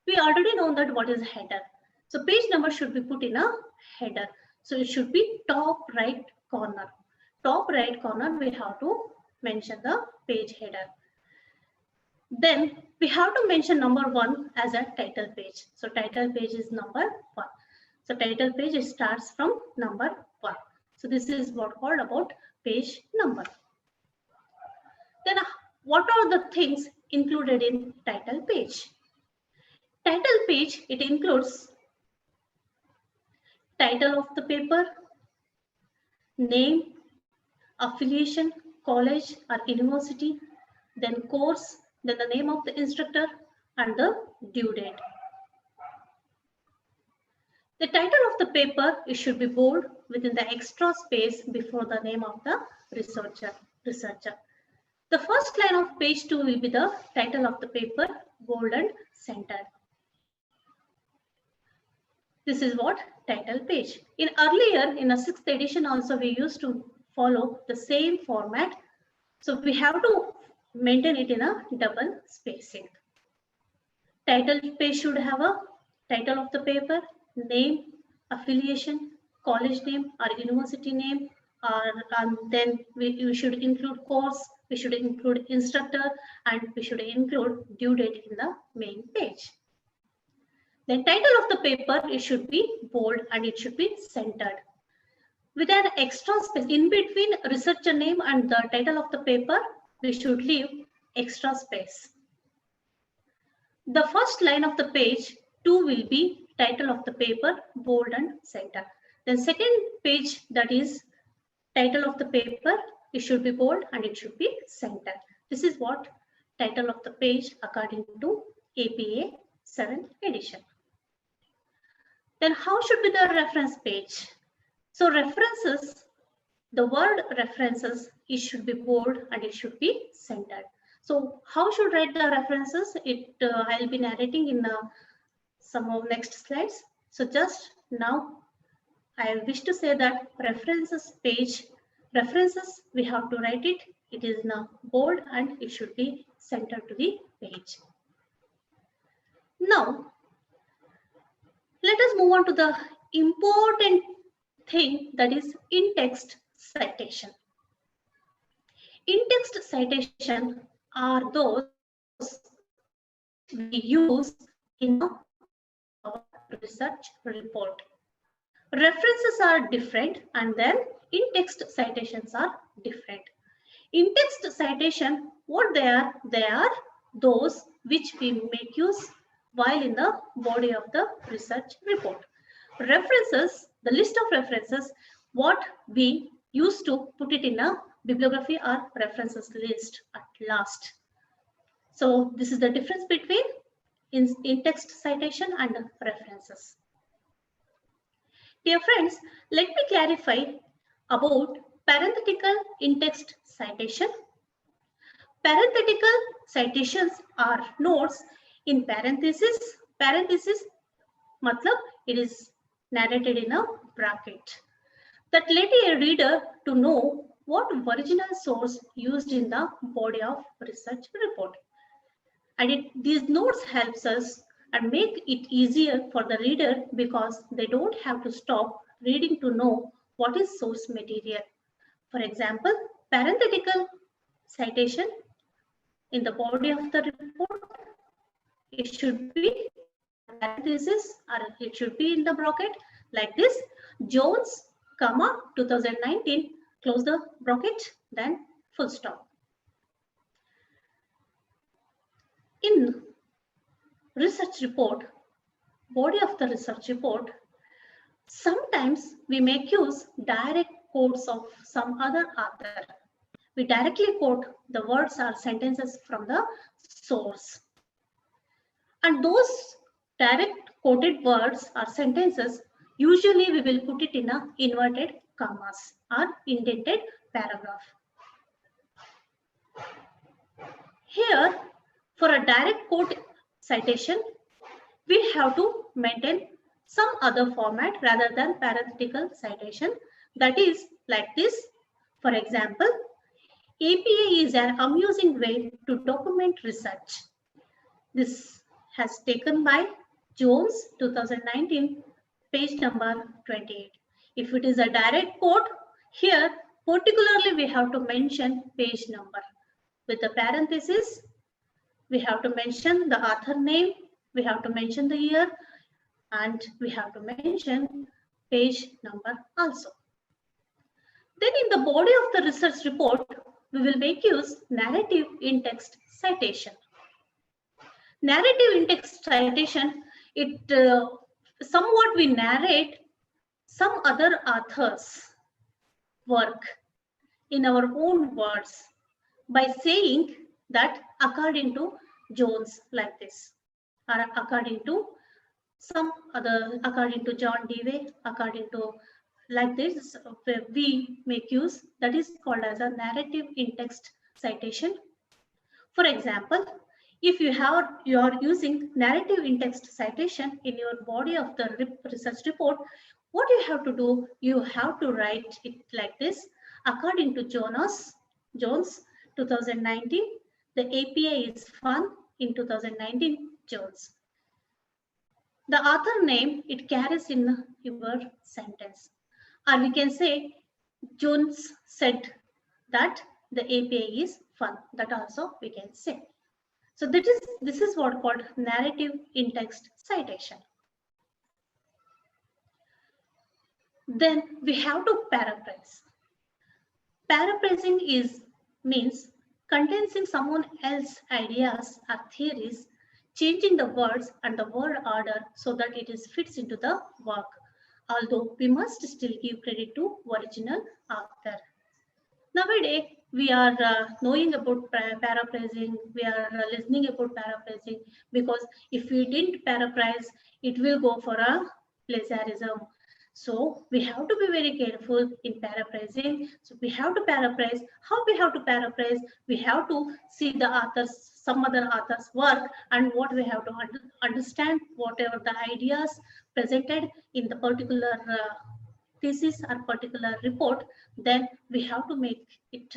We already know that what is header. So page number should be put in a header. So it should be top right corner. Top right corner, we have to mention the page header. Then we have to mention number 1 as a title page. So title page is number 1. So title page starts from number 1. So this is what called about page number. Then what are the things included in title page? Title page, it includes title of the paper, name, affiliation, college or university, then course, then the name of the instructor and the due date. The title of the paper, it should be bold within the extra space before the name of the researcher. The first line of page 2 will be the title of the paper, bold and centered. This is what title page. In a 6th edition also we used to follow the same format. So we have to maintain it in a double spacing. Title page should have a title of the paper, name, affiliation, college name or university name, then we should include course, we should include instructor, and we should include due date in the main page. The title of the paper, it should be bold and it should be centered. With an extra space in between researcher name and the title of the paper, we should leave extra space. The first line of the page 2 will be title of the paper, bold and center. Then second page, that is title of the paper, it should be bold and it should be center. This is what title of the page according to APA 7th edition. Then how should be the reference page? So references, the word references, it should be bold and it should be centered. So how should write the references? I'll be narrating in some of next slides. So just now, I wish to say that references page, references, we have to write it. It is now bold and it should be centered to the page. Now, let us move on to the important thing, that is in-text citation. In-text citation are those we use in our research report. References are different, and then in-text citations are different. In-text citation, what they are? They are those which we make use while in the body of the research report. References, the list of references, what we used to put it in a bibliography or references list at last. So this is the difference between in-text citation and references. Dear friends, let me clarify about parenthetical in-text citation. Parenthetical citations are notes in parenthesis. Parenthesis matlab it is narrated in a bracket that let a reader to know what original source used in the body of research report. And these notes helps us and make it easier for the reader because they don't have to stop reading to know what is source material. For example, parenthetical citation in the body of the report, it should be parenthesis or it should be in the bracket like this: Jones, comma 2019, close the bracket, then full stop. In research report, body of the research report, sometimes we make use direct quotes of some other author. We directly quote the words or sentences from the source. And those direct quoted words or sentences, usually we will put it in a inverted commas or indented paragraph. Here, for a direct quote citation, we have to maintain some other format rather than parenthetical citation. That is like this. For example, APA is an amusing way to document research. This has taken by Jones 2019, page number 28. If it is a direct quote, here particularly we have to mention page number. With the parenthesis, we have to mention the author name, we have to mention the year, and we have to mention page number also. Then in the body of the research report, we will make use narrative in-text citation. Narrative in-text citation, it somewhat we narrate some other author's work in our own words by saying that according to Jones like this, or according to some other, according to John Dewey, according to like this, we make use, that is called as a narrative in-text citation. For example, if you are using narrative in-text citation in your body of the research report, what you have to do, you have to write it like this: according to Jones 2019, the APA is fun in 2019 Jones. The author name, it carries in your sentence. Or we can say Jones said that the APA is fun. That also we can say. So this is what called narrative in-text citation. Then we have to paraphrase. Paraphrasing means condensing someone else's ideas or theories, changing the words and the word order so that it fits into the work. Although we must still give credit to original author. Nowadays, we are knowing about paraphrasing, we are listening about paraphrasing, because if we didn't paraphrase, it will go for a plagiarism. So we have to be very careful in paraphrasing. So we have to paraphrase. How we have to paraphrase? We have to see the author's, some other author's work, and what we have to understand, whatever the ideas presented in the particular thesis or particular report, then we have to make it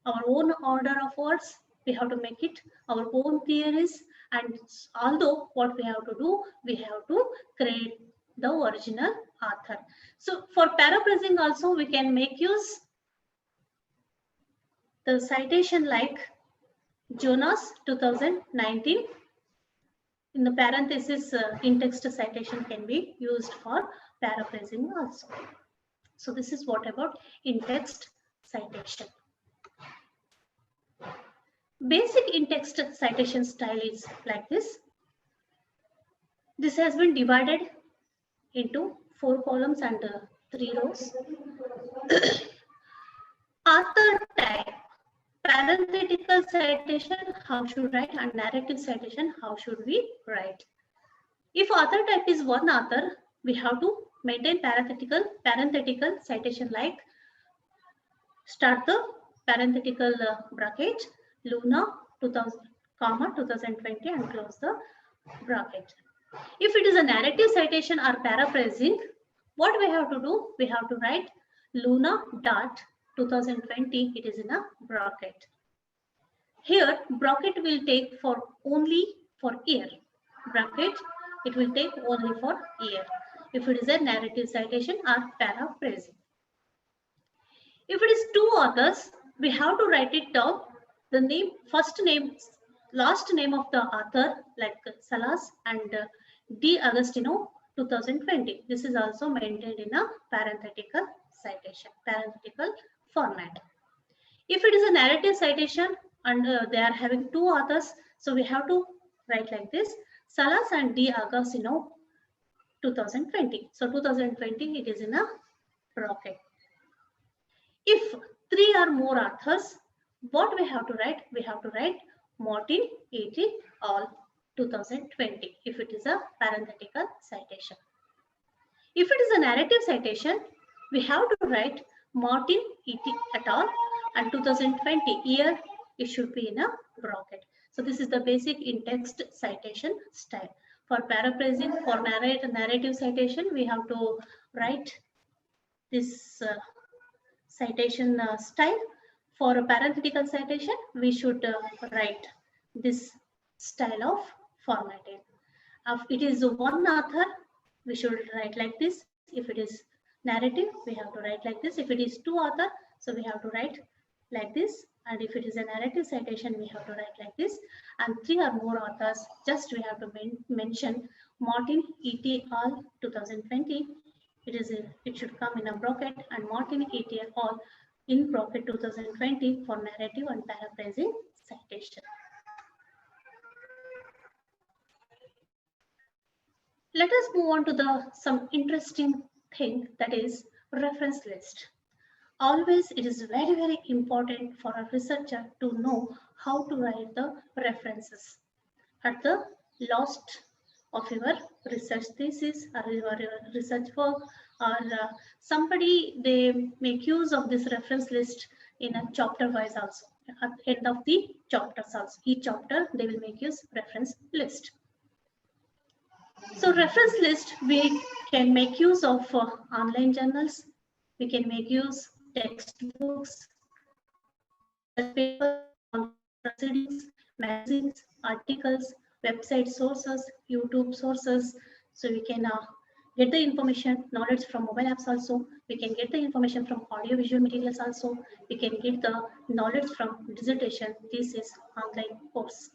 our own order of words. We have to make it our own theories. And although what we have to do, we have to create the original author. So for paraphrasing also, we can make use the citation like Jonas 2019, In the parenthesis, in-text citation can be used for paraphrasing also. So this is what about in-text citation. Basic in-text citation style is like this. This has been divided into 4 columns and 3 rows. Author type, parenthetical citation, how should write, and narrative citation, how should we write. If author type is one author, we have to maintain parenthetical citation like start the parenthetical bracket, Luna 2000, 2020 and close the bracket. If it is a narrative citation or paraphrasing, what we have to do? We have to write Luna dot 2020, it is in a bracket. Here, bracket will take for only for year. Bracket, it will take only for year. If it is a narrative citation or paraphrasing. If it is 2 authors, we have to write it down. The name, first name, last name of the author, like Salas and D. Agostino 2020. This is also maintained in a parenthetical citation, parenthetical format. If it is a narrative citation and they are having 2 authors, so we have to write like this, Salas and D. Agostino 2020. So 2020, it is in a bracket. If 3 or more authors, what we have to write? We have to write Martin et al. 2020 if it is a parenthetical citation. If it is a narrative citation, we have to write Martin et al. And 2020 year, it should be in a bracket. So this is the basic in-text citation style. For paraphrasing, for narrative citation, we have to write this citation style. For a parenthetical citation, we should write this style of formatting. If it is one author, we should write like this. If it is narrative, we have to write like this. If it is 2 author, so we have to write like this. And if it is a narrative citation, we have to write like this. And 3 or more authors, just we have to mention Martin et al. 2020. It should come in a bracket, and Martin et al. In bracket 2020 for narrative and paraphrasing citation. Let us move on to some interesting thing, that is reference list. Always it is very, very important for a researcher to know how to write the references. At the last of your research thesis or your research work, or somebody, they make use of this reference list in a chapter wise also. At the end of the chapters also, each chapter they will make use reference list. So reference list, we can make use of online journals, we can make use textbooks, papers, proceedings, magazines, articles, website sources, YouTube sources. So we can get the information, knowledge from mobile apps also. We can get the information from audio-visual materials also. We can get the knowledge from dissertation, thesis, online course.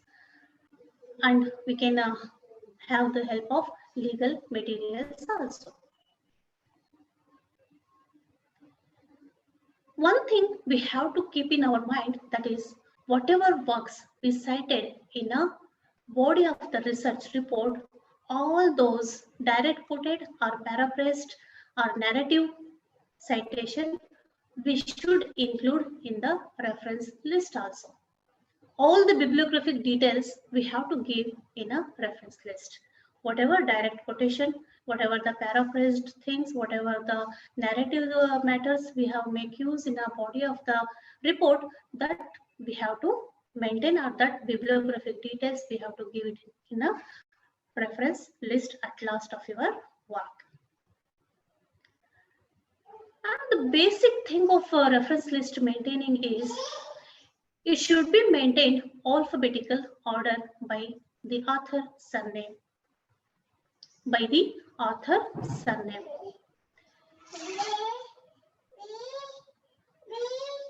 And we can have the help of legal materials also. One thing we have to keep in our mind, that is whatever works we cited in a body of the research report, all those direct quoted or paraphrased or narrative citation, we should include in the reference list also. All the bibliographic details we have to give in a reference list. Whatever direct quotation, whatever the paraphrased things, whatever the narrative matters we have make use in a body of the report, that we have to maintain, or that bibliographic details we have to give it in a reference list at last of your work. And the basic thing of a reference list maintaining is it should be maintained alphabetical order by the author surname. By the author surname.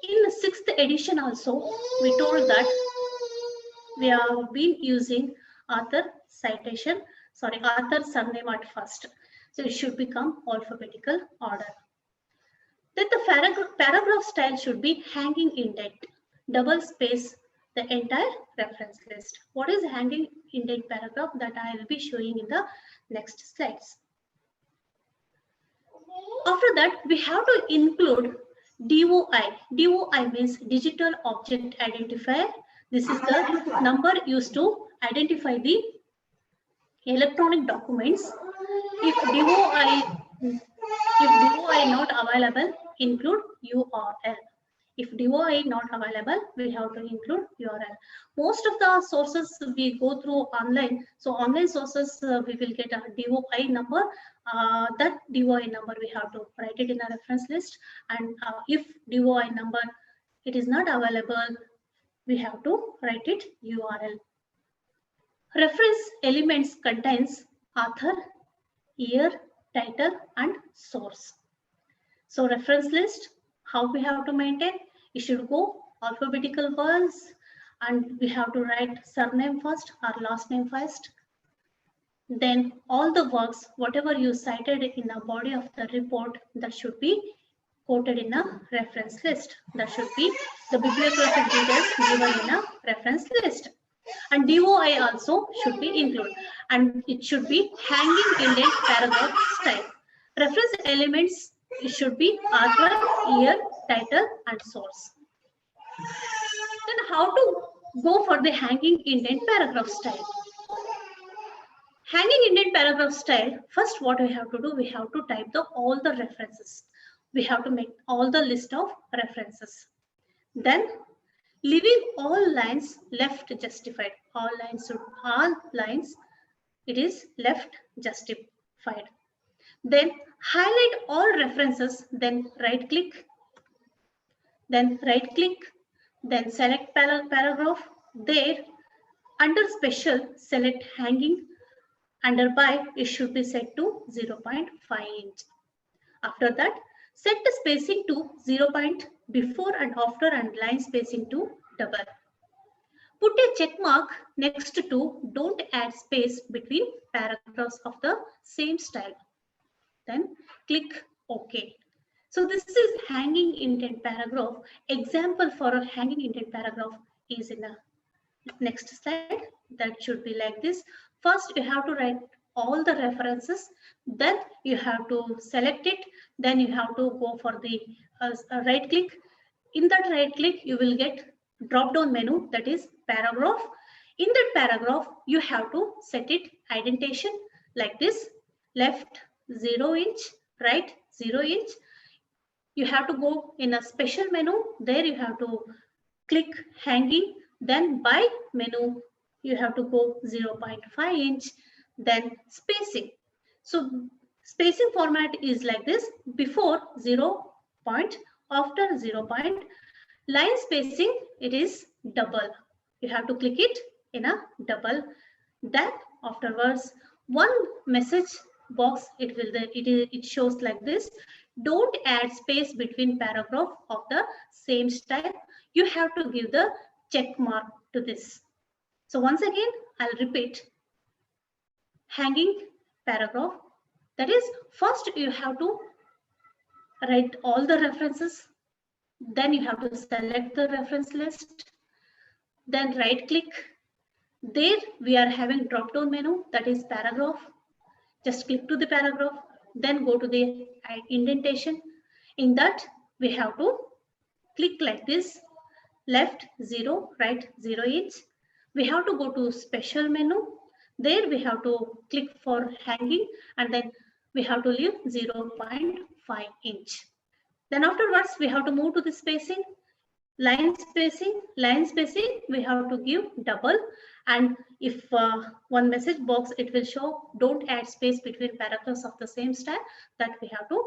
In the 6th edition also, we told that we have been using author author surname at first. So it should become alphabetical order. Then the paragraph style should be hanging indent, double space the entire reference list. What is hanging indent paragraph? That I will be showing in the next slides. After that, we have to include DOI. DOI means digital object identifier. This is the number used to identify the electronic documents. If DOI not available, include URL. If DOI not available, we have to include URL. Most of the sources we go through online. So online sources, we will get a DOI number. That DOI number we have to write it in a reference list. And if DOI number it is not available, we have to write it URL. Reference elements contains author, year, title, and source. So reference list, how we have to maintain? It should go alphabetical words, and we have to write surname first or last name first. Then all the works, whatever you cited in the body of the report, that should be quoted in a reference list. That should be the bibliographic details given in a reference list. And DOI also should be included, and it should be hanging indent paragraph style. Reference elements, it should be author, year, title, and source. Then how to go for the hanging indent paragraph style? Hanging indent paragraph style, first what we have to do, we have to type all the references. We have to make all the list of references. Then leaving all lines left justified. All lines, it is left justified. Then highlight all references, then right click, then select paragraph. There under special, select hanging. Under by, it should be set to 0.5 inch. After that, set the spacing to 0. Before and after, and line spacing to double. Put a check mark next to don't add space between paragraphs of the same style. Then click OK. So this is hanging indent paragraph. Example for a hanging indent paragraph is in the next slide. That should be like this. First, you have to write all the references. Then you have to select it. Then you have to go for the right click. In that right click, you will get drop down menu, that is paragraph. In that paragraph, you have to set it indentation like this: left 0 inch, right 0 inch. You have to go in a special menu. There you have to click hanging. Then by menu, you have to go 0.5 inch. Then spacing. So spacing format is like this: before 0 point, after 0 point. Line spacing, it is double. You have to click it in a double. Then afterwards, one message box, it shows like this: don't add space between paragraph of the same style. You have to give the check mark to this. So once again, I'll repeat. Hanging paragraph, that is, first you have to write all the references. Then you have to select the reference list. Then right click. There we are having drop down menu, that is paragraph. Just click to the paragraph. Then go to the indentation. In that we have to click like this: left 0, right 0 inch. We have to go to special menu. There we have to click for hanging, and then we have to leave 0.5 inch. Then afterwards, we have to move to the spacing. Line spacing, we have to give double. And if one message box, it will show don't add space between paragraphs of the same style, that we have to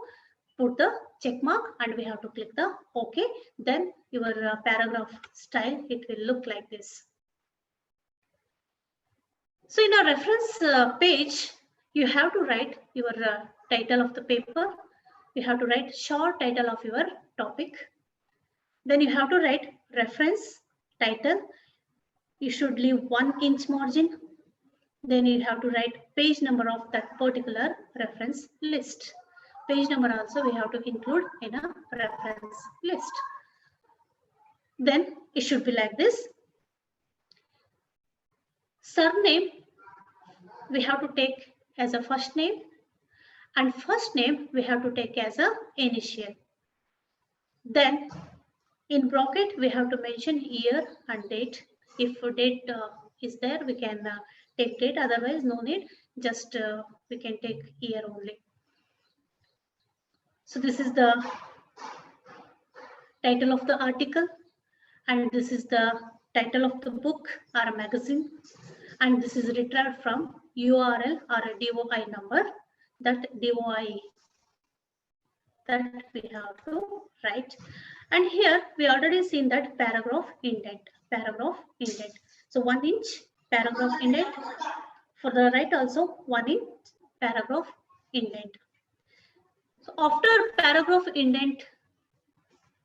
put the check mark and we have to click the OK. Then your paragraph style, it will look like this. So in a reference page, you have to write your title of the paper. You have to write short title of your topic. Then you have to write reference title. You should leave 1 inch margin. Then you have to write page number of that particular reference list. Page number also we have to include in a reference list. Then it should be like this. Surname we have to take as a first name, and first name we have to take as a initial. Then in bracket we have to mention year and date. If date is there, we can take date, otherwise no need, just we can take year only. So this is the title of the article, and this is the title of the book or a magazine, and this is retrieved from URL or a DOI number. That DOI that we have to write. And here we already seen that paragraph indent. So 1 inch paragraph indent. For the right also 1 inch paragraph indent. So after paragraph indent,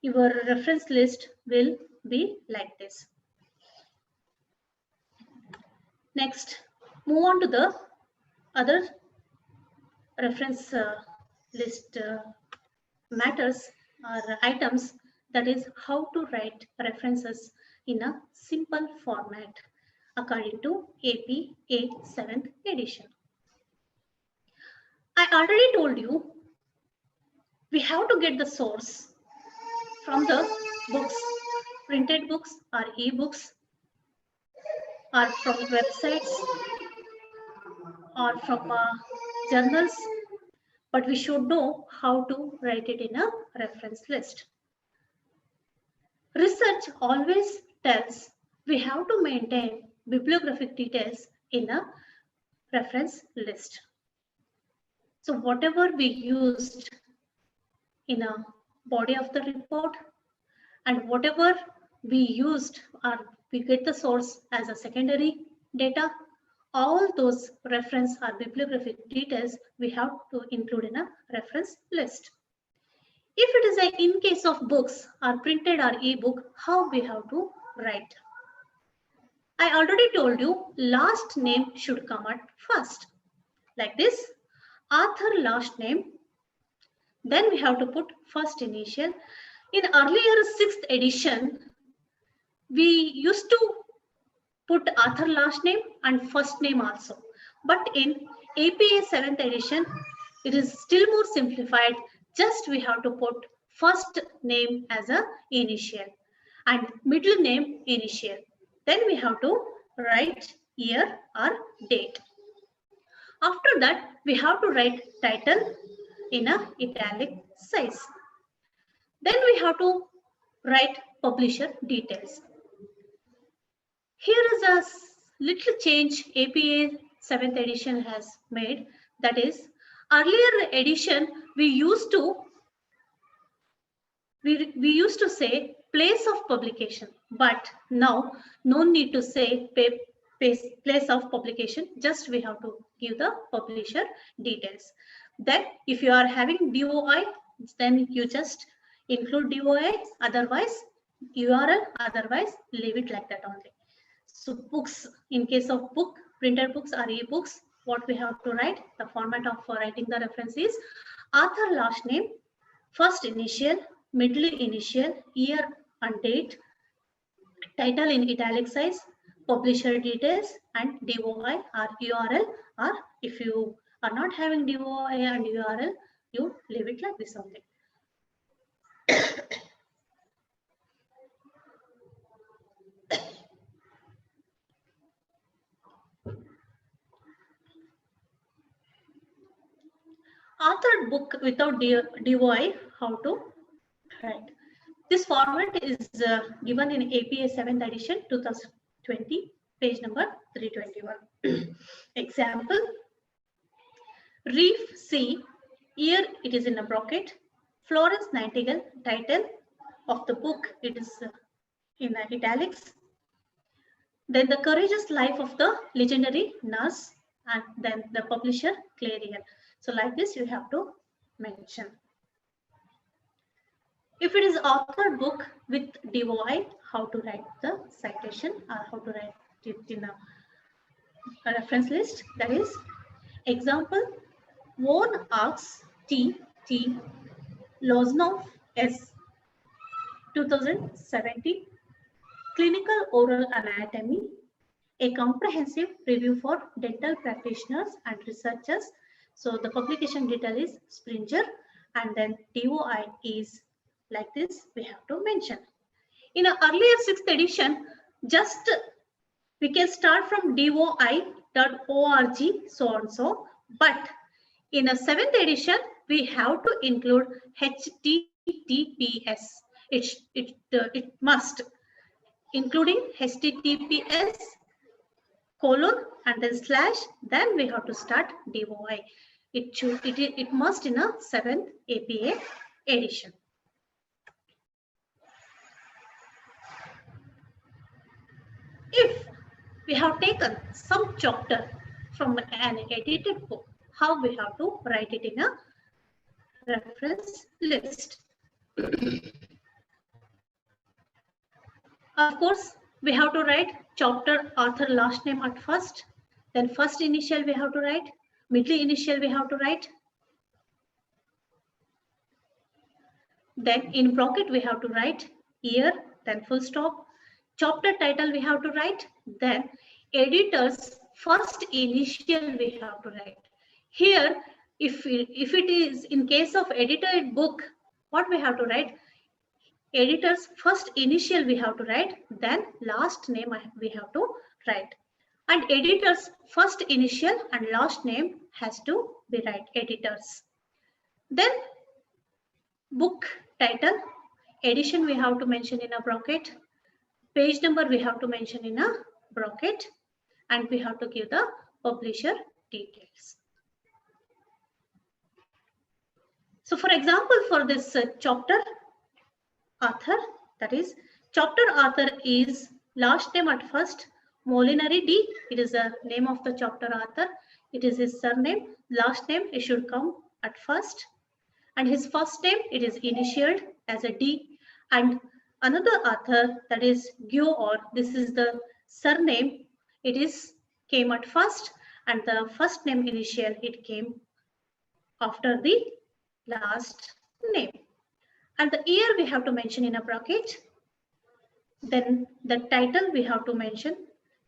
your reference list will be like this. Next, move on to the other reference list matters or items, that is how to write references in a simple format according to APA 7th edition. I already told you we have to get the source from the books, printed books or e-books, or from websites or from journals, but we should know how to write it in a reference list. Research always tells we have to maintain bibliographic details in a reference list. So whatever we used in a body of the report and whatever we used or we get the source as a secondary data, all those reference or bibliographic details we have to include in a reference list. If it is a in case of books or printed or ebook, how we have to write? I already told you last name should come at first. Like this, author last name. Then we have to put first initial. In earlier 6th edition, we used to put author last name and first name also. But in APA 7th edition, it is still more simplified. Just we have to put first name as a initial and middle name initial. Then we have to write year or date. After that, we have to write title in a italic size. Then we have to write publisher details. Here is a little change APA 7th edition has made. That is, earlier edition we used to say place of publication, but now no need to say place of publication. Just we have to give the publisher details. Then if you are having DOI, then you just include DOI, otherwise URL, otherwise leave it like that only. So books, in case of book, printed books or e-books, what we have to write, the format of writing the reference is author last name, first initial, middle initial, year and date, title in italic size, publisher details, and DOI or URL, or if you are not having DOI and URL, you leave it like this only. Authored book without DOI, how to write? This format is given in APA 7th edition 2020, page number 321. Example, Reef C, here it is in a bracket, Florence Nightingale, title of the book, it is in italics. Then the courageous life of the legendary nurse, and then the publisher Clarion. So like this you have to mention. If it is authored book with DOI, how to write the citation or how to write it in a reference list, that is example Von Arx T. Loznoff S. 2017 Clinical Oral Anatomy, a comprehensive review for dental practitioners and researchers. So the publication detail is Springer, and then DOI is like this, we have to mention. In an earlier 6th edition, just we can start from doi.org, so and so, but in a 7th edition, we have to include HTTPS. It must, including HTTPS colon and then slash, then we have to start DOI. It must in a 7th APA edition. If we have taken some chapter from an edited book, how we have to write it in a reference list? Of course, we have to write chapter author last name at first, then first initial we have to write, middle initial we have to write, then in bracket we have to write year, then full stop, chapter title we have to write, then editor's first initial we have to write. Here, if it is in case of edited book, what we have to write? Editor's first initial we have to write, then last name we have to write. And editor's first initial and last name has to be right, editors. Then book title, edition we have to mention in a bracket, page number we have to mention in a bracket, and we have to give the publisher details. So for example, for this chapter author, that is chapter author is last name at first, Molinari D, it is the name of the chapter author, it is his surname, last name it should come at first, and his first name it is initialed as a D, and another author, that is Gyo, or this is the surname, it is came at first, and the first name initial it came after the last name. And the year we have to mention in a bracket. Then the title we have to mention,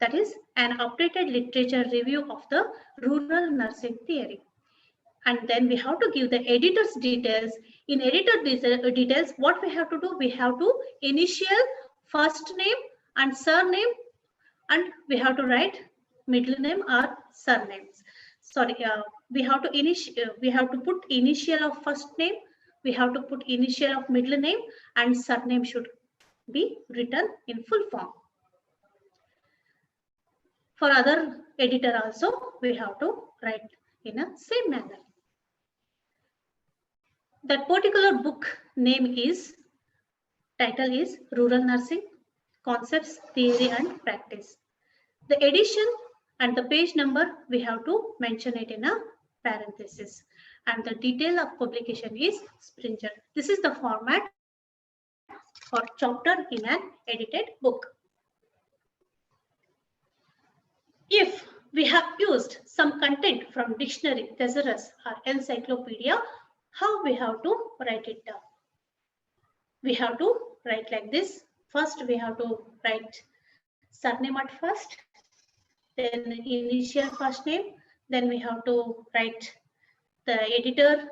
that is an updated literature review of the rural nursing theory. And then we have to give the editor's details. In editor details, what we have to do? We have to initial, first name and surname, and we have to write middle name or surnames. Sorry, we have to put initial of first name, we have to put initial of middle name, and surname should be written in full form. For other editor also, we have to write in a same manner. That particular book name is, title is Rural Nursing, Concepts, Theory and Practice. The edition and the page number, we have to mention it in a parenthesis. And the detail of publication is Springer. This is the format for chapter in an edited book. If we have used some content from dictionary, thesaurus or encyclopedia, how we have to write it down? We have to write like this. First, we have to write surname at first, then initial first name, then we have to write the editor,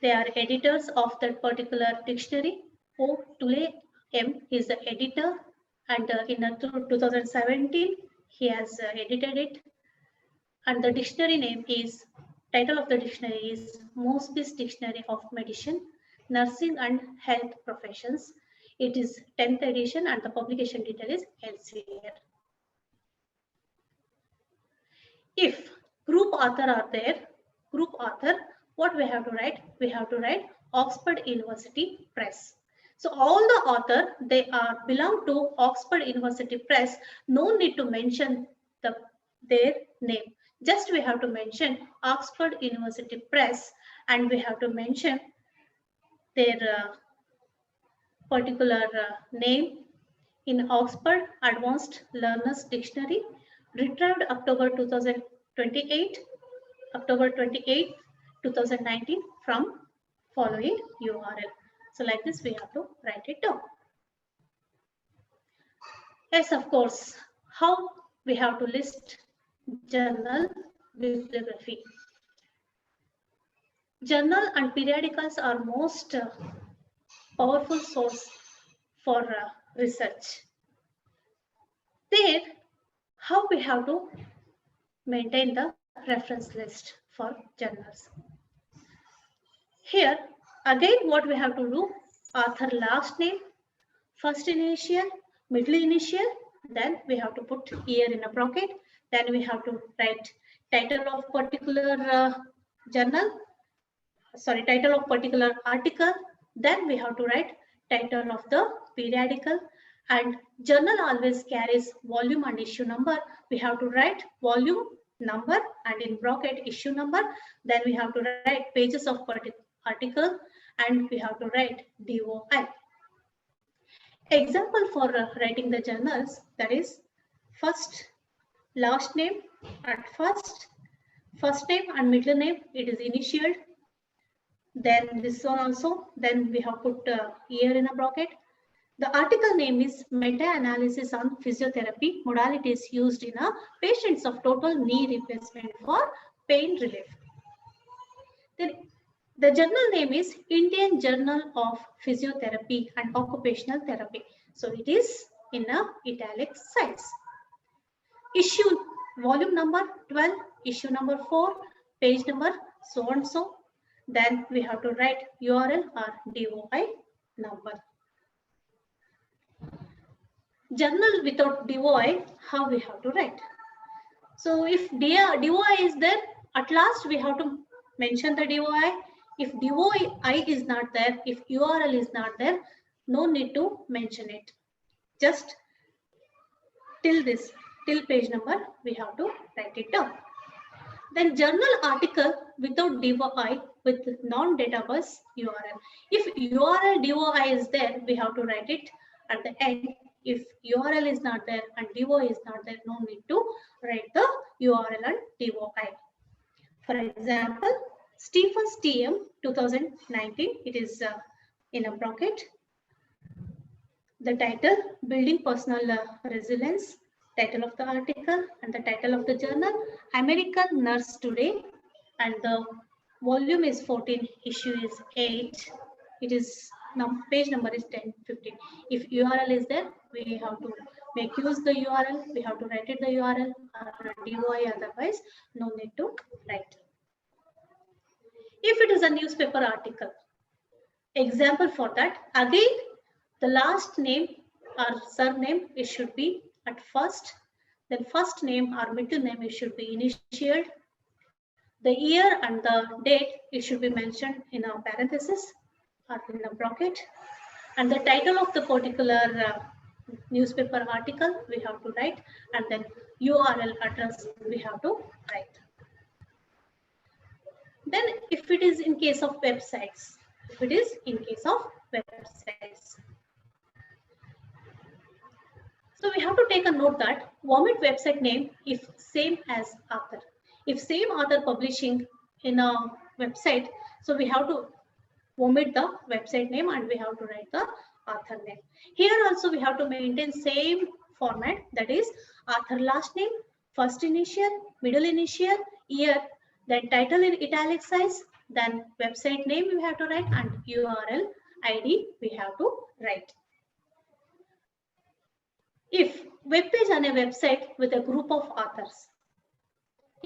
they are editors of that particular dictionary. O. Tule M is the editor, and in 2017 he has edited it. And the dictionary name is, title of the dictionary is Mosby's Dictionary of Medicine, Nursing and Health Professions. It is 10th edition and the publication detail is Elsevier. If group author are there, group author, what we have to write? We have to write Oxford University Press. So all the author, they are belong to Oxford University Press. No need to mention their name. Just we have to mention Oxford University Press, and we have to mention their particular name in Oxford Advanced Learners Dictionary, retrieved October 2028, October 28, 2019 from following URL. So like this, we have to write it down. Yes, of course, how we have to list journal bibliography. Journal and periodicals are most powerful source for research. There, how we have to maintain the reference list for journals. Here, again, what we have to do, author last name, first initial, middle initial, then we have to put year in a bracket, then we have to write title of particular title of particular article, then we have to write title of the periodical, and journal always carries volume and issue number. We have to write volume number and in bracket issue number, then we have to write pages of article, and we have to write DOI. Example for writing the journals, that is first last name at first name and middle name, it is initialed. Then this one also, then we have put year in a bracket. The article name is meta-analysis on physiotherapy modalities used in a patients of total knee replacement for pain relief. Then the journal name is Indian Journal of Physiotherapy and Occupational Therapy. So it is in a italic size. Issue volume number 12, issue number 4, page number so and so. Then we have to write URL or DOI number. Journal without DOI, how we have to write? So if DOI is there, at last we have to mention the DOI. If DOI is not there, if URL is not there, no need to mention it. Just till page number, we have to write it down. Then journal article without DOI with non-database URL. If URL DOI is there, we have to write it at the end. If URL is not there and DOI is not there, no need to write the URL and DOI. For example, Stephens TM 2019, it is in a bracket. The title, Building Personal Resilience, title of the article, and the title of the journal, American Nurse Today, and the volume is 14, issue is 8. It is now page number is 10, 15. If URL is there, we have to make use the URL. We have to write it the URL or DOI, otherwise no need to write. If it is a newspaper article, example for that, again the last name or surname, it should be at first, then first name or middle name, it should be initialed. The year and the date, it should be mentioned in a parenthesis or in a bracket. And the title of the particular newspaper article, we have to write, and then URL address, we have to write. Then if it is in case of websites, so we have to take a note that vomit website name if same as author. If same author publishing in a website, so we have to omit the website name and we have to write the author name. Here also we have to maintain same format, that is author last name, first initial, middle initial, year, then title in italic size, then website name we have to write, and URL ID we have to write. If web page on a website with a group of authors,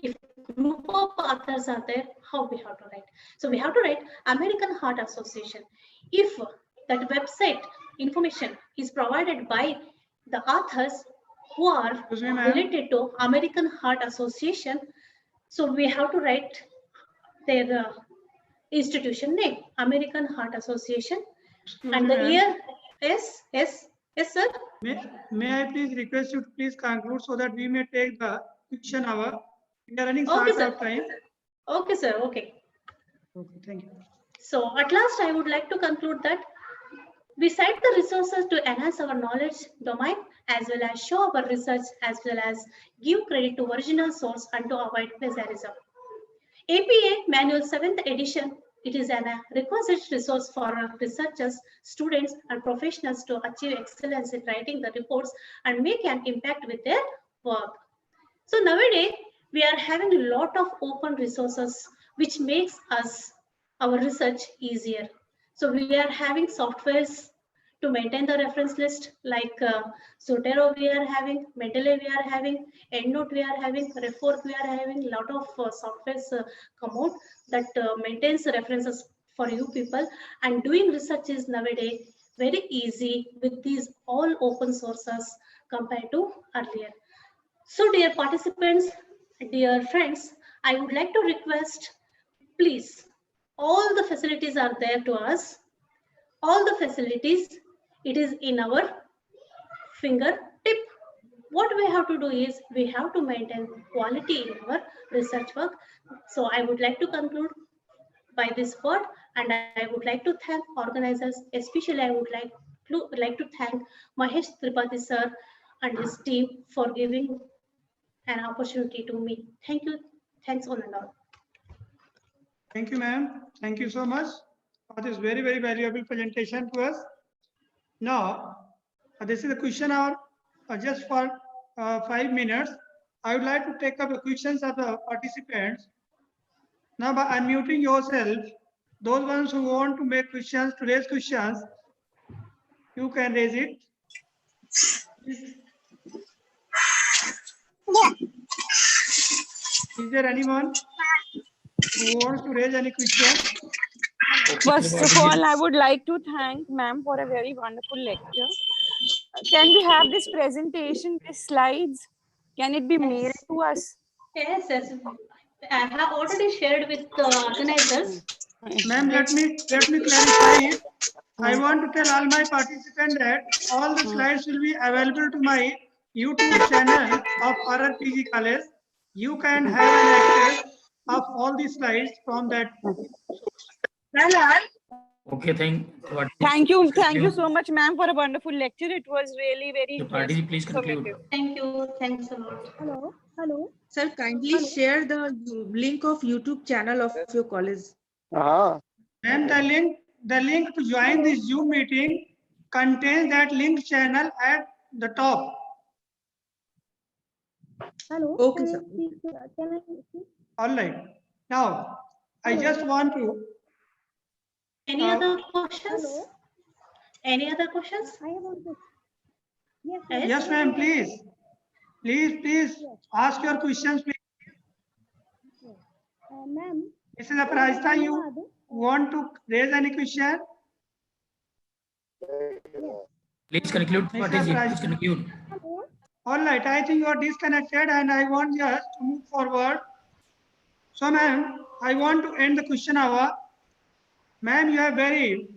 if group of authors are there, how we have to write? So we have to write American Heart Association. If that website information is provided by the authors who are related to American Heart Association, so we have to write their institution name, American Heart Association. And the year, yes, sir. May I please request you to please conclude so that we may take the question hour. We are running Okay, short sir. of time. Okay, sir. Okay. Okay, thank you. So at last, I would like to conclude that we cite the resources to enhance our knowledge domain as well as show our research, as well as give credit to original source and to avoid plagiarism. APA Manual 7th edition, it is a requisite resource for researchers, students, and professionals to achieve excellence in writing the reports and make an impact with their work. So nowadays, we are having a lot of open resources, which makes our research easier. So we are having softwares to maintain the reference list, like Zotero we are having, Mendeley we are having, EndNote we are having, Refor we are having. A lot of softwares come out that maintains the references for you people. And doing research is nowadays very easy with these all open sources compared to earlier. So dear participants, dear friends, I would like to request, please, all the facilities are there to us. All the facilities, it is in our fingertip. What we have to do is we have to maintain quality in our research work. So I would like to conclude by this word, and I would like to thank organizers. Especially I would like to thank Mahesh Tripathi sir and his team for giving an opportunity to me. Thank you. Thanks all and all. Thank you, ma'am. Thank you so much for this very, very valuable presentation to us. Now, this is a question hour just for 5 minutes. I would like to take up the questions of the participants. Now, by unmuting yourself, those ones who want to make questions, to raise questions, you can raise it. Is there anyone who wants to raise any question? First of all, I would like to thank ma'am for a very wonderful lecture. Can we have this presentation, these slides? Can it be mailed to us? Yes, yes. I have already shared with the organizers. Ma'am, let me clarify it. I want to tell all my participants that all the slides will be available to my YouTube channel of RRPG College. You can have an access of all the slides from that. Okay, thank you so much, ma'am, for a wonderful lecture. It was really very interesting. Please conclude. Thank you. Thanks a lot. Hello. Sir, kindly share the link of YouTube channel of your college. Ma'am, the link to join this Zoom meeting contains that link channel at the top. Hello. Okay, sir. All right. Now, I just want to. Any other questions? Any other questions? Yes, ma'am, please. Please ask your questions, please. Ma'am. Mrs. Aparajita, you want to raise any question? Please conclude. Please conclude. All right, I think you are disconnected and I want just to move forward. So, ma'am, I want to end the question hour. Ma'am, you have very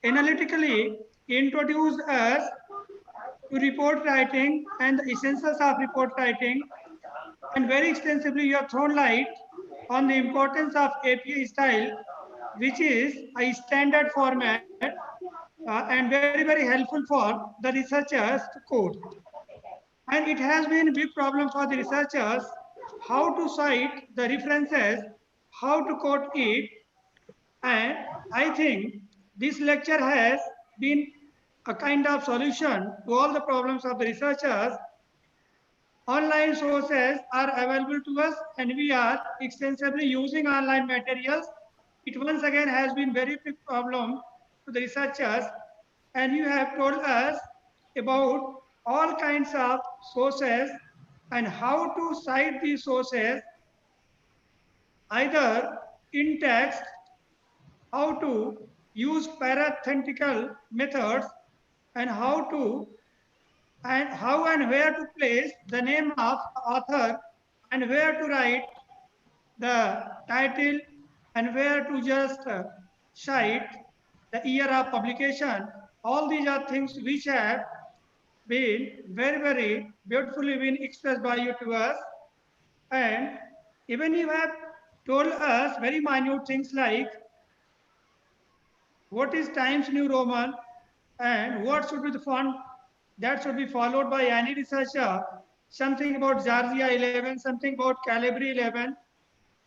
analytically introduced us to report writing and the essentials of report writing, and very extensively you have thrown light on the importance of APA style, which is a standard format and very, very helpful for the researchers to code. And it has been a big problem for the researchers how to cite the references, how to quote it. And I think this lecture has been a kind of solution to all the problems of the researchers. Online sources are available to us and we are extensively using online materials. It once again has been very big problem to the researchers, and you have told us about all kinds of sources and how to cite these sources either in text, how to use parathetical methods, and how and where to place the name of the author, and where to write the title, and where to just cite the year of publication. All these are things which have been very, very beautifully been expressed by you to us. And even you have told us very minute things like what is Times New Roman and what should be the font That should be followed by any researcher, something about Georgia 11, something about Calibri 11,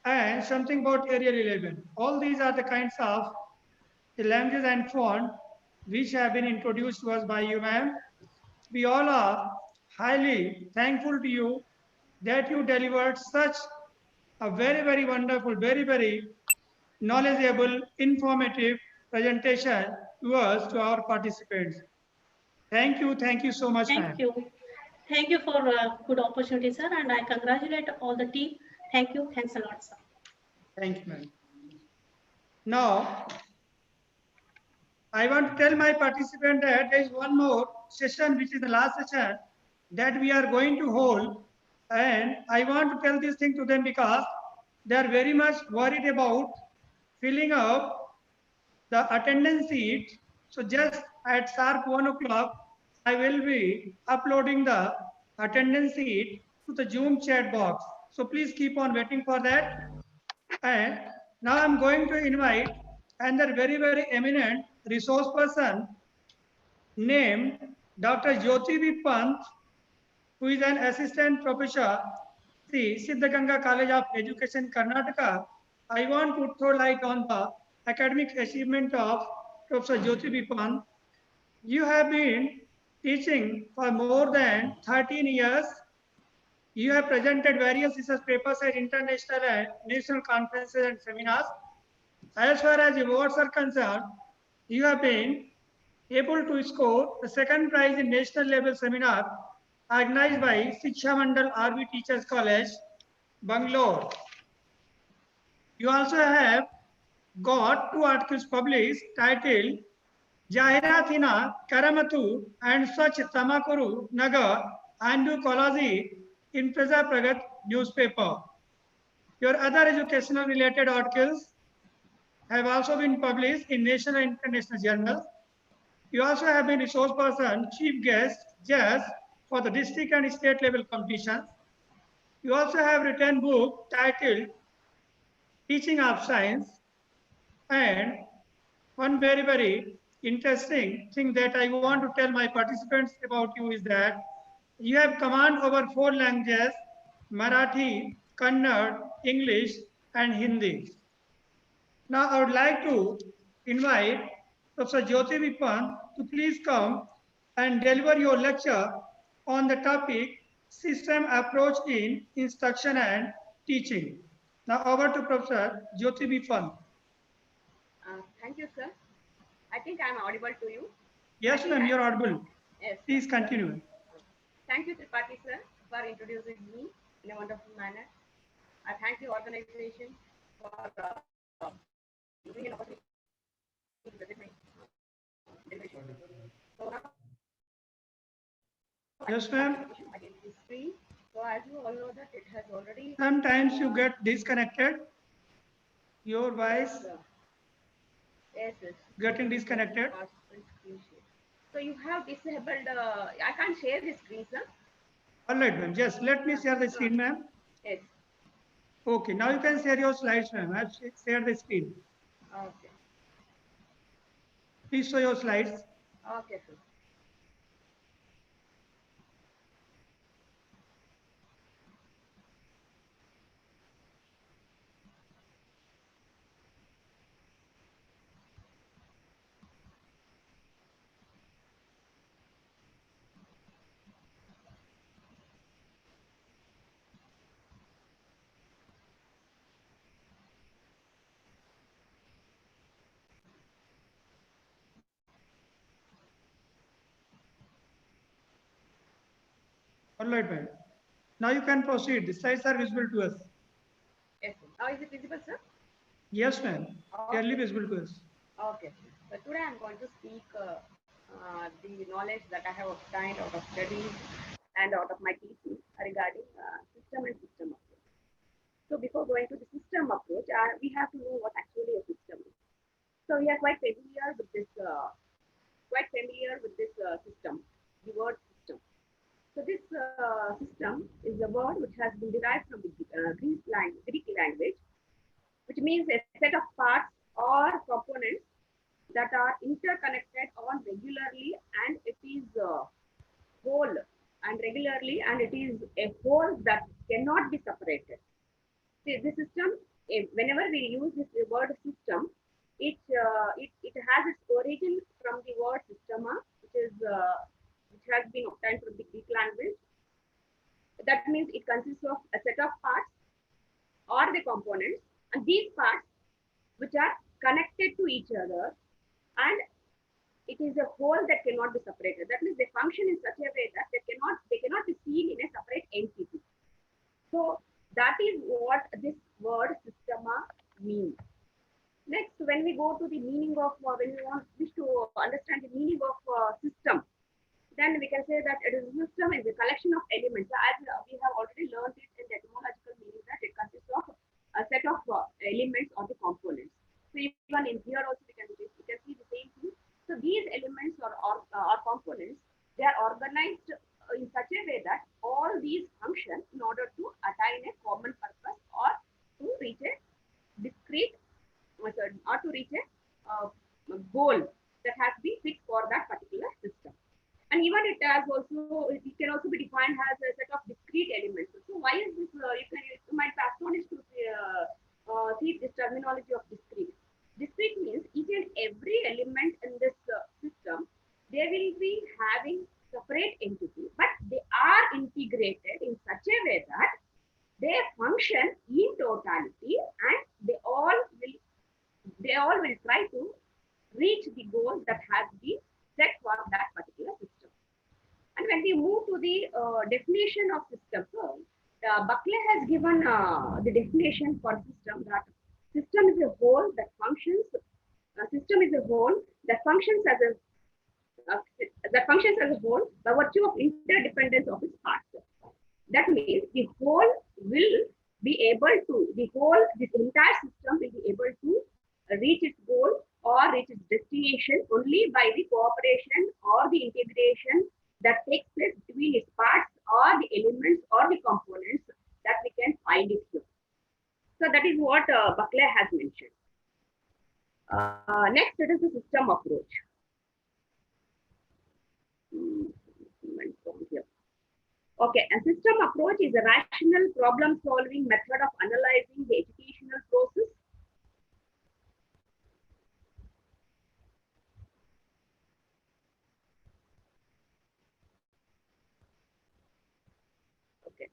and something about Arial 11. All these are the kinds of the languages and font which have been introduced to us by you, ma'am. We all are highly thankful to you that you delivered such a very, very wonderful, very, very knowledgeable, informative presentation to us, to our participants. Thank you so much, ma'am. Thank you. Thank you for a good opportunity, sir, and I congratulate all the team. Thank you. Thanks a lot, sir. Thank you, ma'am. Now, I want to tell my participant that there is one more session, which is the last session that we are going to hold. And I want to tell this thing to them because they are very much worried about filling up the attendance sheet. So just at sharp 1 o'clock, I will be uploading the attendance sheet to the Zoom chat box. So please keep on waiting for that. And now I'm going to invite another very, very eminent resource person named Dr. Jyoti V. Pant, who is an assistant professor, the Siddhaganga College of Education, Karnataka. I want to throw light on the academic achievement of Professor Jyoti V. Pant. You have been teaching for more than 13 years. You have presented various research papers at international and national conferences and seminars. As far as awards are concerned, you have been able to score the second prize in national level seminar organized by Shiksha Mandal RV Teachers College, Bangalore. You also have got 2 articles published titled Jahirathina Karamatu and Swachh Tamakuru Nagar Andu Kolazi in Praja Pragat newspaper. Your other educational related articles have also been published in national and international journals. You also have been resource person, chief guest, judge for the district and state level competitions. You also have written book titled Teaching of Science. And one very, very interesting thing that I want to tell my participants about you is that you have command over 4 languages, Marathi, Kannada, English, and Hindi. Now I would like to invite Professor Jyoti V. Pant to please come and deliver your lecture on the topic System Approach in Instruction and Teaching. Now over to Professor Jyoti V. Pant. Thank you, sir. I think I am audible to you. Yes, ma'am, you're audible. Yes. Please continue. Thank you, Tripathi, sir, for introducing me in a wonderful manner. I thank the organization for giving an opportunity to present my innovation. So now, Yes, ma'am. against history. So as you all know that it has already. Sometimes you get disconnected. Your voice Yes, yes. getting disconnected. So you have disabled. I can't share the screen, sir. All right, ma'am. Just let me share the screen, ma'am. Yes. Okay, now you can share your slides, ma'am. I've shared the screen. Okay. Please show your slides. Okay, sir. All right, ma'am. Now you can proceed. The slides are visible to us. Yes, sir. Now is it visible, sir? Yes, ma'am. Clearly visible to us. Okay. So today I'm going to speak the knowledge that I have obtained out of studies and out of my teaching regarding system and system approach. So before going to the system approach, we have to know what actually a system is. So we are quite familiar with this system, the word system. So this system is a word which has been derived from the Greek language, which means a set of parts or components that are interconnected on regularly, and it is whole and regularly, and it is a whole that cannot be separated. See, the system, whenever we use this word system, it has its origin from the word systema, which has been obtained from the Greek language. That means it consists of a set of parts or the components, and these parts which are connected to each other, and it is a whole that cannot be separated. That means they function in such a way that they cannot be seen in a separate entity. So that is what this word systema means. Next, when we go to the meaning of when we wish to understand the meaning of system, then we can say that it is a system is a collection of elements. As we have already learned it in the etymological meaning, that it consists of a set of elements or the components. So even in here also we can see the same thing. So these elements or components, they are organized in such a way that all these function in order to attain a common purpose or to reach a discrete method or to reach a goal that has been fixed for that particular system. And even it can also be defined as a set of discrete elements. So why is this? You might be astonished to see this terminology of discrete. Discrete means each and every element in this system, they will be having separate entity, but they are integrated in such a way that they function in totality, and they all will try to reach the goal that has been set for that particular system. And when we move to the definition of system, Buckley has given the definition for system, that system is a whole that functions. System is a whole that functions as a whole by virtue of interdependence of its parts. That means the whole will be able to, this entire system will be able to reach its goal or reach its destination only by the cooperation or the integration that takes place between its parts or the elements or the components that we can find it here. So that is what Buckley has mentioned. Next, it is the system approach. Okay, a system approach is a rational problem-solving method of analyzing the educational process. Okay.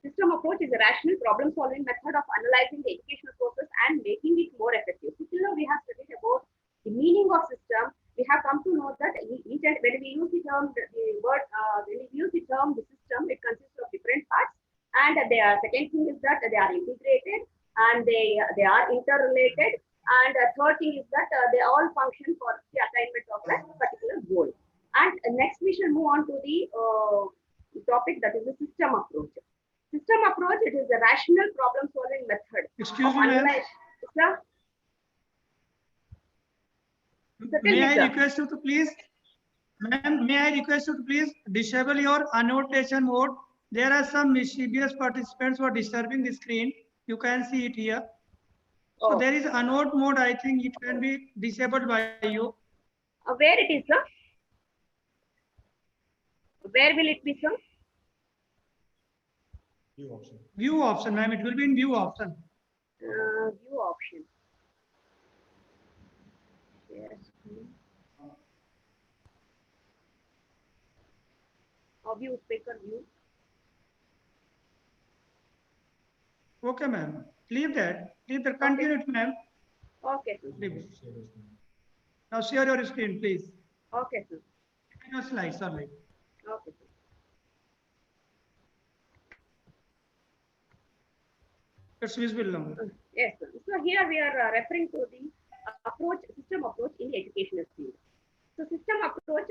System approach is a rational problem-solving method of analyzing the educational process and making it more effective. So till now we have studied about the meaning of system. We have come to know that when we use the term, the system, it consists of different parts, and second thing is that they are integrated and they are interrelated, and third thing is that they all function for the attainment of a particular goal. And next we shall move on to the topic, that is the system approach. System approach, it is a rational problem-solving method. Excuse me, ma'am. May I request you to please, ma'am, may I request you to please disable your annotation mode. There are some mischievous participants who are disturbing the screen. You can see it here. So there is annotate mode. I think it can be disabled by you. Where it is, sir? Where will it be, sir? View option, ma'am. It will be in view option. View option. Yes. View, speaker view. Okay, ma'am. Leave that. Leave that. Continue it, ma'am. Okay. Leave it. Now share your screen, please. Okay, sir. No slides, all right. Okay, sir. It's visible now. Yes, sir. So here we are referring to the system approach in the educational field. So system approach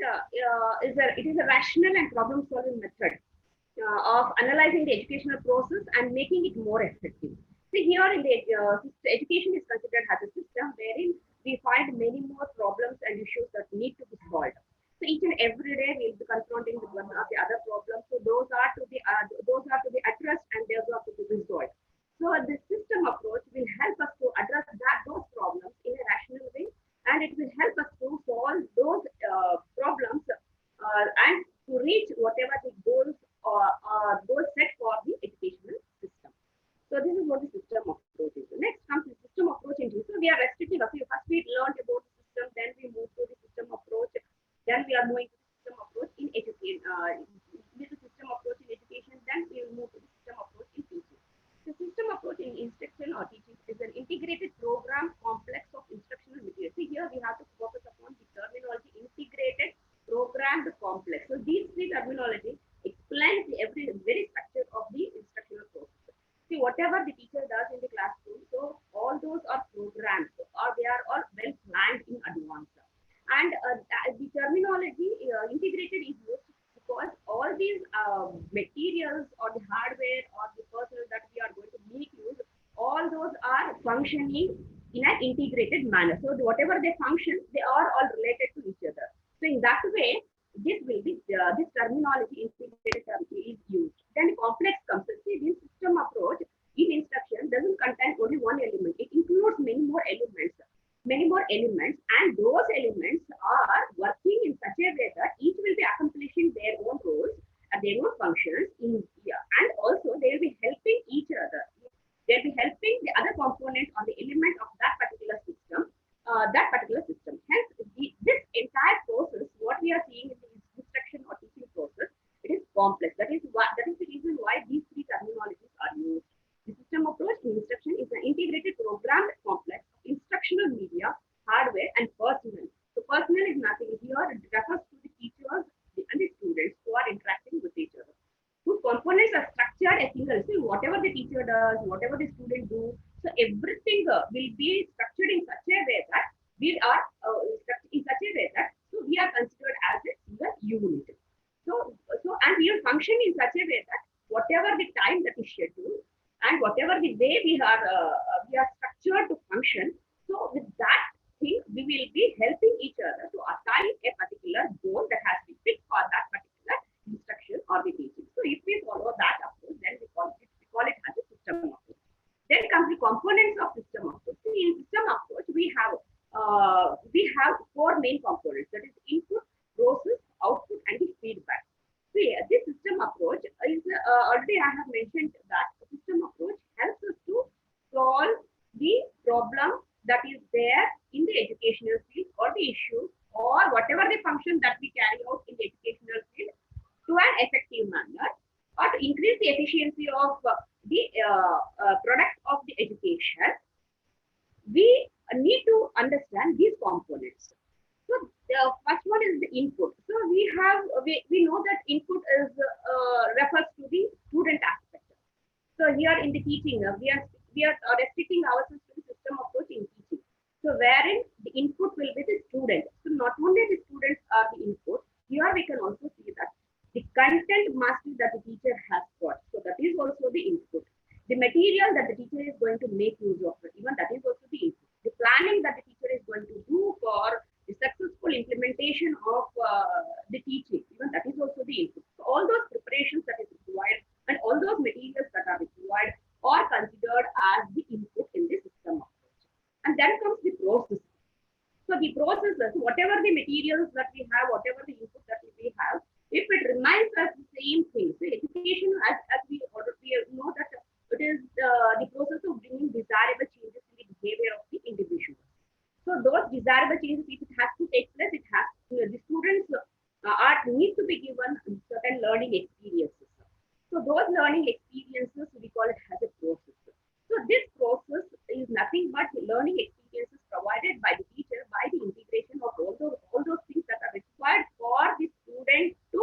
is a rational and problem-solving method of analyzing the educational process and making it more effective. See, here in the education is considered as a system wherein we find many more problems and issues that need to be solved. So each and every day we'll be confronting with one or the other problems. So those are to be addressed and those are to be resolved. So the system approach will help us to address those problems in a rational way Then we are moving to system approach in education. With the system approach in education, then we will move to the system approach in teaching. The system approach in instruction or teaching is an integrated program complex of instructional materials. See, here we have to focus upon the terminology integrated programmed complex. So these three terminology explains the very structure of the instructional process. See, whatever the teacher does in the classroom, so all those are programmed or they are all well planned in advance. And the terminology integrated is used because all these materials or the hardware or the personnel that we are going to make use, all those are functioning in an integrated manner. So whatever they function, they are all related to each other. So in that way, this will be this terminology integrated is used. Then complex comes. See, this system approach in instruction doesn't contain only one element. It includes many more elements, and those elements are working in such a way that each will be accomplishing their own roles and their own functions in here, and also they will be helping each other. They'll be helping the other components or the element of that particular system. Hence, this entire process, what we are seeing in the instruction or teaching process, it is complex. That is the reason why these three terminologies are used. The system approach in instruction is an integrated programmed complex of instructional media, hardware, and personnel. So personnel is nothing here. It refers to the teachers and the students who are interacting with each other. Whose components are structured as single. So whatever the teacher does, whatever the student do, so everything will be structured in such a way that we are we are considered as a single unit. So and we will function in such a way that whatever the time that is scheduled and whatever the way we are structured to function. So with that thing, we will be helping each other to assign a particular goal that has been fixed for that particular instruction or the teaching. So if we follow that approach, then we call it as a system approach. Then comes the components of system approach. In system approach, we have 4 main components, that is input, process, output, and the feedback. So this system approach is already I have mentioned that the system approach helps us to solve the problem that is there in the educational field or the issue or whatever the function that we carry out in the educational field to an effective manner, or to increase the efficiency of the product of the education. We need to understand these components. So the first one is the input. So we know that input is refers to the student aspect. So here in the teaching, we are restricting ourselves to the system approach in teaching. So wherein the input will be the student. So not only the students are the input, here we can also see that the content mastery that the teacher has got. So that is also the input. The material that the teacher is going to make use of, even that is also the input. The planning that the teacher is going to do for the successful implementation of the teaching, even that is also the input. So all those preparations that is required and all those materials that are required are considered as the input in the system approach. And then comes the process. So the processes, whatever the materials that we have, whatever the input that we have, if it remains as the same thing, so education, as we already know that it is the process of bringing desirable changes in the behavior of the individual. So those desirable changes, if it has to take place, it has the students need to be given certain learning experiences. So those learning experiences, we call it as a process. So this process is nothing but learning experiences provided by the teacher by the integration of all those things that are required for the student to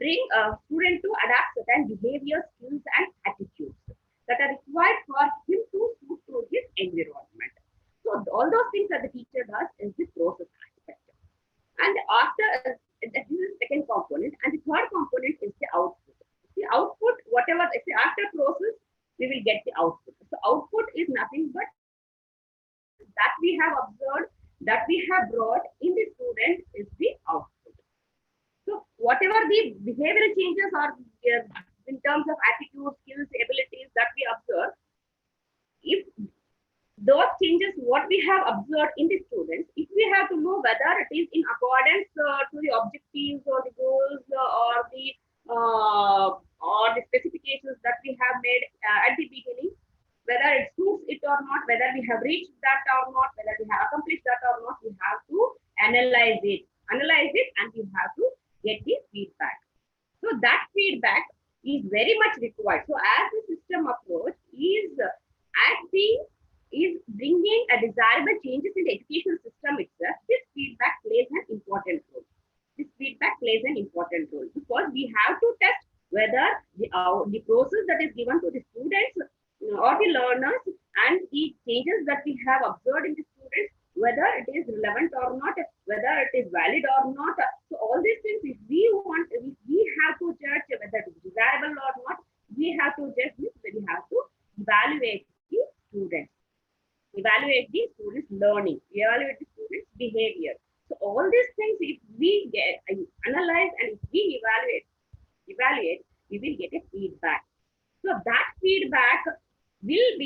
bring a student to adapt certain behavior, skills, and attitudes that are required for him to suit to his environment. So all those things that the teacher does is the process aspect. And after this is the second component, and the third component is the output. The output, whatever after process, we will get the output. So output is nothing but that we have observed, that we have brought in the student is the output. So whatever the behavioral changes are in terms of attitude, skills, abilities that we observe, if those changes what we have observed in the students, if we have to know whether it is in accordance to the objectives or the goals or the specifications that we have made at the beginning, whether it suits it or not, whether we have reached that or not, whether we have accomplished that or not, we have to analyze it. analyze it, and we have to get the feedback. So that feedback is very much required. So as the system approach is bringing a desirable changes in the educational system itself, this feedback plays an important role. This feedback plays an important role because we have to test whether the process that is given to the students or the learners and the changes that we have observed in the students, whether it is relevant or not, whether it is valid or not. So all these things, if we have to judge whether it is desirable or not, we have to judge this, we have to evaluate the students, evaluate the students' learning, evaluate the students' behavior. So all these things, if we analyze and if we evaluate, we will get a feedback. So that feedback is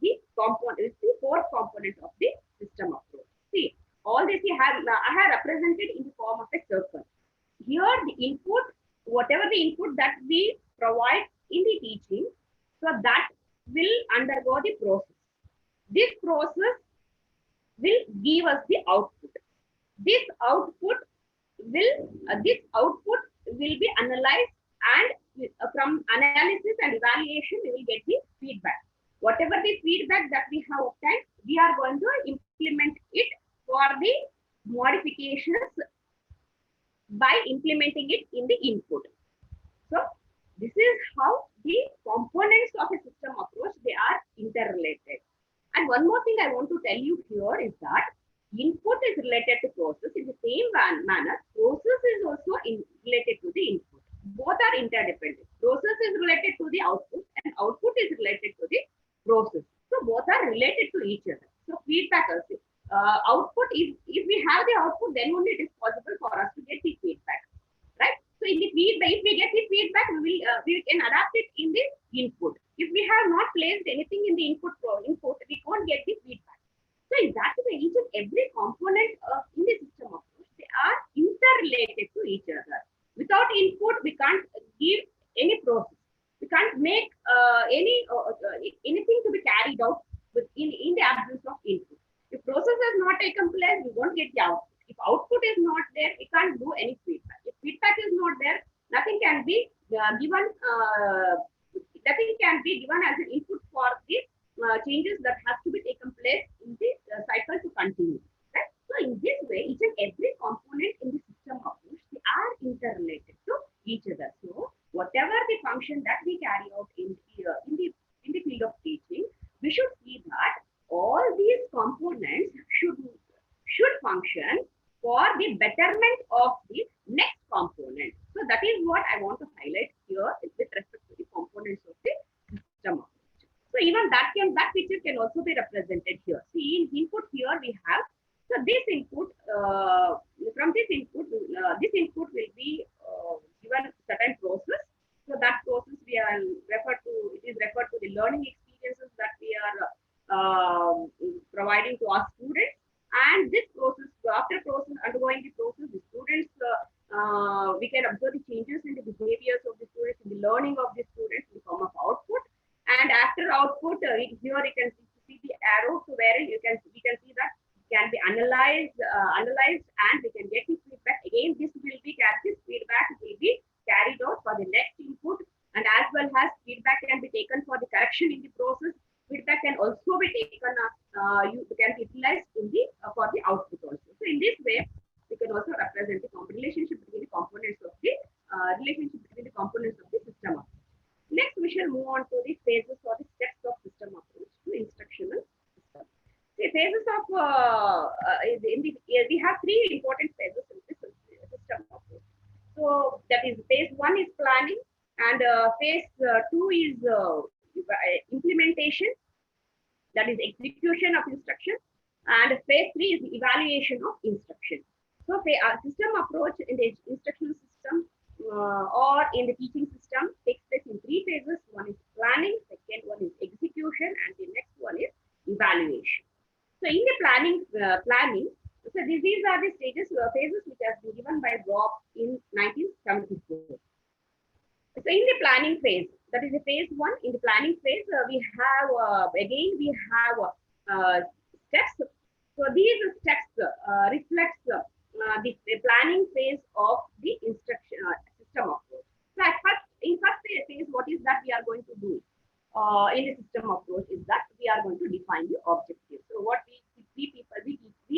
the component, is the fourth component of the system approach. See, all this I have represented in the form of a circle. Here the input, whatever the input that we provide in the teaching, so that will undergo the process. This process will give us the output. This output will be analyzed, and from analysis and evaluation we will get the feedback. Whatever the feedback that we have obtained, we are going to implement it for the modifications by implementing it in the input. So this is how the components of a system approach, they are interrelated. And one more thing I want to tell you here is that input is related to process. In the same manner, process is also related to the input. Both are interdependent. Process is related to the output and output is related to the process. So both are related to each other. So feedback also. Output, if we have the output, then only it is possible for us to get the feedback, right? So in the feedback, if we get the feedback, we can adapt it in the input. If we have not placed anything in the input, we can't get the feedback. So in that way, each and every component in the system approach, they are interrelated to each other. Without input, we can't give any process. We can't make anything to be carried out in the absence of input. If process has not taken place, we won't get the output. If output is not there, we can't do any feedback. If feedback is not there, nothing can be given. Nothing can be given as an input for the changes that has to be taken place in the cycle to continue. Right? So in this way, each and every component in the system approach, they are interrelated to each other. So whatever the function that we carry out in the field of teaching, we should see that all these components should function for the betterment of the next component. So that is what I want to highlight here with respect to the components of the system approach. So even that picture can also be represented here. See, in input here we have, so this input, from this input will be given certain process. So that process it is referred to the learning experiences that we are providing to our students. And this process, after undergoing the process, the students, we can observe the changes in the behaviors of the students, in the learning of the students in the form of output. And after output, here you can see the arrow, so where we can see that it can be analyzed, and we can get the feedback. Again, this feedback will be carried out for the next input, and as well as feedback can be taken for the correction in the process. Feedback can also be taken, you can utilize in the for the output also. So in this way, we can also represent the relationship between the components of the system approach. Next, we shall move on to the phases or the steps of system approach to instructional system. The phases of we have three important phases in this system approach. So that is phase 1 is planning, and phase 2 is implementation, that is execution of instruction, and phase 3 is the evaluation of instruction. So system approach in the instructional system or in the teaching system takes place in three phases. One is planning, second one is execution, and the next one is evaluation. So in the planning, so these are the phases which have been given by Rob in 1974. So in the planning phase, that is the phase 1. In the planning phase, we have steps. So these steps reflects the planning phase of the instruction system approach. So at first, in first phase, what is that we are going to do in the system approach is that we are going to define the objectives. So what we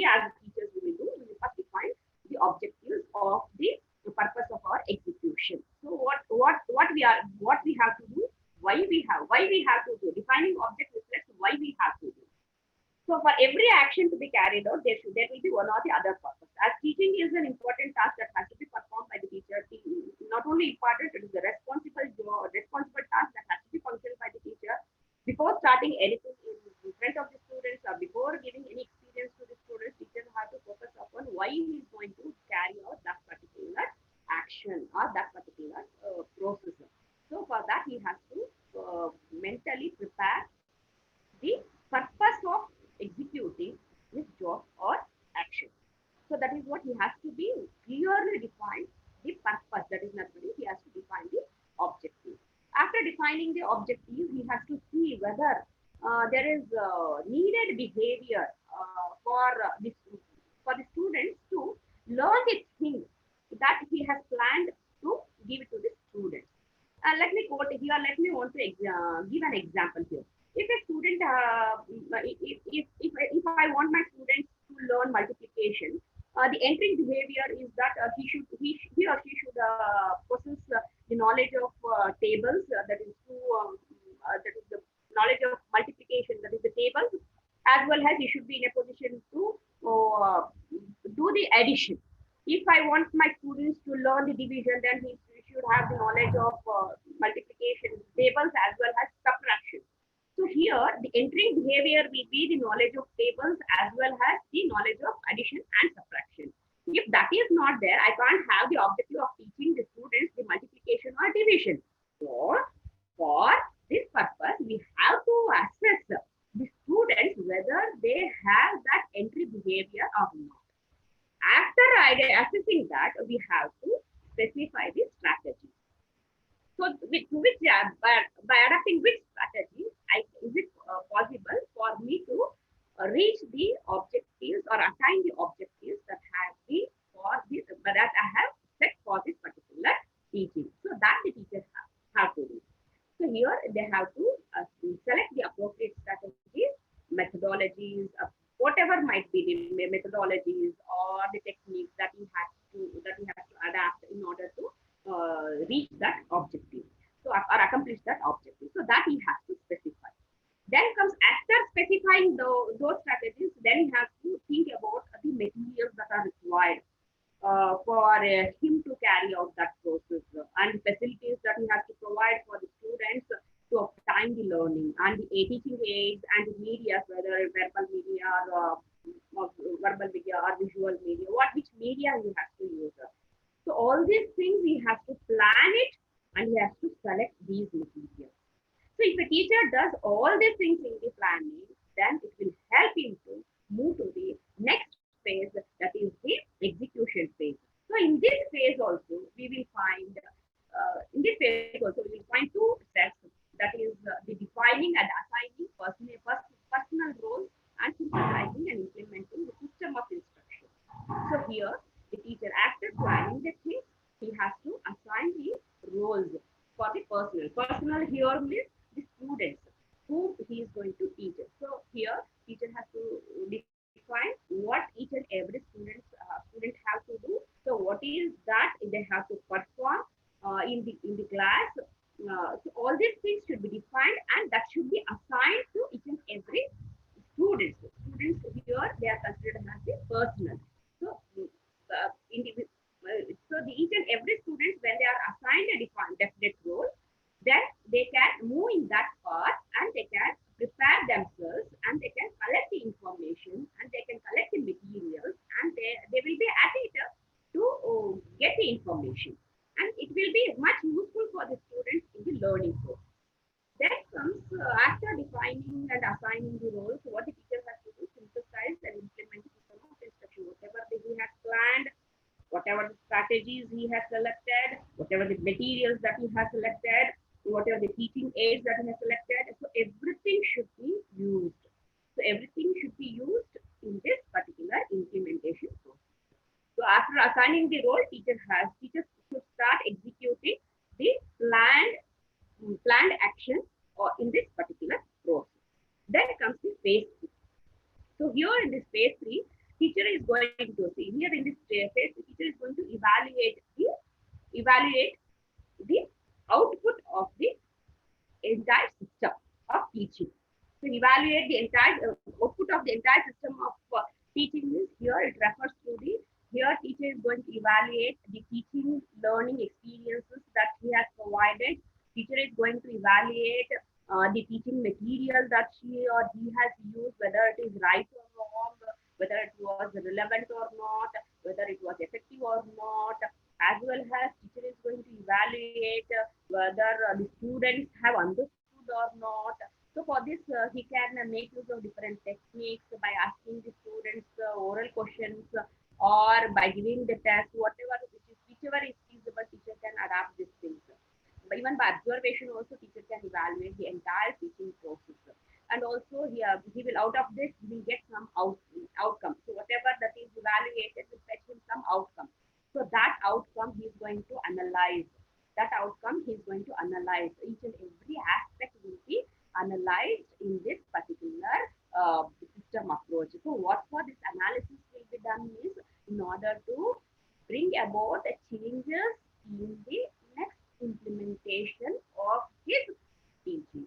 as teachers we will do, we will first define the objectives of the purpose of our execution. So what we have to do, why we have to do. Defining object reflects why we have to do. So for every action to be carried out, there will be one or the other purpose. As teaching is an important task that has to be performed by the teacher, not only important, it is a responsible task that has to be functioned by the teacher. Before starting anything in front of the students or before giving any experience to the students, teachers have to focus upon why he is going to carry out that particular action or that particular process. So for that, he has to mentally prepare the purpose of executing this job or action. So that is what he has to be clearly define the purpose. That is necessary. He has to define the objective. After defining the objective, he has to see whether there is needed behavior for the students to learn the things that he has planned to give it to the students. Let me quote here. Let me want to give an example here. If a student, if I want my students to learn multiplication, the entering behavior is that he or she should possess the knowledge of tables, that is the knowledge of multiplication, that is the tables, as well as he should be in a position to do the addition. If I want my students to learn the division, then he should have the knowledge of multiplication tables as well as subtraction. So here, the entering behavior will be the knowledge of tables as well as the knowledge of addition and subtraction. If that is not there, I can't have the objective of teaching the students the multiplication or division. So, for this purpose, we have to assess the students whether they have that entry behavior or not. After assessing that, we have to specify the strategy. So, by adopting which strategy, is it possible for me to reach the objectives or attain the objectives that I have set for this particular teaching? So that the teachers have to do. So here they have to select the appropriate strategies, methodologies, whatever might be the methodologies or the techniques that he has to adapt in order to reach that objective, so or accomplish that objective. So that he has to specify. Then comes after specifying those strategies, then he has to think about the materials that are required for him to carry out that process and facilities that he has to provide for the students to obtain the learning and the teaching aids and the media, whether verbal media or visual media, which media he has to use. So all these things he has to plan it and he has to select these materials. So if a teacher does all these things in the planning, then it will help him to move to the next phase, that is the execution phase. So in this phase also, we will find two steps, that is the defining and assigning personal roles and synthesizing and implementing the system of instruction. So here, the teacher, after planning the things, he has to assign the roles for the personal. Personal here means the students whom he is going to teach. So here, teacher has to define what each and every student have to do. So what is that they have to perform in the class. So all these things should be defined and that should be assigned to each and every student. Students here, they are considered as the personal. So each and every student, when they are assigned a definite role, then they can move in that path and they can prepare themselves and they can collect the information and they can collect the materials and they will be at it to get the information, and it will be much useful for the students in the learning process. Then comes after defining and assigning the roles, what the teacher has to do, synthesize and implement the system of instruction. Whatever he has planned, whatever the strategies he has selected, whatever the materials that he has selected, whatever the teaching aids that he has selected, so everything should be used. So everything should be used in this particular implementation process. So after assigning the role, teachers should start executing the planned action or in this particular process. Then comes the phase 3. So here in this phase 3, teacher is going to see here in this phase, teacher is going to evaluate the output of the entire system of teaching. To evaluate the entire output of the entire system of teaching is here. It refers to the here teacher is going to evaluate the teaching learning experiences that he has provided. Teacher is going to evaluate the teaching material that she or he has used, whether it is right or wrong, whether it was relevant or not, whether it was effective or not, as well as teacher is going to evaluate whether the students have understood or not. So for this, he can make use of different techniques by asking the students oral questions or by giving the test, whichever is feasible, teacher can adapt these things. But even by observation also, teacher can evaluate the entire teaching process. And also he will out of this, he will get some outcome. So whatever that is evaluated will fetch him some outcome. So that outcome he is going to analyze. That outcome he is going to analyze. Each and every aspect will be analyzed in this particular system approach. So what for this analysis will be done is in order to bring about the changes in the next implementation of his teaching.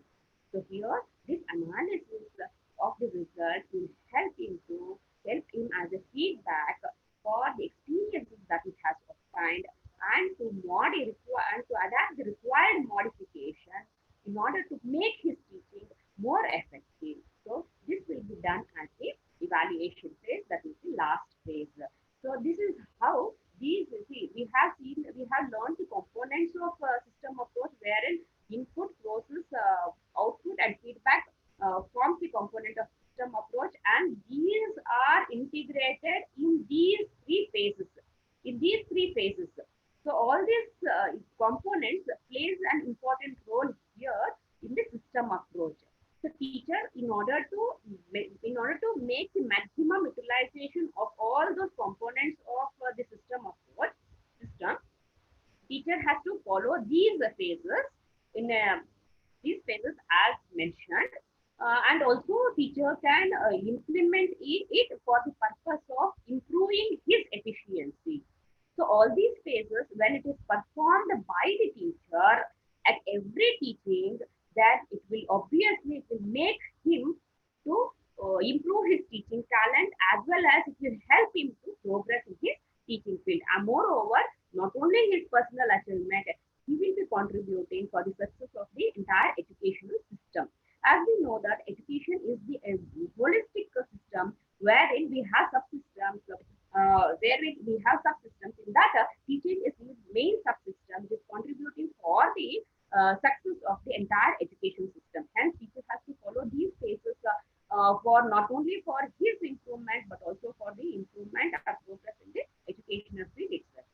So here this analysis of the result will help him as a feedback for the experiences that it has obtained and to adapt the required modification in order to make his teaching more effective. So this will be done at the evaluation phase, that is the last phase. So this is how we have learned the components of system approach, wherein input, process, output, and feedback forms the component of system approach, and these are integrated in these three phases. So all these components plays an important role here in the system approach. The teacher, in order to make the maximum utilization of all those components of the system, teacher has to follow these phases as mentioned, and also teacher can implement it for the purpose of improving his efficiency. So all these phases, when it is performed by the teacher at every teaching, that it will make him to improve his teaching talent, as well as it will help him to progress in his teaching field. And moreover, not only his personal achievement, he will be contributing for the success of the entire educational system. As we know that education is the holistic system wherein we have subsystems, in that teaching is the main subsystem which is contributing for the success of the entire education system. Hence, teacher has to follow these phases for not only for his improvement but also for the improvement and progress in the educational field itself.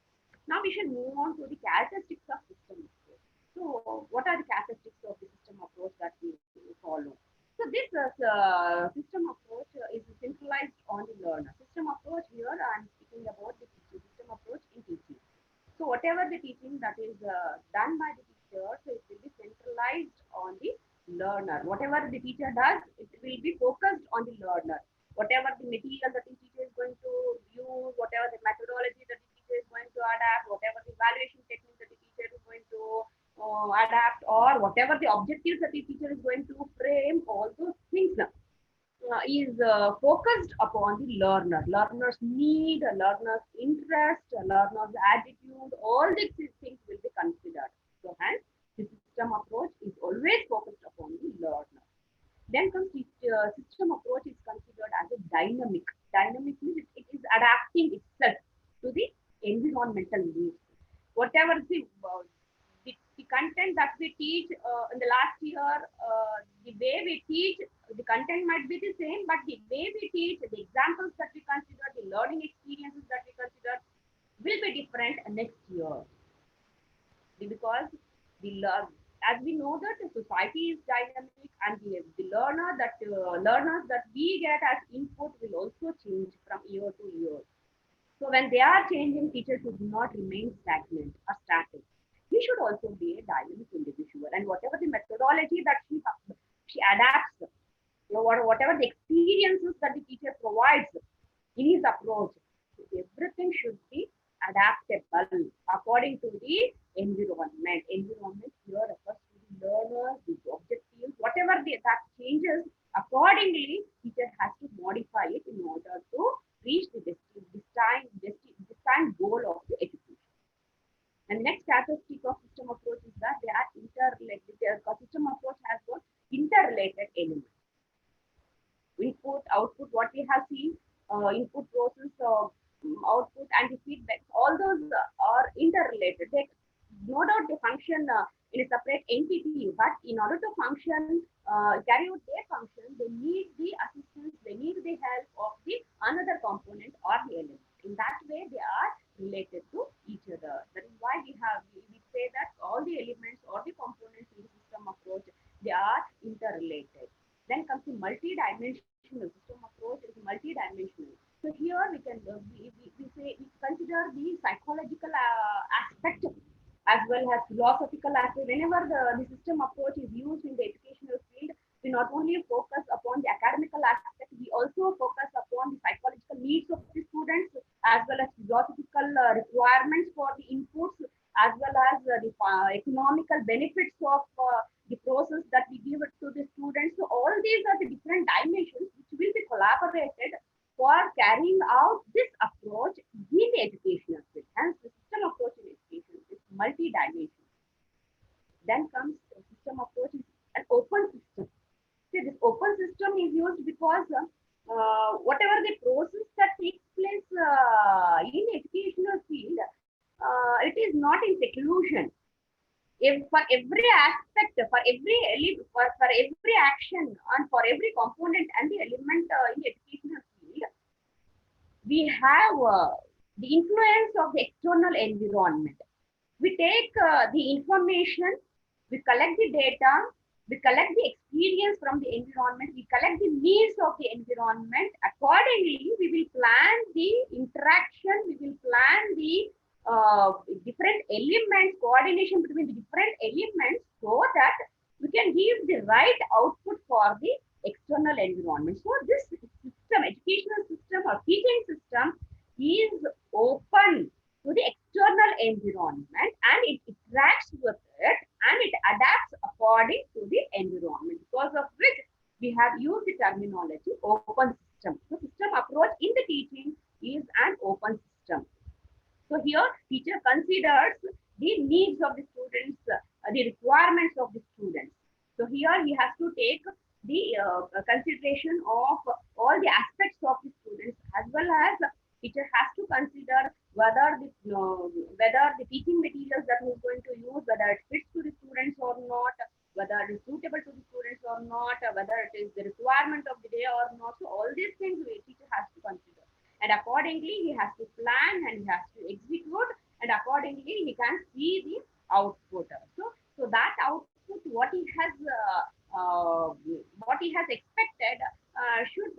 Now we should move on to the characteristics of system approach. So what are the characteristics of the system approach that we follow? So this system approach is centralized on the learner. System approach, here I am speaking about the system approach in teaching. So whatever the teaching that is done by the teacher, so it will be centralized on the learner. Whatever the teacher does, it will be focused on the learner. Whatever the material that the teacher is going to use, whatever the methodology that the teacher is going to adapt, whatever the evaluation technique that the teacher is going to adapt, or whatever the objectives that the teacher is going to frame, all those things is focused upon the learner. Learner's need, learner's interest, learner's attitude, all these things will be considered. So hence, the system approach is always focused upon the learner. Then comes the system approach is considered as a dynamic. Dynamic means it is adapting itself to the environmental needs. Whatever the content that we teach in the last year, the way we teach, the content might be the same, but the way we teach, the examples that we consider, the learning experiences that we consider will be different next year. Because as we know that the society is dynamic, and the learners that we get as input will also change from year to year. So when they are changing, teachers should not remain stagnant or static. He should also be a dynamic individual, and whatever the methodology that she adapts, whatever the experiences that the teacher provides in his approach, everything should be adaptable according to the environment. Environment here refers to the learners, the objectives, whatever that changes accordingly, teacher has to modify it in order to reach the destined goal of the education. And the next characteristic of system approach is that they are interrelated. The system approach has got interrelated elements. Input, output, what we have seen, input process, output, and the feedback, all those are interrelated. They no doubt they function in a separate entity, but in order to function, carry out their function, they need the assistance, they need the help of the another component or the element. In that way, they are related to each other. That is why we say that all the elements or the components in the system approach, they are interrelated. Then comes the multi-dimensional system approach is multi-dimensional. So here we can we consider the psychological aspect as well as philosophical aspect. Whenever the system approach is used in the educational field, we not only focus upon the academical aspect, we also focus upon the psychological needs of the students as well as philosophical requirements for the inputs as well as the economical benefits of the process that we give it to the students. So all these are the different dimensions which will be collaborated for carrying out this approach in the educational field. Hence, the system approach in education is multi-dimensional. Then comes the system approach is an open system. See, this open system is used because whatever the process that takes place in educational field, it is not in seclusion. If for every aspect, for every action, and for every component and the element in the educational field, we have the influence of the external environment. We take the information, we collect the data, we collect the experience from the environment, we collect the needs of the environment. Accordingly, we will plan the interaction, we will plan the different elements, coordination between the different elements so that we can give the right output for the external environment. So this system, educational system or teaching system is open to the external environment and it interacts with it and it adapts according to the environment, because of which we have used the terminology open system. So system approach in the teaching is an open system. So here teacher considers the needs of the students, the requirements of the students. So here he has to take the consideration of all the aspects of the students, as well as teacher has to consider whether the teaching materials that he is going to use, whether it fits to the students or not, whether it is suitable to the students or not, whether it is the requirement of the day or not. So all these things the teacher has to consider. And accordingly, he has to plan and he has to execute, and accordingly, he can see the output. So that output, what he has expected, should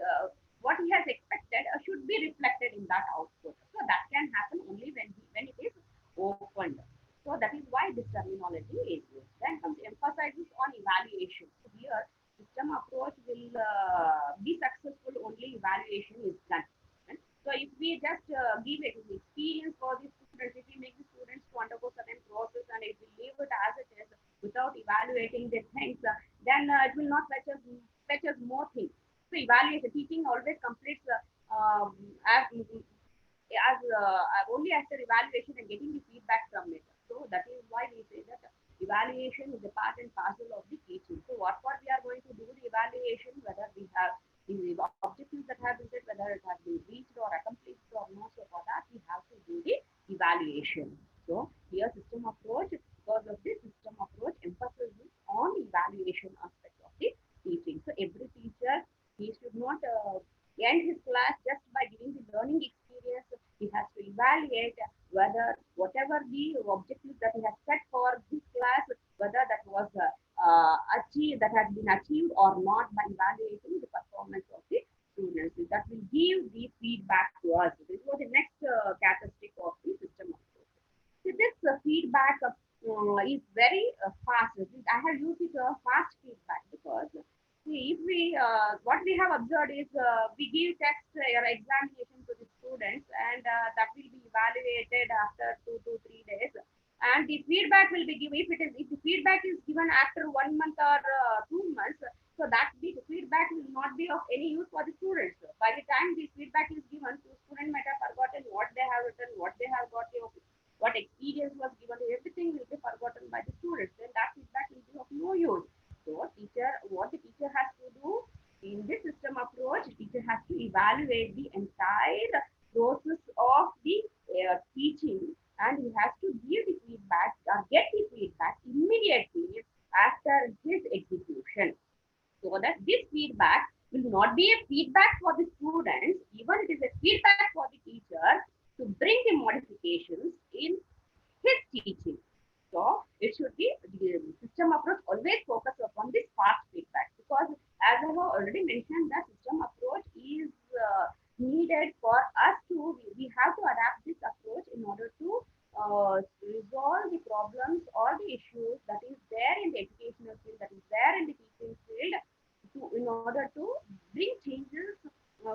be reflected in that output. So that can happen only when it is opened. So that is why this terminology is used. Then comes emphasizes on evaluation. So here, system approach will be successful only evaluation is done. So if we just give it an experience for the students, if we make the students to undergo certain process and if we leave it as it is without evaluating the things, then it will not fetch us more things. So evaluation, teaching always completes only after evaluation and getting the feedback from it. So that is why we say that evaluation is a part and parcel of the teaching. So what we are going to do the evaluation, whether we have the objectives that have been set, whether it has been reached or accomplished or not. So for that, we have to do the evaluation. So here system approach, because of this system approach emphasizes on evaluation aspect of the teaching. So every teacher, he should not end his class just by giving the learning experience. He has to evaluate whether whatever the objectives that he has set for this class, whether that was achieved, that has been achieved or not, by evaluating the performance of the students. that will give the feedback to us. This was the next characteristic of the system approach. So this feedback is very fast. I have used it fast feedback because see, if we what we have observed is we give text or examination to the students, and that will be evaluated after 2 to 3 days, and the feedback will be given if the feedback is given after 1 month or 2 months. So that the feedback will not be of any use for the students. By the time the feedback is given, the student might have forgotten what they have written, what they have got, what experience was given, everything will be forgotten by the students. Then that feedback will be of no use. So what the teacher has to do in this system approach, teacher has to evaluate the entire process of the teaching, and he has to give the feedback or get the feedback immediately after his execution. So that this feedback will not be a feedback for the students, even it is a feedback for the teacher to bring the modifications in his teaching. So it should be the system approach always focus upon this fast feedback, because as I have already mentioned, that system approach is needed for us to, we have to adapt this approach in order to resolve the problems or the issues that is there in the educational field, that is there in the teaching field, in order to bring changes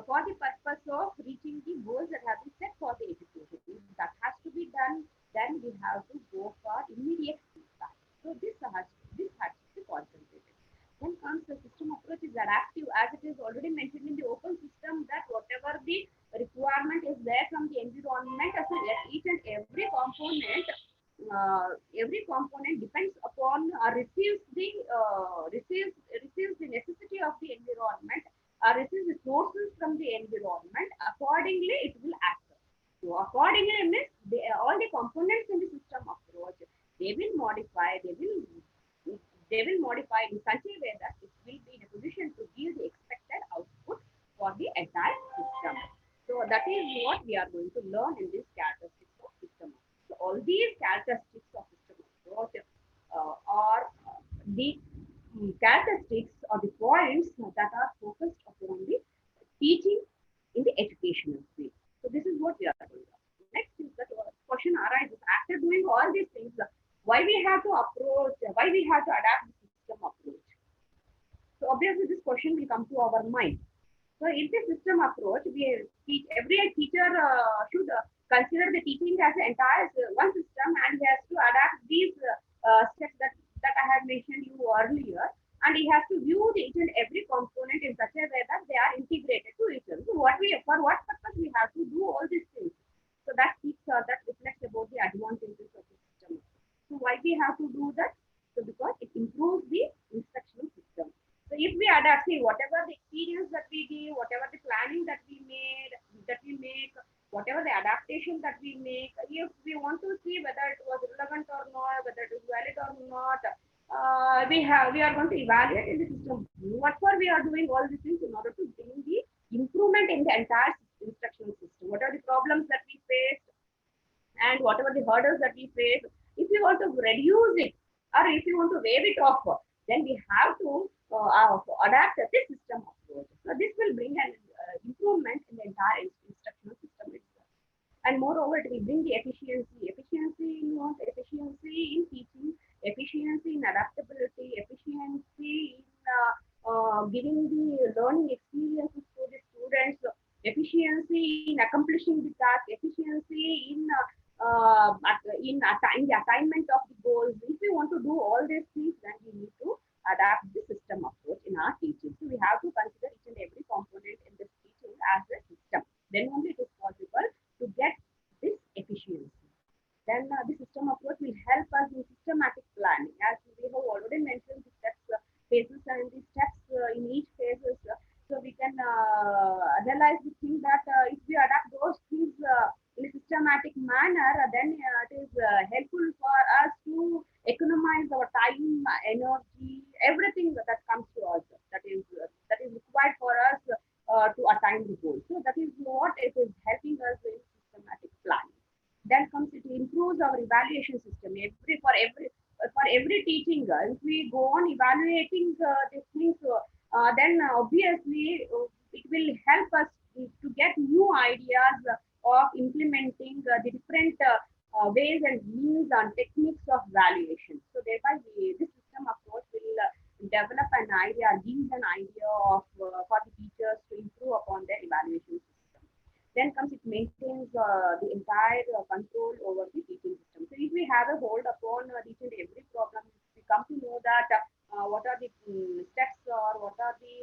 for the purpose of reaching the goals that have been set for the education. If that has to be done, then we have to go for immediate feedback. So this has to be concentrated. Then comes the system approach is adaptive, as it is already mentioned in the open system, that whatever the requirement is there from the environment, as each and every component depends upon receives the necessity of the environment, receives the sources from the environment. Accordingly, it will act. So accordingly means all the components in the system approach, they will modify in such a way that it will be in a position to give the expected output for the entire system. So that is what we are going to learn in this characteristics of system. So all these characteristics of system approach are the characteristics or the points that are focused upon the teaching in the educational field. So this is what we are doing. Next is that question arises after doing all these things, why we have to adapt the system approach. So obviously this question will come to our mind. So in the system approach, every teacher should consider the teaching as an entire one system, and he has to adapt these steps that I have mentioned you earlier, and he has to view each and every component in such a way that they are integrated to each other. So for what purpose we have to do all these things? So that reflects about the advantages of the system. So why we have to do that? So because it improves the instructional system. So if we adapt, see, whatever the experience that we give, whatever the planning that we make, whatever the adaptation that we make, if we want to see whether it was relevant or not, whether it is valid or not, we are going to evaluate in the system. What for we are doing all these things in order to bring the improvement in the entire instructional system. What are the problems that we face, and whatever the hurdles that we face, if you want to reduce it or if you want to waive it off, then we have to adapt this system approach. So this will bring an improvement in the entire instructional system itself. And moreover, it will bring the efficiency in teaching, efficiency in adaptability, efficiency in giving the learning experiences to the students, efficiency in accomplishing the task, efficiency in the assignment of the goals. If we want to do all these things, then we need to adapt the system approach in our teaching. So we have to consider each and every component in this teaching as a system. Then only it is possible to get this efficiency. Then the system approach will help us in systematic planning. As we have already mentioned, the steps, phases, and the steps in each phases. So we can realize the thing that if we adapt those things in a systematic manner, then it is helpful for us to economize our time, energy, everything that comes to us. That is required for us to attain the goal. So that is what it is helping us in systematic planning. Then comes it improves our evaluation system. For every teaching, if we go on evaluating these things, then obviously it will help us to get new ideas of implementing the different ways and means and techniques of valuation. So thereby, this system approach will develop an idea, gives an idea of for the teachers to improve upon their evaluation system. Then comes it maintains the entire control over the teaching system. So if we have a hold upon each and every problem, we come to know that what are the steps or what are the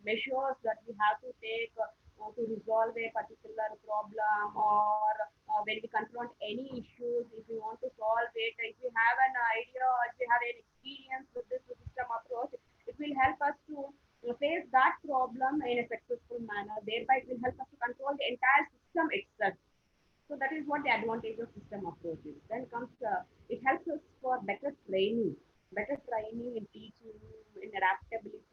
measures that we have to take to resolve a particular problem, or when we confront any issues, if we want to solve it, if we have an idea or if we have an experience with this system approach, it will help us to face that problem in a successful manner. Thereby, it will help us to control the entire system itself. So that is what the advantage of system approach is. Then comes, it helps us for better training in teaching, in adaptability,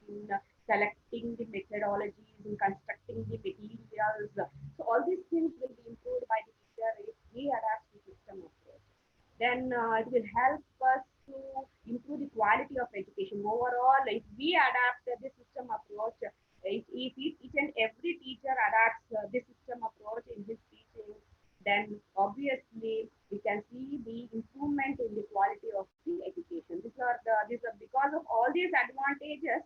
in selecting the methodologies, in constructing the materials. So all these things will be improved by the teacher if he adapts the system approach. Then it will help us to improve the quality of education. Overall, if we adapt this system approach, if each and every teacher adapts this system approach in his teaching, then obviously we can see the improvement in the quality of the education. These are because of all these advantages,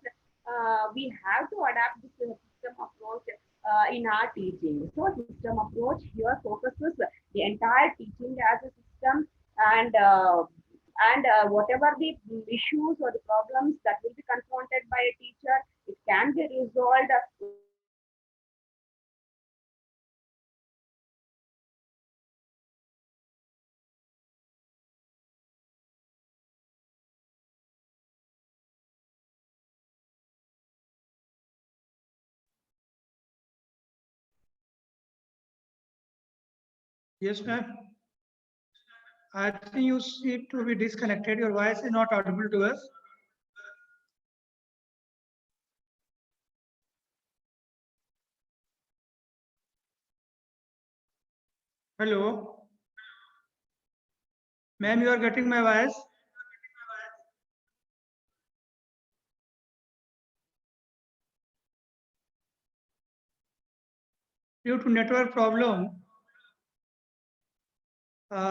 we have to adapt this system approach in our teaching. So system approach here focuses the entire teaching as a system, and whatever the issues or the problems that will be confronted by a teacher, it can be resolved Yes, ma'am. I think you seem to be disconnected. Your voice is not audible to us. Hello. Ma'am, you are getting my voice? Due to network problem,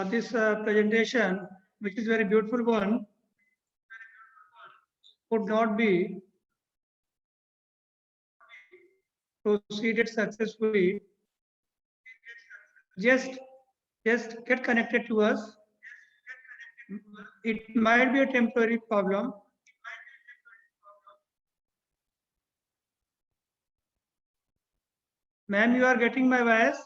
this presentation, which is very beautiful one, could not be proceeded successfully. Just get connected to us. It might be a temporary problem. Ma'am, you are getting my voice?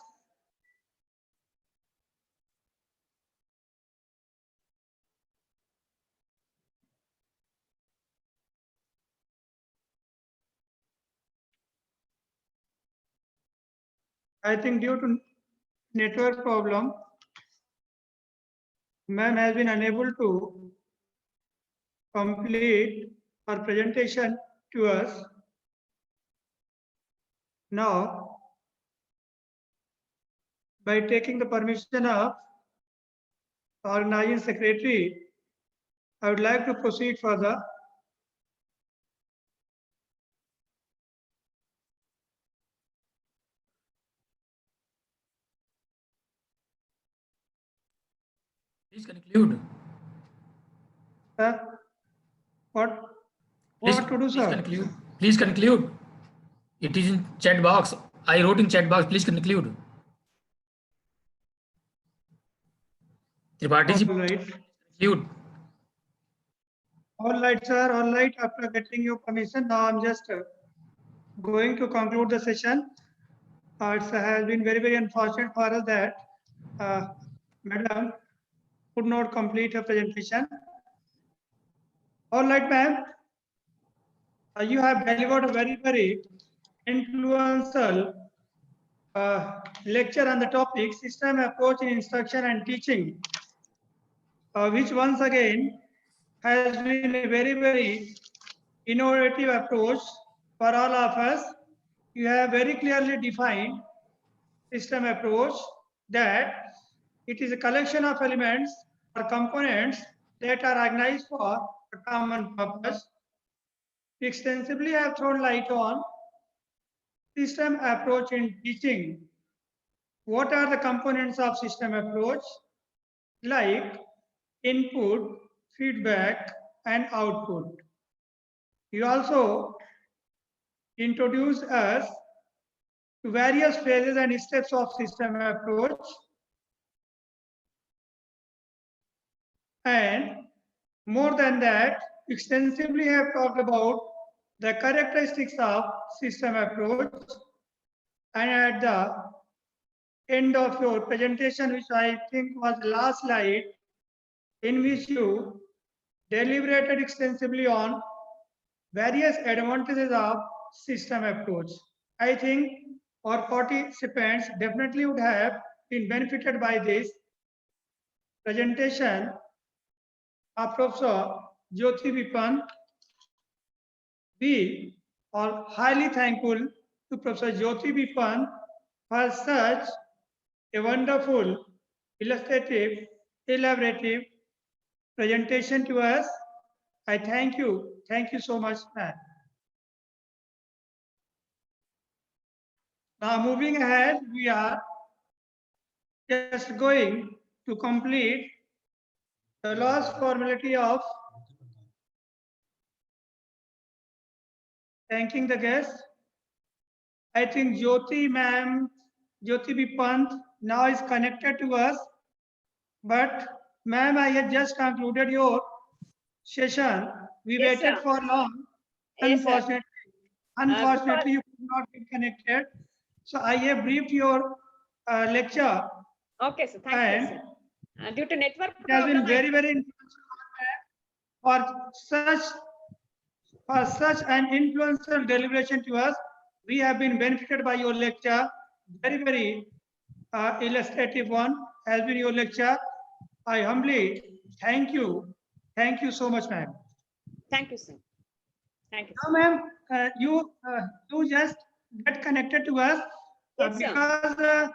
I think due to network problem, ma'am has been unable to complete her presentation to us. Now, by taking the permission of organizing secretary, I would like to proceed further. Please conclude. What Please, to do, please sir? conclude. Please conclude. It is in chat box. I wrote in chat box. Please conclude. Tripathi, All right. conclude. All right, sir. All right. After getting your permission, now I'm just going to conclude the session. It has been very, very unfortunate for us that Madam could not complete her presentation. All right, ma'am. You have delivered a very, very influential lecture on the topic system approach in instruction and teaching, which once again has been a very, very innovative approach for all of us. You have very clearly defined system approach, that it is a collection of elements or components that are organized for a common purpose. You extensively have thrown light on system approach in teaching. What are the components of system approach? Like input, feedback, and output. You also introduce us to various phases and steps of system approach. And more than that, extensively have talked about the characteristics of system approach. And at the end of your presentation, which I think was last slide, in which you deliberated extensively on various advantages of system approach. I think our participants definitely would have been benefited by this presentation of Professor Jyoti Vipan. We are highly thankful to Professor Jyoti Vipan for such a wonderful, illustrative, elaborative presentation to us. I thank you. Thank you so much, ma'am. Now moving ahead, we are just going to complete the last formality of thanking the guests. I think Jyoti ma'am, Jyoti Bipant now is connected to us. But ma'am, I had just concluded your session. We Yes, waited sir. for long. Yes, sir. Unfortunately, you could not get connected. So I have briefed your lecture. Okay, sir. Thank you, sir. Due to network It has problem, been very, very influential for such an influential deliberation to us. We have been benefited by your lecture. Very, very illustrative one has been your lecture. I humbly thank you. Thank you so much, ma'am. Thank you, sir. Thank you. Now, ma'am, you just get connected to us Yes, sir. because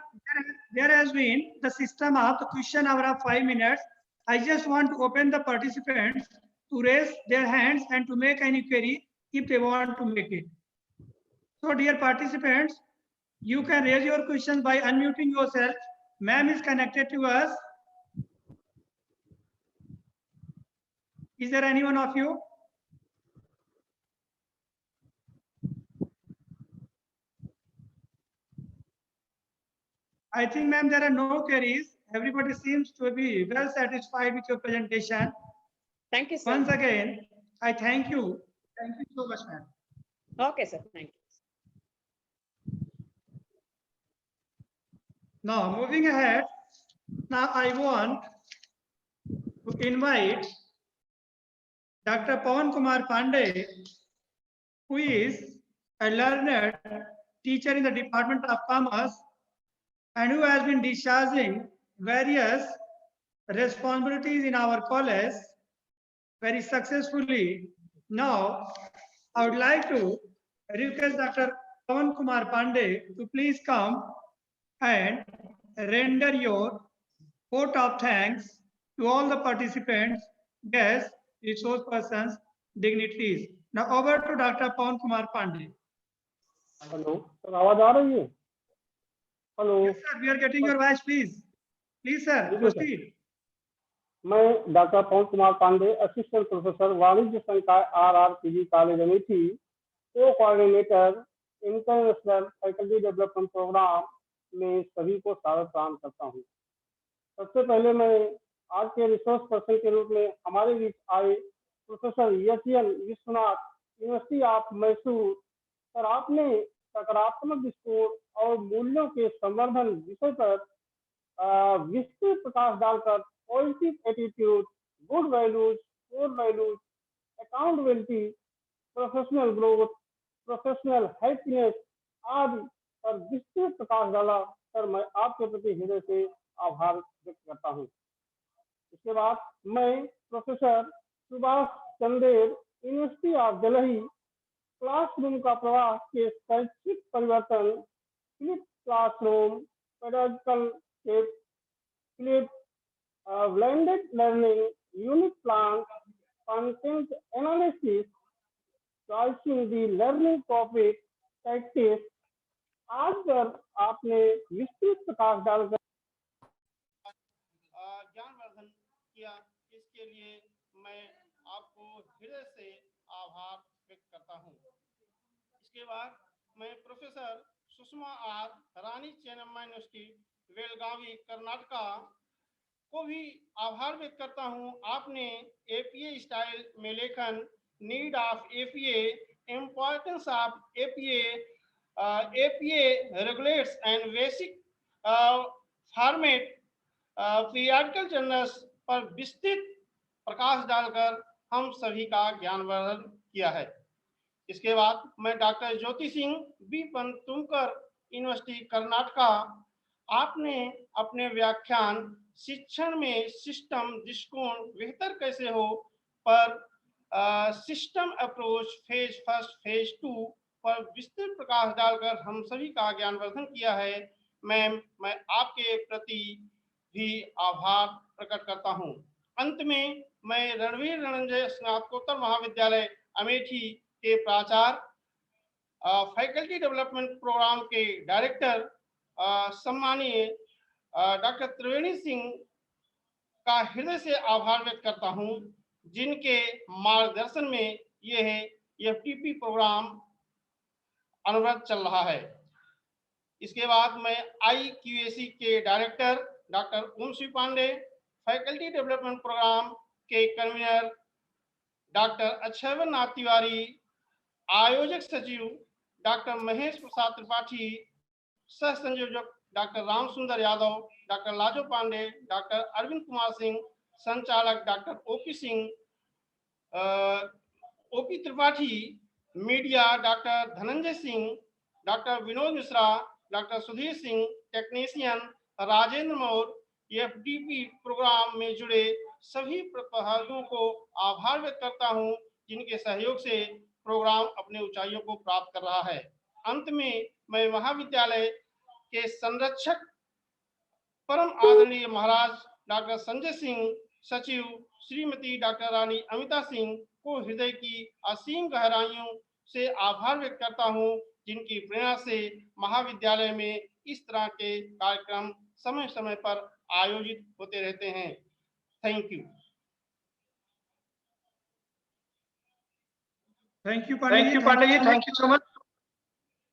there has been the system of the question hour of 5 minutes. I just want to open the participants to raise their hands and to make any query if they want to make it. So, dear participants, you can raise your questions by unmuting yourself. Ma'am is connected to us. Is there anyone of you? I think, ma'am, there are no queries. Everybody seems to be well satisfied with your presentation. Thank you, sir. Once again, I thank you. Thank you so much, ma'am. Okay, sir. Thank you. Now, moving ahead, now I want to invite Dr. Pawan Kumar Pandey, who is a learned teacher in the Department of Commerce and who has been discharging various responsibilities in our college very successfully. Now, I would like to request Dr. Pawan Kumar Pandey to please come and render your vote of thanks to all the participants, guests, resource persons, dignitaries. Now over to Dr. Pawan Kumar Pandey. Hello sir, आवाज आ रही है? Hello Yes, sir, we are getting your voice, please. Please, sir, ठीक है sir. proceed. मैं doctor Pawan Kumar Pandey, assistant professor वाणिज्य संकाय RRPG college Amethi, को coordinator international faculty development programme में सभी को स्वागत प्रदान करता हूं। सबसे पहले मैं आज के रिसोर्स पर्सन के रूप में हमारे बीच आए प्रोफेसर यचियन Vishwanath, university of Mysore sir, आपने सकारात्मक दृष्टिकोण और मूल्यों के संवर्धन विषय पर विस्तृत प्रकाश डालकर positive attitude, good values, core values, accountability, professional growth, professional happiness आदि पर विस्तृत प्रकाश डाला। सर, मैं आपके प्रति हृदय से आभार व्यक्त करता हूँ। इसके बाद मैं professor Subhash Chander, university of Delhi, classroom का प्रवाह के शैक्षिक परिवर्तन, फ्लिप क्लासरूम, पेडागोजिकल के flip, blended learning, unit plan, content analysis, choosing the learning topic, practice, आज पर आपने विस्तृत प्रकाश डालकर ज्ञानवर्धन किया, इसके लिए मैं आपको हृदय से आभार व्यक्त करता हूँ। इसके बाद मैं professor Sushma R, Rani Chennamma university, Belagavi, Karnataka को भी आभार व्यक्त करता हूँ। आपने एपीए स्टाइल में लेखन, need of APA, importance of APA, APA regulates and basic format, periodical journals पर विस्तृत प्रकाश डालकर हम सभी का ज्ञानवर्धन किया है। इसके बाद मैं doctor Jyoti Singh B तुमकर, university Karnataka, आपने अपने व्याख्यान शिक्षण में सिस्टम दृष्टिकोण बेहतर कैसे हो पर system approach phase first phase 2 पर विस्तृत प्रकाश डालकर हम सभी का ज्ञानवर्धन किया है। मैम, मैं आपके प्रति भी आभार प्रकट करता हूं। अंत में मैं रणवीर रणंजय स्नातकोत्तर महाविद्यालय अमेठी के प्राचार्य, फैकल्टी डेवलपमेंट प्रोग्राम के डायरेक्टर सम्मानीय डॉक्टर त्रिवेणी सिंह का हृदय से आभार व्यक्त करता हूं, जिनके मार्गदर्शन में यह एफडीपी प्रोग्राम अनवरत चल रहा है। इसके बाद मैं IQAC के director doctor Omshri Pandey, faculty development program के कन्वीनर डॉक्टर अक्षयवर नाथ तिवारी, आयोजक सचिव डॉक्टर महेश प्रसाद त्रिपाठी, सह संयोजक doctor Ram Sundar Yadav, doctor Lajo Pandey, doctor Arvind Kumar Singh, संचालक doctor OP Singh, OP Tripathi, media doctor Dhananjay Singh, doctor Vinod Mishra, doctor Sudhir Singh, technician Rajendra Maurya, FDP programme में जुड़े सभी प्रतिभागियों को आभार व्यक्त करता हूं, जिनके सहयोग से प्रोग्राम अपने ऊंचाइयों को प्राप्त कर रहा है। अंत में मैं महाविद्यालय के संरक्षक परम आदरणीय महाराज डॉक्टर संजय सिंह, सचिव श्रीमती डॉक्टर रानी अमिता सिंह को हृदय की असीम गहराइयों से आभार व्यक्त करता हूं, जिनकी प्रेरणा से महाविद्यालय में इस तरह के कार्यक्रम समय समय पर आयोजित होते रहते हैं। Thank you. Thank you, Pandey. Thank you so much.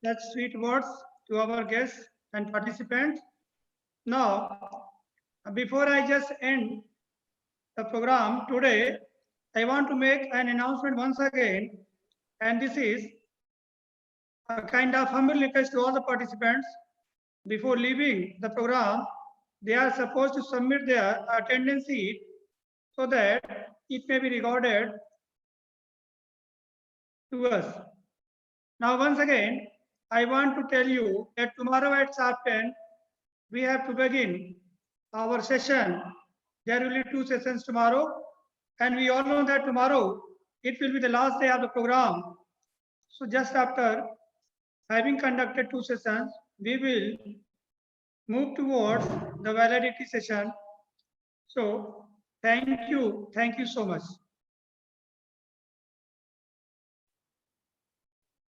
That's sweet words to our guests and participants. Now, before I just end the program today, I want to make an announcement once again, and this is a kind of humble request to all the participants. Before leaving the program, they are supposed to submit their attendance sheet so that it may be recorded to us. Now, once again, I want to tell you that tomorrow at sharp 10, we have to begin our session. There will be 2 sessions tomorrow, and we all know that tomorrow it will be the last day of the program. So just after having conducted 2 sessions, we will move towards the validity session. So thank you so much.